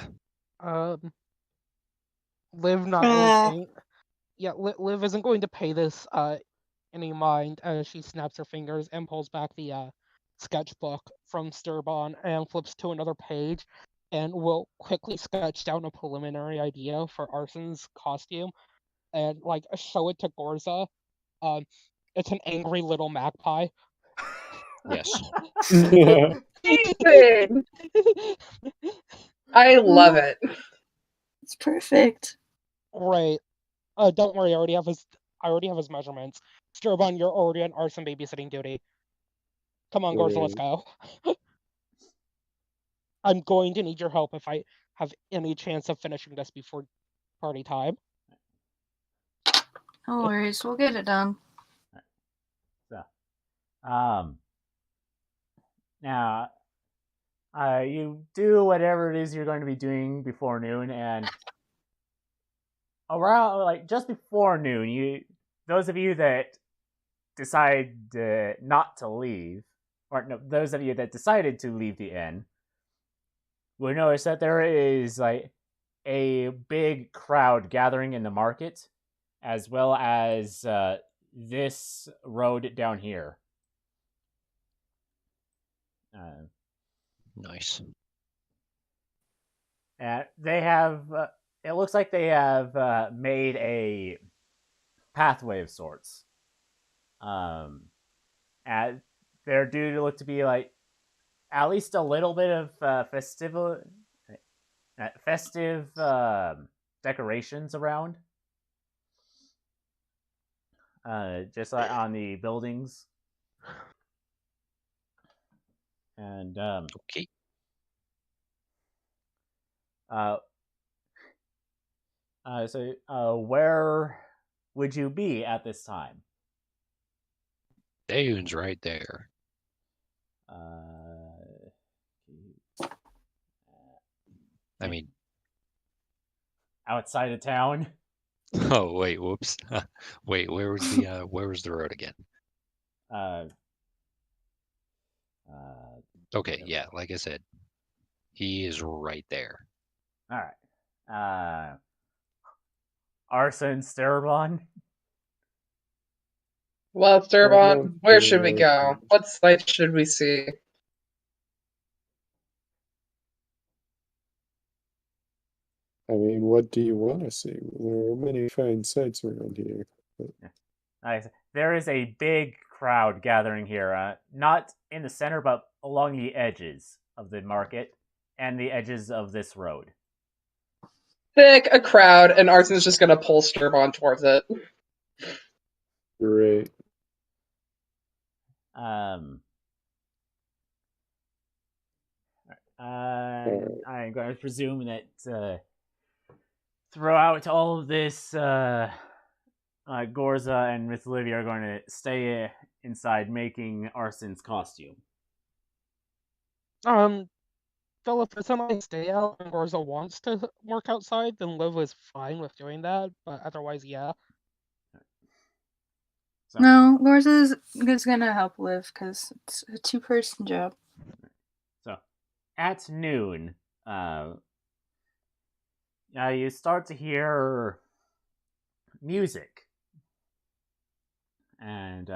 [SPEAKER 6] Liv not really paying. Yeah, Liv isn't going to pay this any mind as she snaps her fingers and pulls back the sketchbook from Sturbon and flips to another page and will quickly sketch down a preliminary idea for Arson's costume and like show it to Gorza. It's an angry little magpie.
[SPEAKER 2] Yes.
[SPEAKER 5] Amazing! I love it.
[SPEAKER 4] It's perfect.
[SPEAKER 6] Right. Don't worry, I already have his measurements. Sturbon, you're already on Arson babysitting duty. Come on, Gorza, let's go. I'm going to need your help if I have any chance of finishing this before party time.
[SPEAKER 4] No worries, we'll get it done.
[SPEAKER 1] So, now, you do whatever it is you're going to be doing before noon, and around, like, just before noon, those of you that decide not to leave, or no, those of you that decided to leave the inn, will notice that there is like a big crowd gathering in the market, as well as this road down here.
[SPEAKER 2] Nice.
[SPEAKER 1] They have. It looks like they have made a pathway of sorts. And they're due to look to be like at least a little bit of festive decorations around. Just like on the buildings. And
[SPEAKER 2] Okay.
[SPEAKER 1] Where would you be at this time?
[SPEAKER 2] Daeun's right there. I mean,
[SPEAKER 1] outside of town.
[SPEAKER 2] oh wait, whoops. Wait, where was the road again? Okay, yeah, like I said, he is right there.
[SPEAKER 1] All right. Arson Sterabon.
[SPEAKER 5] Well, Sturbon, where should we
[SPEAKER 3] Yeah,
[SPEAKER 5] go? What sights should we see?
[SPEAKER 3] I mean, what do you want to see? There are many fine sights around here.
[SPEAKER 1] There is a big crowd gathering here, not in the center, but along the edges of the market and the edges of this road.
[SPEAKER 5] Pick a crowd, and Arson's just gonna pull Sturbon towards it.
[SPEAKER 3] Great.
[SPEAKER 1] I'm going to presume that throughout all of this, Gorza and Miss Olivia are going to stay inside making Arson's costume.
[SPEAKER 6] Philip, if somebody stay out and Gorza wants to work outside, then Liv is fine with doing that. But otherwise, yeah.
[SPEAKER 1] So,
[SPEAKER 4] No, Gorza is gonna help Liv because it's a two-person job.
[SPEAKER 1] So, at noon, you start to hear music, and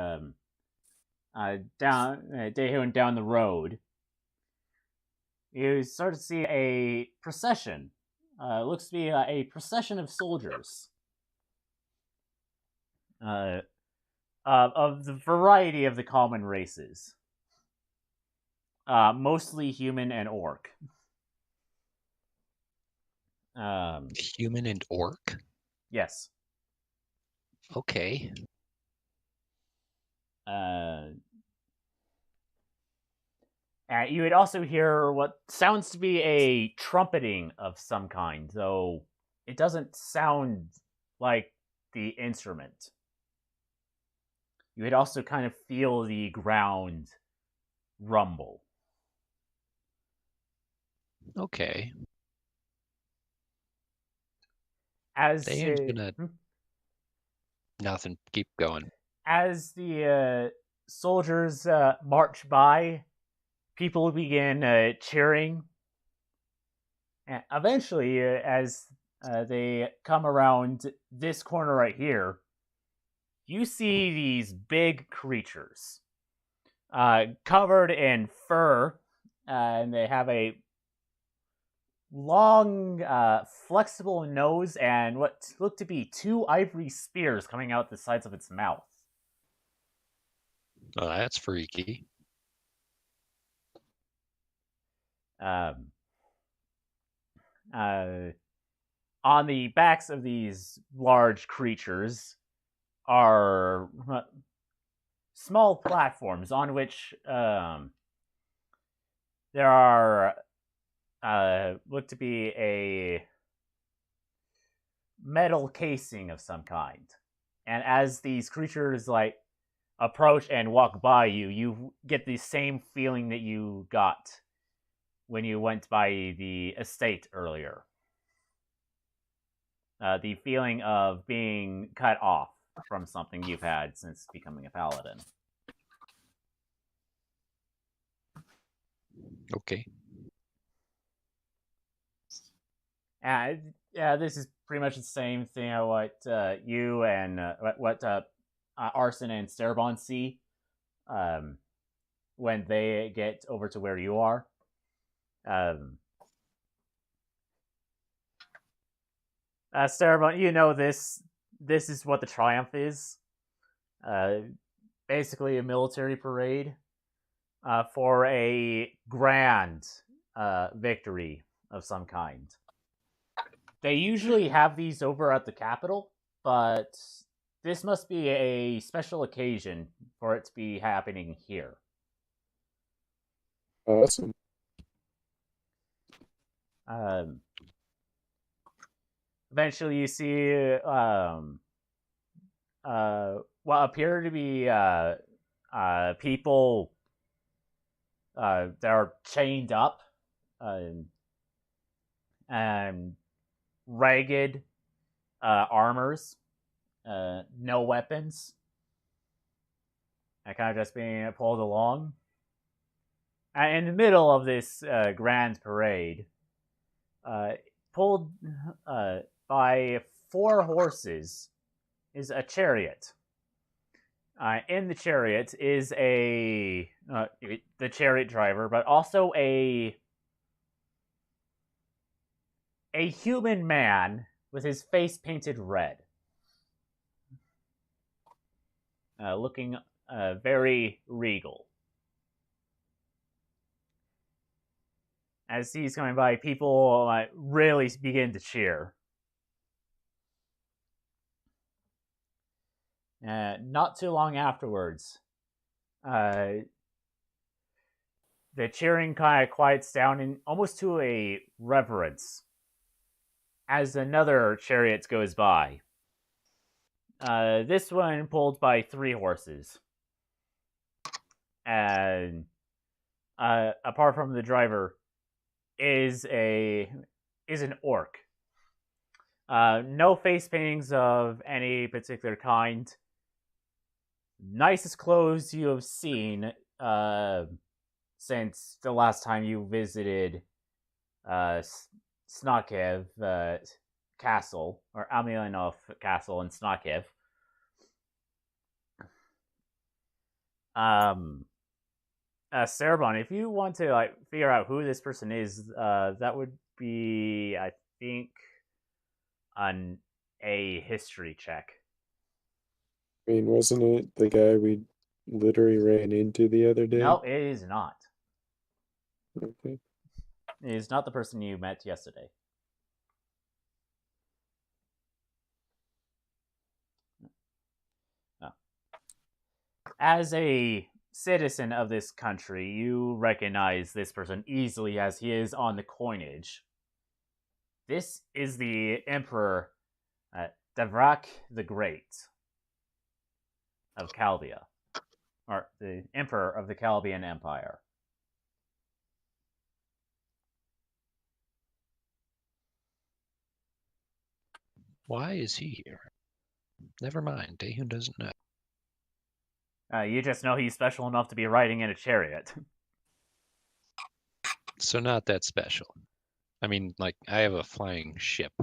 [SPEAKER 1] Daehoon down the road, you start to see a procession. Looks to be a procession of soldiers. Of the variety of the common races. Mostly human and orc.
[SPEAKER 2] Human and orc?
[SPEAKER 1] Yes.
[SPEAKER 2] Okay.
[SPEAKER 1] You would also hear what sounds to be a trumpeting of some kind, though it doesn't sound like the instrument. You would also kind of feel the ground rumble.
[SPEAKER 2] Okay.
[SPEAKER 1] As
[SPEAKER 2] Nothing. Keep going.
[SPEAKER 1] As the soldiers march by, people begin cheering. And eventually, as they come around this corner right here, you see these big creatures covered in fur, and they have a long, flexible nose and what look to be two ivory spears coming out the sides of its mouth.
[SPEAKER 2] Oh, that's freaky.
[SPEAKER 1] On the backs of these large creatures are small platforms on which there are look to be a metal casing of some kind. And as these creatures approach and walk by you, you get the same feeling that you got when you went by the estate earlier. The feeling of being cut off from something you've had since becoming a paladin.
[SPEAKER 2] Okay.
[SPEAKER 1] This is pretty much the same thing what you and what Arson and Sterabon see when they get over to where you are. Sterabon, you know this is what the Triumph is. Basically a military parade for a grand victory of some kind. They usually have these over at the Capitol, but this must be a special occasion for it to be happening here.
[SPEAKER 3] Awesome.
[SPEAKER 1] eventually you see what appear to be people that are chained up and ragged armors, no weapons, and kind of just being pulled along. And in the middle of this grand parade, pulled by 4 horses, is a chariot. In the chariot is the chariot driver, but also a human man with his face painted red, looking very regal. As he's coming by, people really begin to cheer. Not too long afterwards, the cheering kind of quiets down and almost to a reverence as another chariot goes by. This one pulled by 3 horses. And apart from the driver, is an orc. No face paintings of any particular kind. Nicest clothes you have seen since the last time you visited Snakev Castle, or Amilanov Castle in Snakev. Cerebon, if you want to figure out who this person is, that would be, I think, a history check.
[SPEAKER 3] I mean, wasn't it the guy we literally ran into the other day?
[SPEAKER 1] No, it is not.
[SPEAKER 3] Okay.
[SPEAKER 1] It is not the person you met yesterday. No. As a citizen of this country, you recognize this person easily as he is on the coinage. This is the Emperor Davrak the Great of Calbia, or the Emperor of the Calbian Empire.
[SPEAKER 2] Why is he here? Never mind, Dahun doesn't know.
[SPEAKER 1] You just know he's special enough to be riding in a chariot.
[SPEAKER 2] So not that special. I mean, I have a flying ship.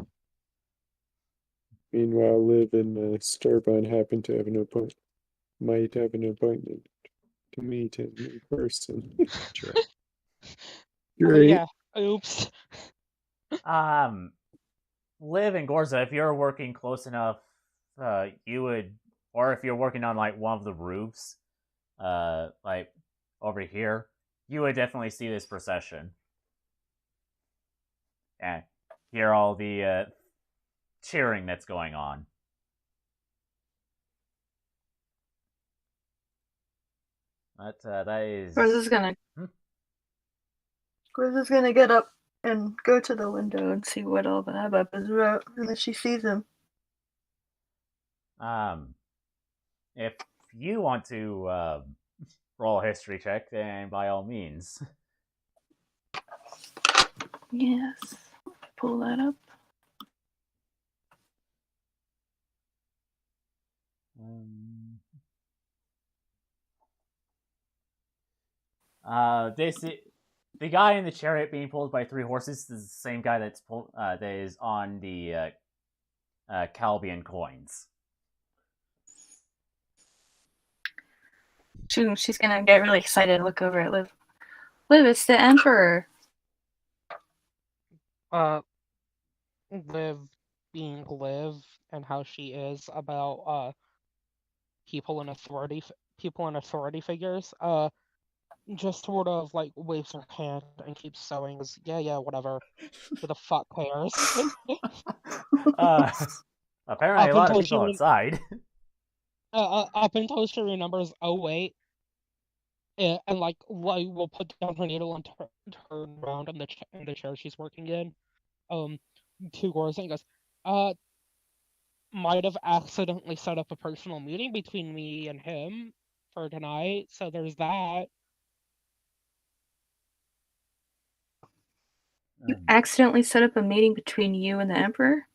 [SPEAKER 3] Meanwhile, Liv and Sturbine happen to have might have an appointment to meet him in person.
[SPEAKER 2] Sure.
[SPEAKER 3] Great.
[SPEAKER 6] Yeah. Oops.
[SPEAKER 1] Liv and Gorza, if you're working close enough, you would, or if you're working on one of the roofs, over here, you would definitely see this procession and hear all the cheering that's going on. But that is.
[SPEAKER 4] Gorza's gonna get up and go to the window and see what all the hubbub is about, and then she sees him.
[SPEAKER 1] If you want to roll a history check, then by all means.
[SPEAKER 4] Yes. Pull that up.
[SPEAKER 1] The guy in the chariot being pulled by 3 horses is the same guy that is on the Calbian coins.
[SPEAKER 4] She's gonna get really excited and look over at Liv. Liv, it's the Emperor.
[SPEAKER 6] Liv being Liv and how she is about people in authority figures, just sort of waves her hand and keeps sewing. Yeah, whatever. Who the fuck cares?
[SPEAKER 1] Apparently a lot of people outside.
[SPEAKER 6] Up until she remembers, oh wait, and will put down her needle and turn around in the chair she's working in. To Gorza and goes, Might have accidentally set up a personal meeting between me and him for tonight, so there's that.
[SPEAKER 4] You accidentally set up a meeting between you and the Emperor?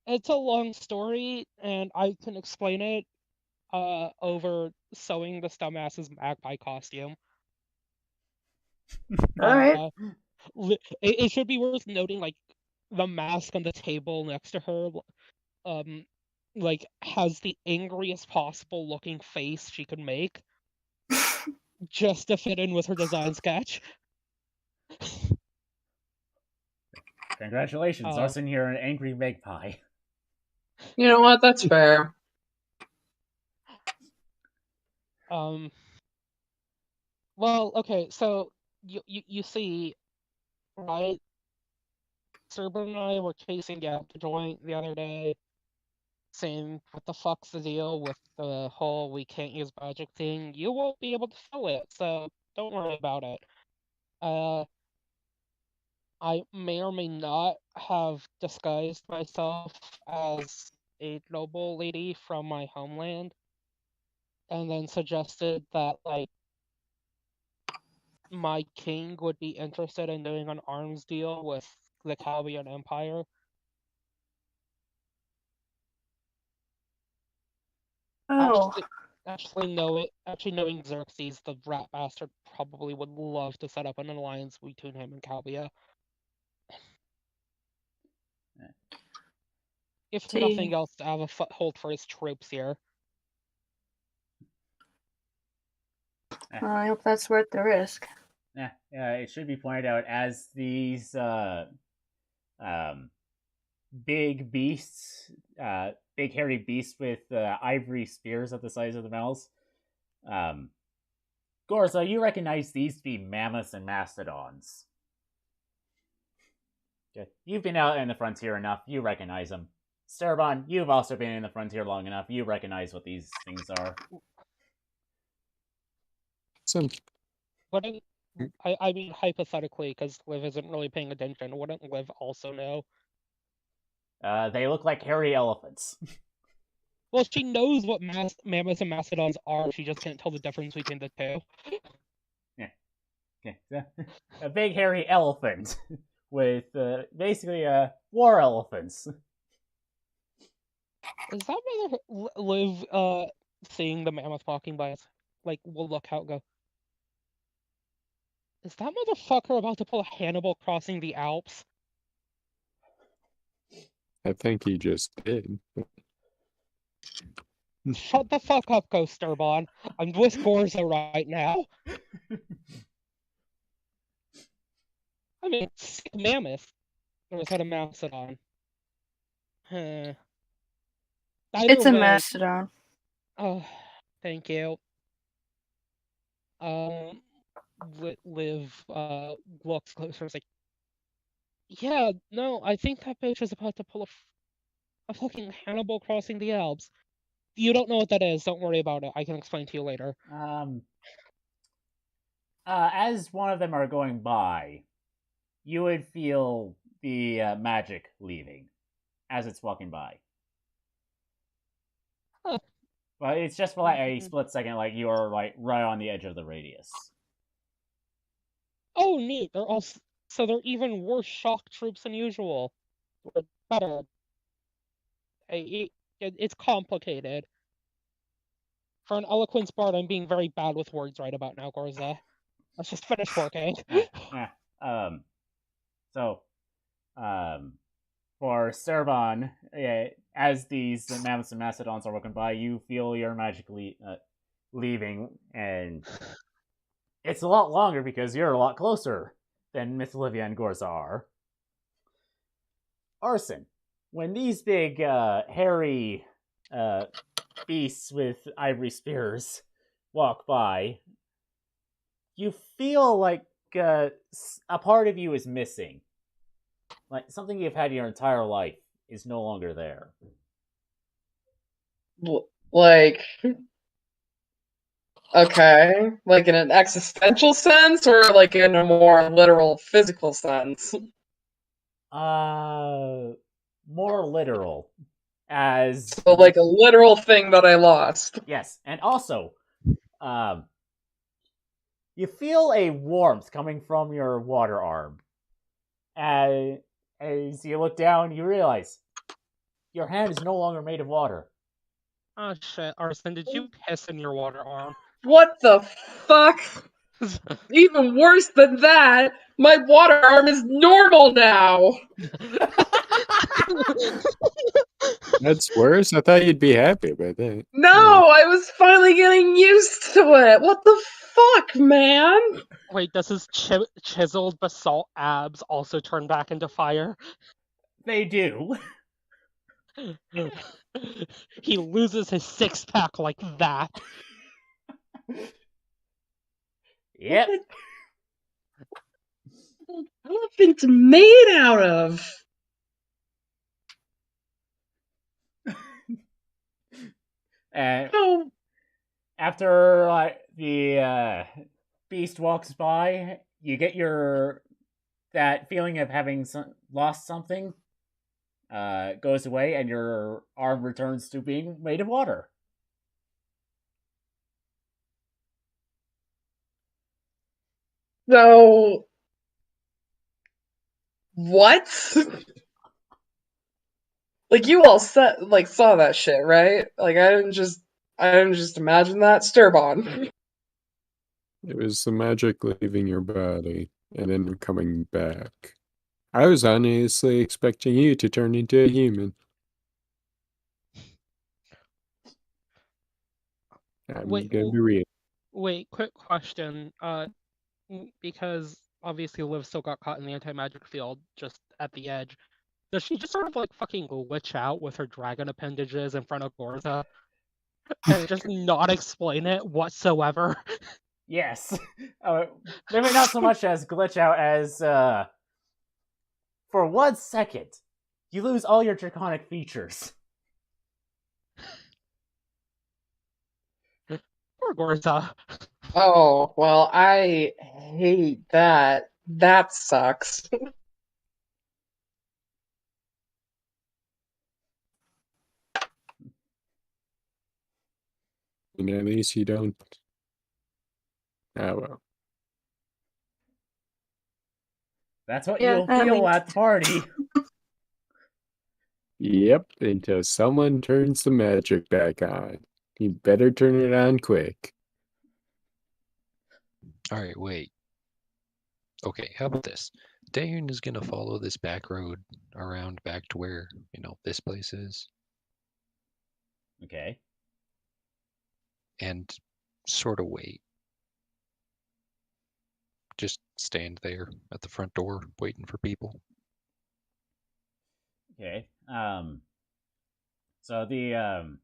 [SPEAKER 6] It's a long story, and I can explain it over sewing this dumbass's magpie costume.
[SPEAKER 4] Alright.
[SPEAKER 6] It should be worth noting, like, the mask on the table next to her, like, has the angriest possible looking face she could make, just to fit in with her design sketch.
[SPEAKER 1] Congratulations, Arson, you're an angry magpie.
[SPEAKER 5] You know what? That's fair.
[SPEAKER 6] Well, okay, so you see, right? Serban and I were chasing out the joint the other day, saying, what the fuck's the deal with the whole we can't use magic thing? You won't be able to fill it, so don't worry about it. I may or may not have disguised myself as a noble lady from my homeland, and then suggested that, like, my king would be interested in doing an arms deal with the Calbian Empire.
[SPEAKER 4] Oh.
[SPEAKER 6] Actually knowing Xerxes, the rat bastard probably would love to set up an alliance between him and Calbia. If nothing else, to have a foothold for his troops here.
[SPEAKER 4] Well, I hope that's worth the risk.
[SPEAKER 1] Yeah, it should be pointed out, as these big beasts, big hairy beasts with ivory spears at the sides of the mouths. Gorza, you recognize these to be mammoths and mastodons. Okay. You've been out in the frontier enough, you recognize them. Serban, you've also been in the frontier long enough, you recognize what these things are.
[SPEAKER 6] I mean, hypothetically, because Liv isn't really paying attention, wouldn't Liv also know?
[SPEAKER 1] They look like hairy elephants.
[SPEAKER 6] Well, she knows what mammoths and mastodons are, she just can't tell the difference between the two.
[SPEAKER 1] Yeah. Okay. A big hairy elephant with basically war elephants.
[SPEAKER 6] Is that whether Liv seeing the mammoth walking by us? Like, we'll look how it go. Is that motherfucker about to pull a Hannibal crossing the Alps?
[SPEAKER 3] I think he just did.
[SPEAKER 6] Shut the fuck up, Ghost Sturbon. I'm with Gorza right now. I mean, sick mammoth. Or is that a mastodon?
[SPEAKER 4] It's a mastodon.
[SPEAKER 6] Oh, thank you. Liv looks closer. It's like, yeah, no, I think that bitch is about to pull a fucking Hannibal crossing the Alps. You don't know what that is. Don't worry about it. I can explain to you later.
[SPEAKER 1] As one of them are going by, you would feel the magic leaving as it's walking by.
[SPEAKER 6] Huh.
[SPEAKER 1] But it's just for like a split second, like you are like right on the edge of the radius.
[SPEAKER 6] Oh, neat. So they're even worse shock troops than usual. Or better. It's complicated. For an eloquence bard, I'm being very bad with words right about now, Gorza. Let's just finish working.
[SPEAKER 1] For Serban, as these mammoths and mastodons are walking by, you feel your magic leaving, and it's a lot longer because you're a lot closer than Miss Olivia and Gorza are. Arson, when these big, hairy beasts with ivory spears walk by, you feel like a part of you is missing. Like, something you've had your entire life is no longer there.
[SPEAKER 5] Like, okay, like in an existential sense, or like in a more literal physical sense?
[SPEAKER 1] more literal. As
[SPEAKER 5] So, like a literal thing that I lost.
[SPEAKER 1] yes, and also, you feel a warmth coming from your water arm. As you look down, you realize your hand is no longer made of water.
[SPEAKER 6] Oh shit, Arsene, did you piss in your water arm?
[SPEAKER 5] What the fuck? Even worse than that, my water arm is normal now.
[SPEAKER 3] That's worse. I thought you'd be happy about that.
[SPEAKER 5] No, I was finally getting used to it. What the fuck, man?
[SPEAKER 6] Wait, does his chiseled basalt abs also turn back into fire?
[SPEAKER 1] They do.
[SPEAKER 6] He loses his six-pack like that.
[SPEAKER 1] Yep.
[SPEAKER 5] What elephant's made out of?
[SPEAKER 1] And
[SPEAKER 5] Oh,
[SPEAKER 1] after the beast walks by, you get that feeling of having lost something goes away, and your arm returns to being made of water.
[SPEAKER 5] so what? Like you all saw that shit, right? Like I didn't just imagine that. Sturbon.
[SPEAKER 3] It was the magic leaving your body and then coming back. I was honestly expecting you to turn into a human. I'm
[SPEAKER 6] Wait,
[SPEAKER 3] gonna be real.
[SPEAKER 6] Wait, quick question. Because obviously Liv still got caught in the anti-magic field just at the edge. Does she just sort of like fucking glitch out with her dragon appendages in front of Gorza and just not explain it whatsoever?
[SPEAKER 1] Yes. Maybe not so much as glitch out as for 1 second, you lose all your draconic features.
[SPEAKER 6] Poor Gorza.
[SPEAKER 5] Oh, well, I hate that. That sucks.
[SPEAKER 3] And at least you don't. Ah, well.
[SPEAKER 1] That's what
[SPEAKER 4] Yeah,
[SPEAKER 1] you'll
[SPEAKER 4] I
[SPEAKER 1] feel
[SPEAKER 4] mean-
[SPEAKER 1] at the party.
[SPEAKER 3] Yep, until someone turns the magic back on. You better turn it on quick.
[SPEAKER 2] Alright, wait. Okay, how about this? Dayon is gonna follow this back road around back to where, this place is,
[SPEAKER 1] Okay.
[SPEAKER 2] and sort of wait. Just stand there at the front door waiting for people.
[SPEAKER 1] Okay. So the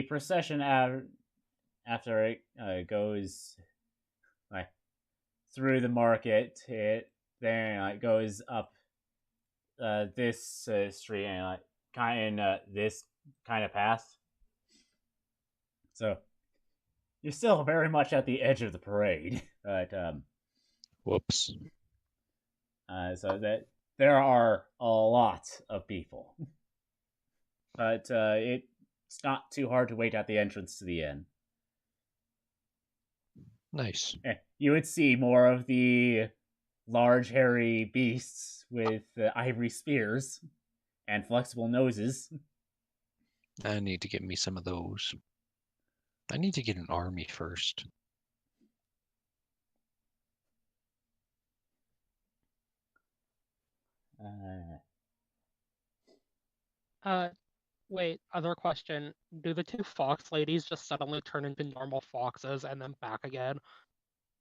[SPEAKER 1] procession after it goes like through the market, it then goes up this street and kind of this kind of path. So you're still very much at the edge of the parade, but
[SPEAKER 2] Whoops.
[SPEAKER 1] so that there are a lot of people, but it's not too hard to wait at the entrance to the inn.
[SPEAKER 2] Nice.
[SPEAKER 1] You would see more of the large, hairy beasts with ivory spears and flexible noses.
[SPEAKER 2] I need to get me some of those. I need to get an army first.
[SPEAKER 6] Wait, other question. Do the two fox ladies just suddenly turn into normal foxes and then back again?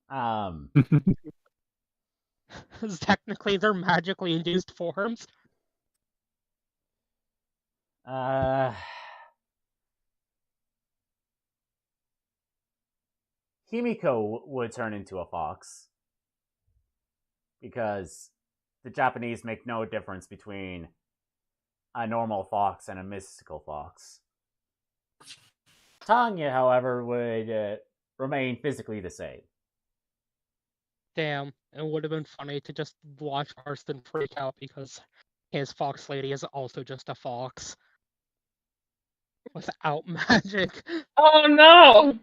[SPEAKER 1] Um,
[SPEAKER 6] Because technically they're magically induced forms.
[SPEAKER 1] Himiko would turn into a fox because the Japanese make no difference between a normal fox and a mystical fox. Tanya, however, would remain physically the same.
[SPEAKER 6] Damn, it would have been funny to just watch Arston freak out because his fox lady is also just a fox without magic.
[SPEAKER 5] Oh no!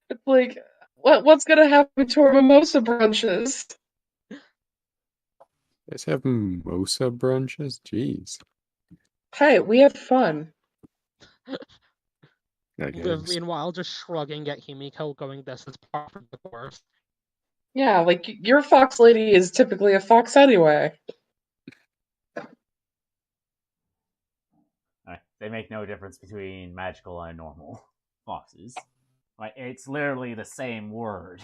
[SPEAKER 5] It's like, what's gonna happen to our mimosa brunches?
[SPEAKER 3] Let's have mimosa brunches. Jeez.
[SPEAKER 5] Hey, we have fun.
[SPEAKER 3] I
[SPEAKER 6] Liv,
[SPEAKER 3] guess.
[SPEAKER 6] meanwhile, just shrugging at Himiko, going, "This is par for the course."
[SPEAKER 5] Yeah, like your fox lady is typically a fox anyway.
[SPEAKER 1] They make no difference between magical and normal foxes. Like, it's literally the same word.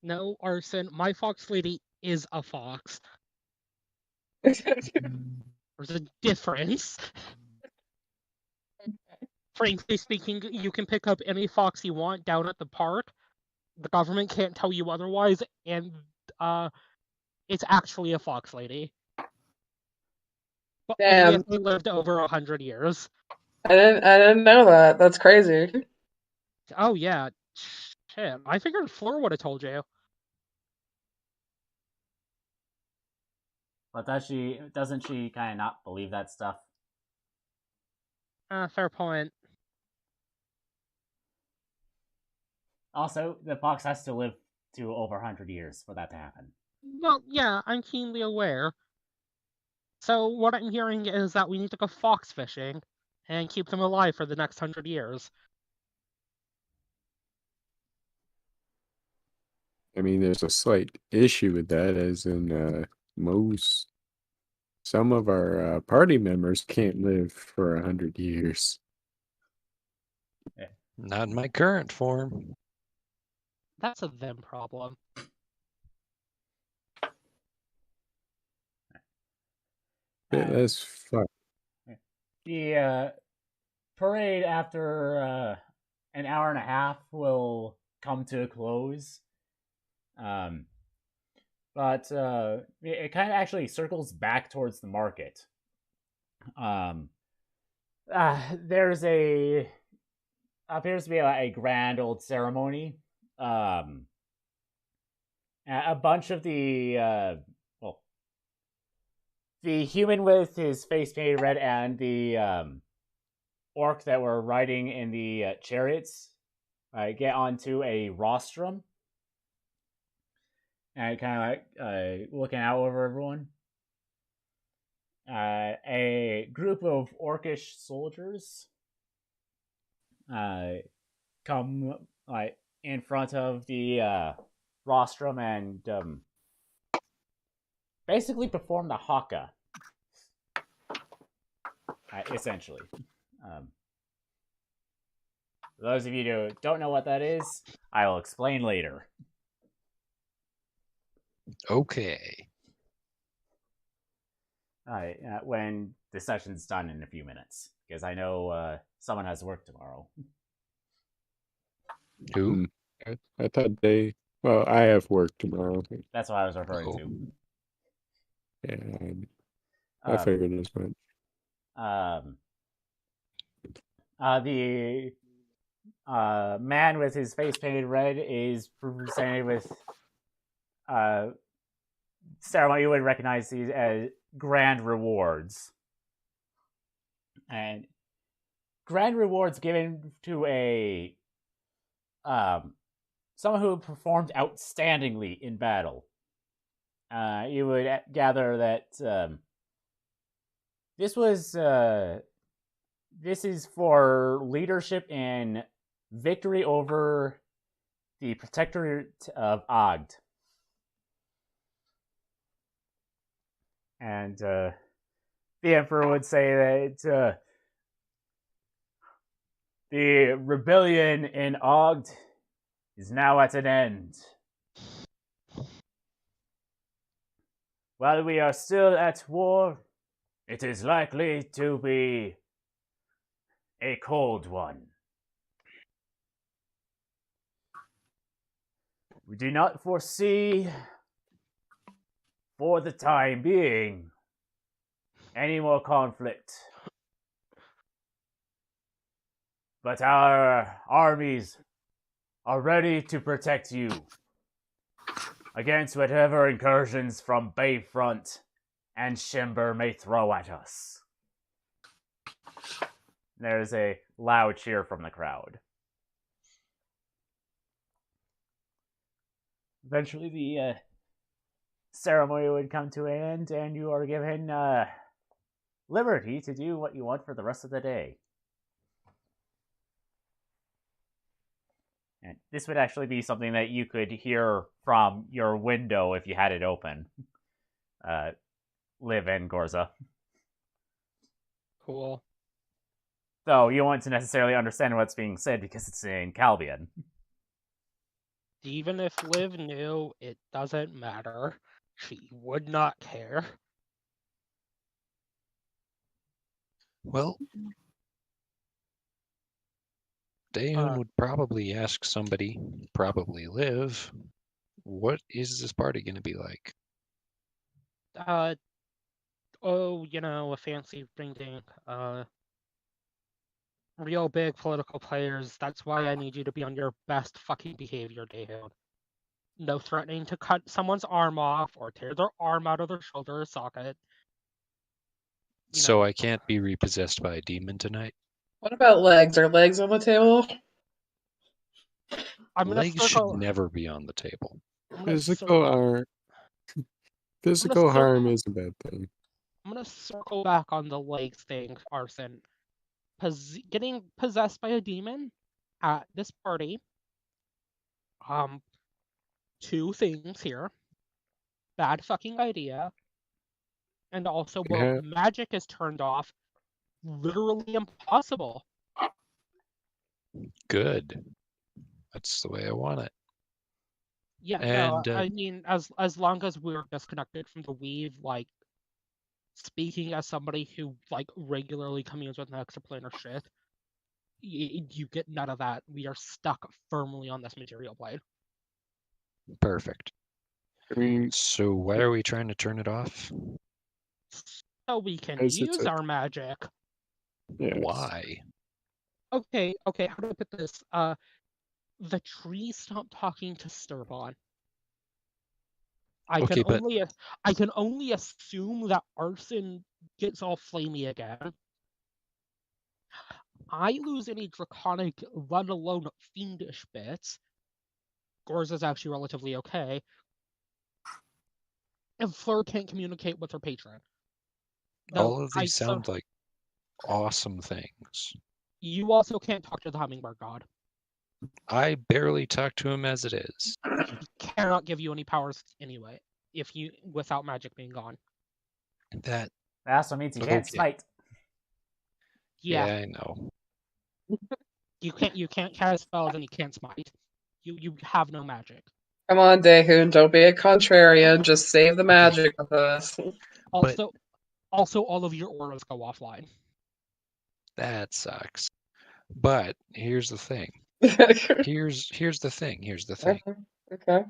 [SPEAKER 6] No, Arson, my fox lady is a fox. There's a difference. Frankly speaking, you can pick up any fox you want down at the park. The government can't tell you otherwise, and it's actually a fox lady. But only
[SPEAKER 5] Damn,
[SPEAKER 6] if they lived over 100 years.
[SPEAKER 5] I didn't know that. That's crazy.
[SPEAKER 6] Oh yeah, shit. I figured Fleur would have told you.
[SPEAKER 1] But doesn't she kind of not believe that stuff?
[SPEAKER 6] Fair point.
[SPEAKER 1] Also, the fox has to live to over 100 years for that to happen.
[SPEAKER 6] Well, yeah, I'm keenly aware. So what I'm hearing is that we need to go fox fishing and keep them alive for the next 100 years.
[SPEAKER 3] I mean, there's a slight issue with that, as in some of our party members can't live for 100 years.
[SPEAKER 2] Not in my current form.
[SPEAKER 6] That's a them problem.
[SPEAKER 3] Bit less fun.
[SPEAKER 1] The parade, after an hour and a half, will come to a close. But it kind of actually circles back towards the market. There's appears to be a grand old ceremony. A bunch of the the human with his face painted red and the orc that were riding in the chariots get onto a rostrum and kind of like looking out over everyone. A group of orcish soldiers come like in front of the rostrum and basically perform the haka, essentially. For those of you who don't know what that is, I will explain later.
[SPEAKER 2] Okay.
[SPEAKER 1] When the session's done in a few minutes, because I know someone has work tomorrow.
[SPEAKER 2] Who?
[SPEAKER 3] I thought well, I have work tomorrow.
[SPEAKER 1] That's what I was referring
[SPEAKER 2] Oh.
[SPEAKER 1] to.
[SPEAKER 3] Yeah, I figured as much.
[SPEAKER 1] The man with his face painted red is presented with ceremony you would recognize these as grand rewards. And grand rewards given to a someone who performed outstandingly in battle. You would gather that this is for leadership in victory over the Protectorate of Ogd. And the Emperor would say that the rebellion in Ogd is now at an end. While we are still at war, it is likely to be a cold one. We do not foresee, for the time being, any more conflict. But our armies are ready to protect you. against whatever incursions from Bayfront and Shimber may throw at us. There's a loud cheer from the crowd. Eventually, the ceremony would come to an end, and you are given liberty to do what you want for the rest of the day. And this would actually be something that you could hear from your window if you had it open. Liv and Gorza.
[SPEAKER 6] Cool.
[SPEAKER 1] Though you won't necessarily understand what's being said because it's in Calbian.
[SPEAKER 6] Even if Liv knew, it doesn't matter. She would not care.
[SPEAKER 2] Well, Daeun would probably ask somebody, probably Liv, what is this party going to be like?
[SPEAKER 6] A fancy ring-ding. Real big political players. That's why I need you to be on your best fucking behavior, Daeun. No threatening to cut someone's arm off or tear their arm out of their shoulder or socket.
[SPEAKER 2] So I can't be repossessed by a demon tonight?
[SPEAKER 5] What about legs? Are legs on the table?
[SPEAKER 2] Legs should never be on the table.
[SPEAKER 3] Physical harm is a bad thing.
[SPEAKER 6] I'm gonna circle back on the legs thing, Arson. Getting possessed by a demon at this party. Two things here. Bad fucking idea. And also, well, magic is turned off. Literally impossible.
[SPEAKER 2] Good. That's the way I want it.
[SPEAKER 6] Yeah, and, no, I mean, as long as we're disconnected from the weave, like, speaking as somebody who, like, regularly communes with an extraplanar shit, you get none of that. We are stuck firmly on this material plane.
[SPEAKER 2] Perfect.
[SPEAKER 3] I mean,
[SPEAKER 2] so why are we trying to turn it off?
[SPEAKER 6] So we can use our magic.
[SPEAKER 3] Yes.
[SPEAKER 2] Why?
[SPEAKER 6] Okay, how do I put this? The tree stopped talking to Sturbon. I can only assume that Arson gets all flamey again. I lose any draconic, let alone fiendish bits. Gorza's actually relatively okay. And Fleur can't communicate with her patron.
[SPEAKER 2] All of these sound like awesome things.
[SPEAKER 6] You also can't talk to the hummingbird god.
[SPEAKER 2] I barely talk to him as it is.
[SPEAKER 6] He cannot give you any powers anyway, without magic being gone.
[SPEAKER 2] That
[SPEAKER 1] also means you can't smite.
[SPEAKER 6] Yeah,
[SPEAKER 2] I know.
[SPEAKER 6] You can't cast spells and you can't smite. You have no magic.
[SPEAKER 5] Come on, Daehoon, don't be a contrarian. Just save the magic with us.
[SPEAKER 6] Also, all of your auras go offline.
[SPEAKER 2] That sucks. But here's the thing. Here's the thing.
[SPEAKER 5] Okay.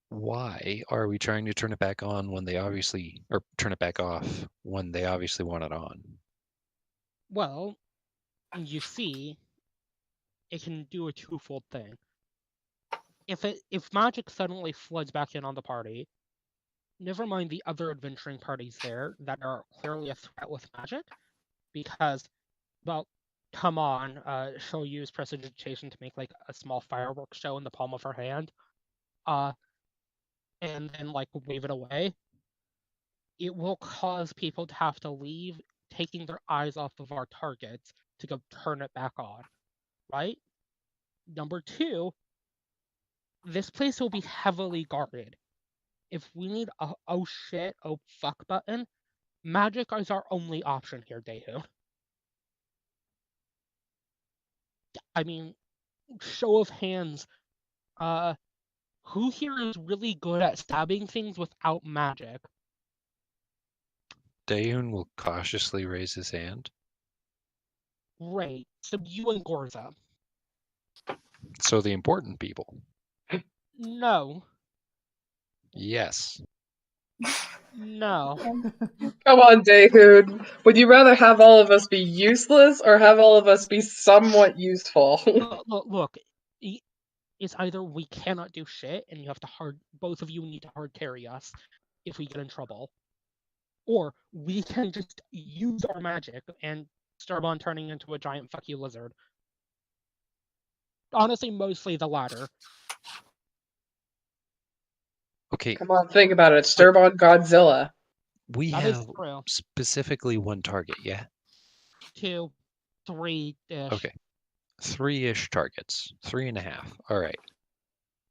[SPEAKER 2] Why are we trying to turn it back on when they obviously, or turn it back off when they obviously want it on?
[SPEAKER 6] Well, you see, it can do a twofold thing. If magic suddenly floods back in on the party, never mind the other adventuring parties there that are clearly a threat with magic, because, well, come on, she'll use prestidigitation to make, like, a small fireworks show in the palm of her hand, and then, like, wave it away. It will cause people to have to leave, taking their eyes off of our targets to go turn it back on, right? Number two, this place will be heavily guarded. If we need a oh shit, oh fuck button, magic is our only option here, Daehoon. I mean, show of hands, who here is really good at stabbing things without magic?
[SPEAKER 2] Daehoon will cautiously raise his hand.
[SPEAKER 6] Great. So you and Gorza.
[SPEAKER 2] So the important people.
[SPEAKER 6] No.
[SPEAKER 2] Yes.
[SPEAKER 6] No.
[SPEAKER 5] Come on, Daehoon. Would you rather have all of us be useless or have all of us be somewhat useful?
[SPEAKER 6] Look, It's either we cannot do shit and you have to both of you need to hard carry us if we get in trouble, or we can just use our magic and Starbon turning into a giant fuck you lizard. Honestly, mostly the latter.
[SPEAKER 2] Okay,
[SPEAKER 5] Come on, think about it. Sturbon Godzilla.
[SPEAKER 2] we
[SPEAKER 6] That is
[SPEAKER 2] have
[SPEAKER 6] true.
[SPEAKER 2] specifically one target, yeah?
[SPEAKER 6] 2, 3-ish.
[SPEAKER 2] Okay. 3-ish targets. 3.5. All right.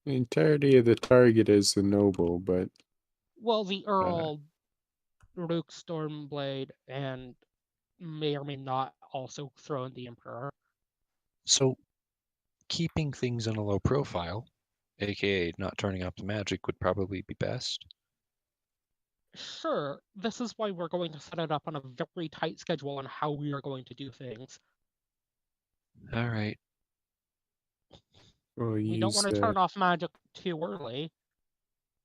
[SPEAKER 3] The entirety of the target is the noble, but
[SPEAKER 6] Well, the Earl, Luke Stormblade, and may or may not also throw in the Emperor.
[SPEAKER 2] So, keeping things on a low profile, aka not turning up the magic, would probably be best.
[SPEAKER 6] Sure, this is why we're going to set it up on a very tight schedule on how we are going to do things.
[SPEAKER 2] All right.
[SPEAKER 3] we'll
[SPEAKER 6] We don't
[SPEAKER 3] use
[SPEAKER 6] want to turn off magic too early,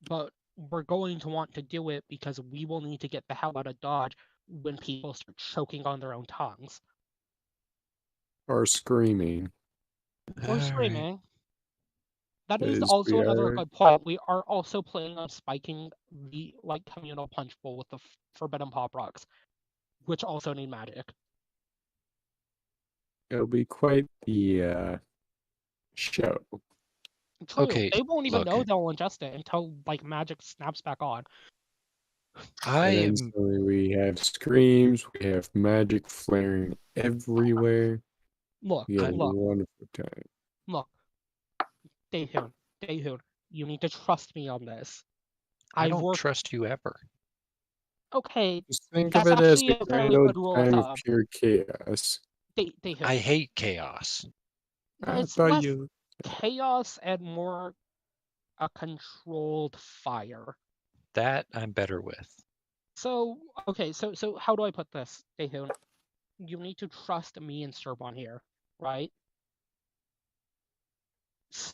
[SPEAKER 6] but we're going to want to do it because we will need to get the hell out of Dodge when people start choking on their own tongues.
[SPEAKER 3] or screaming.
[SPEAKER 6] Or
[SPEAKER 2] All right.
[SPEAKER 6] screaming. That is
[SPEAKER 3] Because
[SPEAKER 6] also
[SPEAKER 3] we
[SPEAKER 6] another
[SPEAKER 3] are
[SPEAKER 6] good point. We are also planning on spiking the communal punch bowl with the forbidden pop rocks, which also need magic.
[SPEAKER 3] it'll be quite the show.
[SPEAKER 6] True,
[SPEAKER 2] Okay,
[SPEAKER 6] they won't even
[SPEAKER 2] look.
[SPEAKER 6] know they'll ingest it until magic snaps back on.
[SPEAKER 2] I
[SPEAKER 3] And then
[SPEAKER 2] am
[SPEAKER 3] suddenly we have screams, we have magic flaring everywhere.
[SPEAKER 6] Look,
[SPEAKER 3] We have a
[SPEAKER 6] look,
[SPEAKER 3] wonderful time.
[SPEAKER 6] look. Daehoon, you need to trust me on this.
[SPEAKER 2] I
[SPEAKER 6] I've
[SPEAKER 2] don't
[SPEAKER 6] worked.
[SPEAKER 2] trust you ever.
[SPEAKER 6] Okay,
[SPEAKER 3] Just think of
[SPEAKER 6] that's
[SPEAKER 3] it as
[SPEAKER 6] actually
[SPEAKER 3] a
[SPEAKER 6] a
[SPEAKER 3] grand
[SPEAKER 6] fairly
[SPEAKER 3] old
[SPEAKER 6] good rule of
[SPEAKER 3] time of
[SPEAKER 6] thumb.
[SPEAKER 3] pure chaos.
[SPEAKER 6] Daehoon,
[SPEAKER 2] I hate chaos.
[SPEAKER 3] I
[SPEAKER 6] it's
[SPEAKER 3] thought
[SPEAKER 6] less
[SPEAKER 3] you
[SPEAKER 6] chaos and more a controlled fire.
[SPEAKER 2] That I'm better with.
[SPEAKER 6] So, okay, so how do I put this, Daehoon? You need to trust me and Sturbon here, right?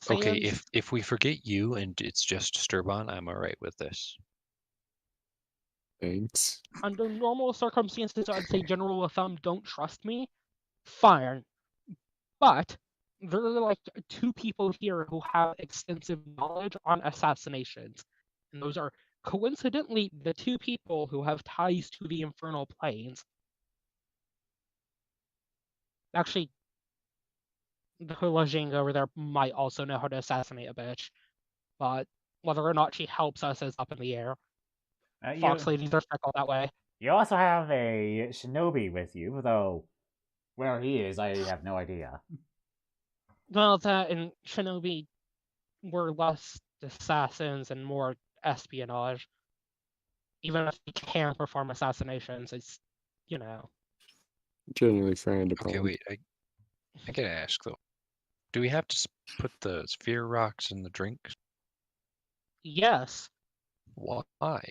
[SPEAKER 2] Okay,
[SPEAKER 6] Sans,
[SPEAKER 2] if we forget you and it's just Sturbon, I'm all right with this.
[SPEAKER 3] thanks.
[SPEAKER 6] under normal circumstances, I'd say general rule of thumb, don't trust me. Fine. But there are like 2 people here who have extensive knowledge on assassinations. And those are coincidentally the 2 people who have ties to the infernal planes. Actually, the Hula Jing over there might also know how to assassinate a bitch. But whether or not she helps us is up in the air. Fox ladies are fickle that way.
[SPEAKER 1] You also have a shinobi with you, though where he is, I have no idea.
[SPEAKER 6] Well, that and Shinobi were less assassins and more espionage. Even if he can perform assassinations, it's,
[SPEAKER 3] Generally frowned upon.
[SPEAKER 2] Okay, wait. I gotta ask though. Do we have to put the sphere rocks in the drinks?
[SPEAKER 6] Yes.
[SPEAKER 2] Why?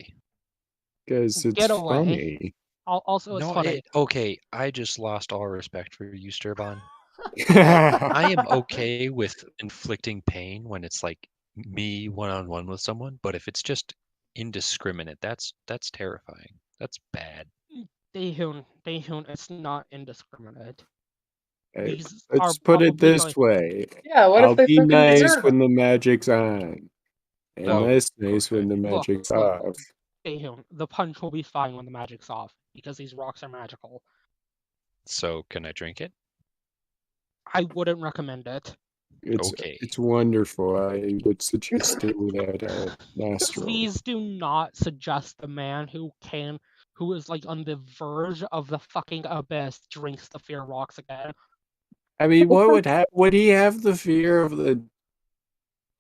[SPEAKER 3] Because it's
[SPEAKER 6] Getaway.
[SPEAKER 3] funny.
[SPEAKER 6] Also, it's
[SPEAKER 2] No,
[SPEAKER 6] funny.
[SPEAKER 2] okay, I just lost all respect for you, Sturbon. I am okay with inflicting pain when it's like me one-on-one with someone, but if it's just indiscriminate, that's terrifying. That's bad.
[SPEAKER 6] Daehoon, it's not indiscriminate.
[SPEAKER 3] Hey,
[SPEAKER 6] These
[SPEAKER 3] let's
[SPEAKER 6] are
[SPEAKER 3] put it
[SPEAKER 6] probably
[SPEAKER 3] this way.
[SPEAKER 5] Yeah, what
[SPEAKER 3] I'll
[SPEAKER 5] if they
[SPEAKER 3] be
[SPEAKER 5] fucking
[SPEAKER 3] nice
[SPEAKER 5] desert
[SPEAKER 3] when
[SPEAKER 5] him?
[SPEAKER 3] the magic's on. And
[SPEAKER 2] Oh,
[SPEAKER 3] less nice
[SPEAKER 2] okay.
[SPEAKER 3] when the
[SPEAKER 6] Look,
[SPEAKER 3] magic's
[SPEAKER 6] look.
[SPEAKER 3] off.
[SPEAKER 6] Daehoon, the punch will be fine when the magic's off, because these rocks are magical.
[SPEAKER 2] So can I drink it?
[SPEAKER 6] I wouldn't recommend it.
[SPEAKER 2] Okay.
[SPEAKER 3] It's wonderful. I would suggest doing that nostril.
[SPEAKER 6] Please do not suggest the man who is like on the verge of the fucking abyss drinks the fear rocks again.
[SPEAKER 3] I mean, would he have the fear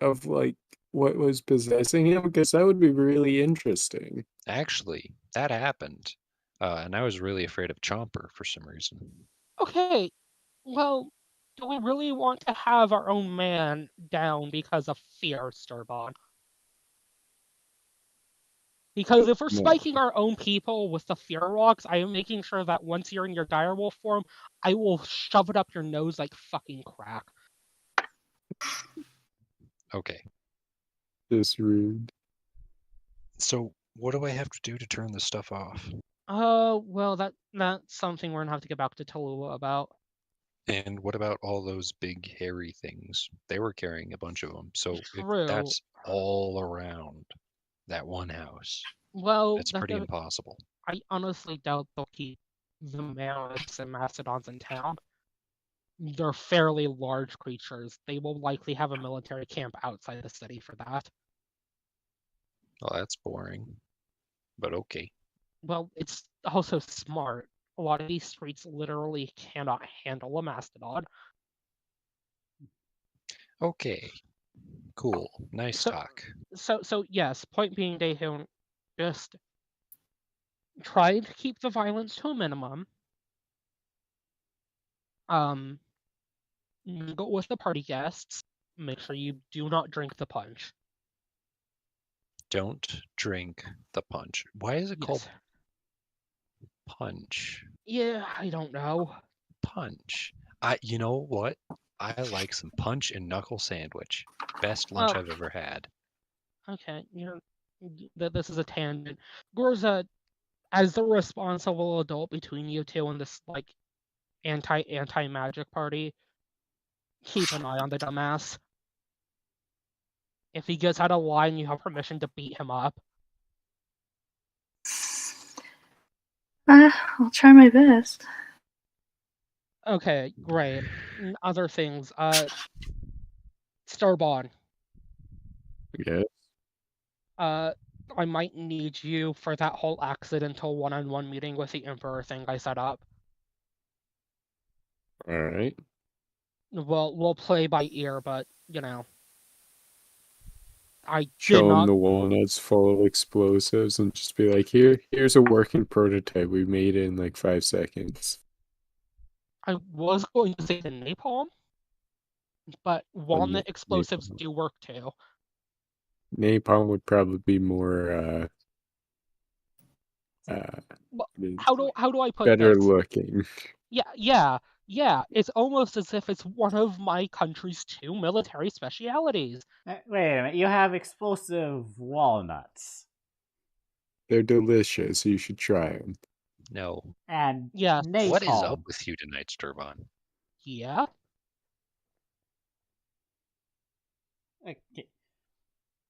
[SPEAKER 3] of like what was possessing him? Because that would be really interesting.
[SPEAKER 2] Actually, that happened. And I was really afraid of Chomper for some reason.
[SPEAKER 6] Okay, well, do we really want to have our own man down because of fear, Sturbon? Because if we're
[SPEAKER 3] No.
[SPEAKER 6] spiking our own people with the fear rocks, I am making sure that once you're in your direwolf form, I will shove it up your nose like fucking crack.
[SPEAKER 2] Okay.
[SPEAKER 3] Just rude.
[SPEAKER 2] So what do I have to do to turn this stuff off?
[SPEAKER 6] Well, that's something we're gonna have to get back to Tallulah about.
[SPEAKER 2] And what about all those big hairy things? They were carrying a bunch of them. So if
[SPEAKER 6] True.
[SPEAKER 2] that's all around that one house,
[SPEAKER 6] Well,
[SPEAKER 2] that's pretty impossible.
[SPEAKER 6] I honestly doubt they'll keep the mammoths and mastodons in town. They're fairly large creatures. They will likely have a military camp outside the city for that.
[SPEAKER 2] Well, that's boring. But okay.
[SPEAKER 6] Well, it's also smart. A lot of these streets literally cannot handle a mastodon.
[SPEAKER 2] Okay. Cool. Nice
[SPEAKER 6] So-
[SPEAKER 2] talk.
[SPEAKER 6] So yes, point being, Daehoon, just try to keep the violence to a minimum. Mingle with the party guests. Make sure you do not drink the punch.
[SPEAKER 2] Don't drink the punch. Why is it called
[SPEAKER 6] Yes.
[SPEAKER 2] punch?
[SPEAKER 6] Yeah, I don't know.
[SPEAKER 2] Punch. You know what? I like some punch and knuckle sandwich. Best lunch
[SPEAKER 6] Oh.
[SPEAKER 2] I've ever had.
[SPEAKER 6] Okay, this is a tangent. Gorza, as the responsible adult between you two in this like anti magic party, keep an eye on the dumbass. If he gets out of line, you have permission to beat him up.
[SPEAKER 4] I'll try my best.
[SPEAKER 6] Okay, great. Other things. Starbon.
[SPEAKER 3] Yeah.
[SPEAKER 6] I might need you for that whole accidental one-on-one meeting with the Emperor thing I set up.
[SPEAKER 3] All right.
[SPEAKER 6] Well, we'll play by ear, but I
[SPEAKER 3] Show
[SPEAKER 6] did
[SPEAKER 3] them
[SPEAKER 6] not.
[SPEAKER 3] the walnuts full of explosives and just be like, here's a working prototype. We made it in like 5 seconds.
[SPEAKER 6] I was going to say the napalm, but walnut explosives
[SPEAKER 3] napalm.
[SPEAKER 6] do work too.
[SPEAKER 3] Napalm would probably be more
[SPEAKER 6] How do I put
[SPEAKER 3] better
[SPEAKER 6] this?
[SPEAKER 3] looking.
[SPEAKER 6] Yeah. It's almost as if it's one of my country's 2 military specialities.
[SPEAKER 1] Wait a minute, you have explosive walnuts.
[SPEAKER 3] They're delicious. You should try them.
[SPEAKER 2] No.
[SPEAKER 1] And
[SPEAKER 6] Yeah.
[SPEAKER 1] napalm.
[SPEAKER 2] What is up with you tonight, Sturban?
[SPEAKER 6] Yeah.
[SPEAKER 1] Okay.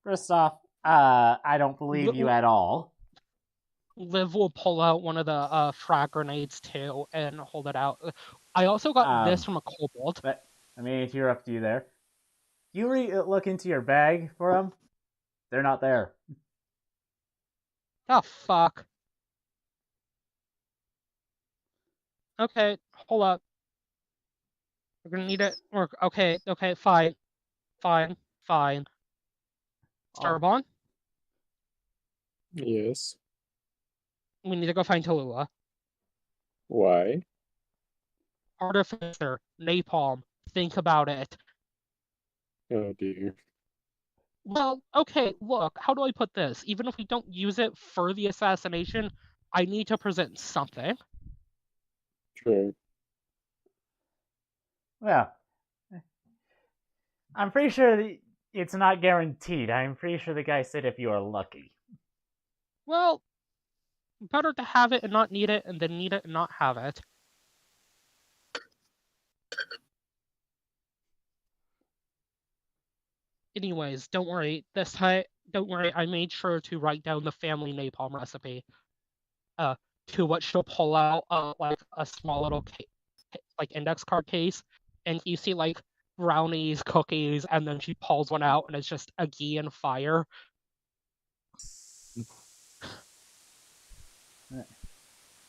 [SPEAKER 1] First off, I don't believe you at all.
[SPEAKER 6] Liv will pull out one of the frag grenades too and hold it out. I also got this from a kobold.
[SPEAKER 1] But let me interrupt you there. You look into your bag for them. They're not there.
[SPEAKER 6] Oh fuck. Okay, hold up. We're gonna need it. Okay, fine. Starbon,
[SPEAKER 3] Yes.
[SPEAKER 6] we need to go find Tallulah.
[SPEAKER 3] Why?
[SPEAKER 6] Artificer, napalm. Think about it.
[SPEAKER 3] Oh dear.
[SPEAKER 6] Well, okay, look, how do I put this? Even if we don't use it for the assassination, I need to present something.
[SPEAKER 3] Sure.
[SPEAKER 1] Well, I'm pretty sure that it's not guaranteed. I'm pretty sure the guy said if you are lucky.
[SPEAKER 6] Well, better to have it and not need it, and then need it and not have it. Anyways, don't worry. This time, don't worry. I made sure to write down the family napalm recipe. To which she'll pull out like a small little like index card case, and you see like brownies, cookies, and then she pulls one out, and it's just a ghee and fire.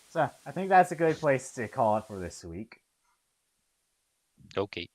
[SPEAKER 1] So I think that's a good place to call it for this week.
[SPEAKER 2] Okay.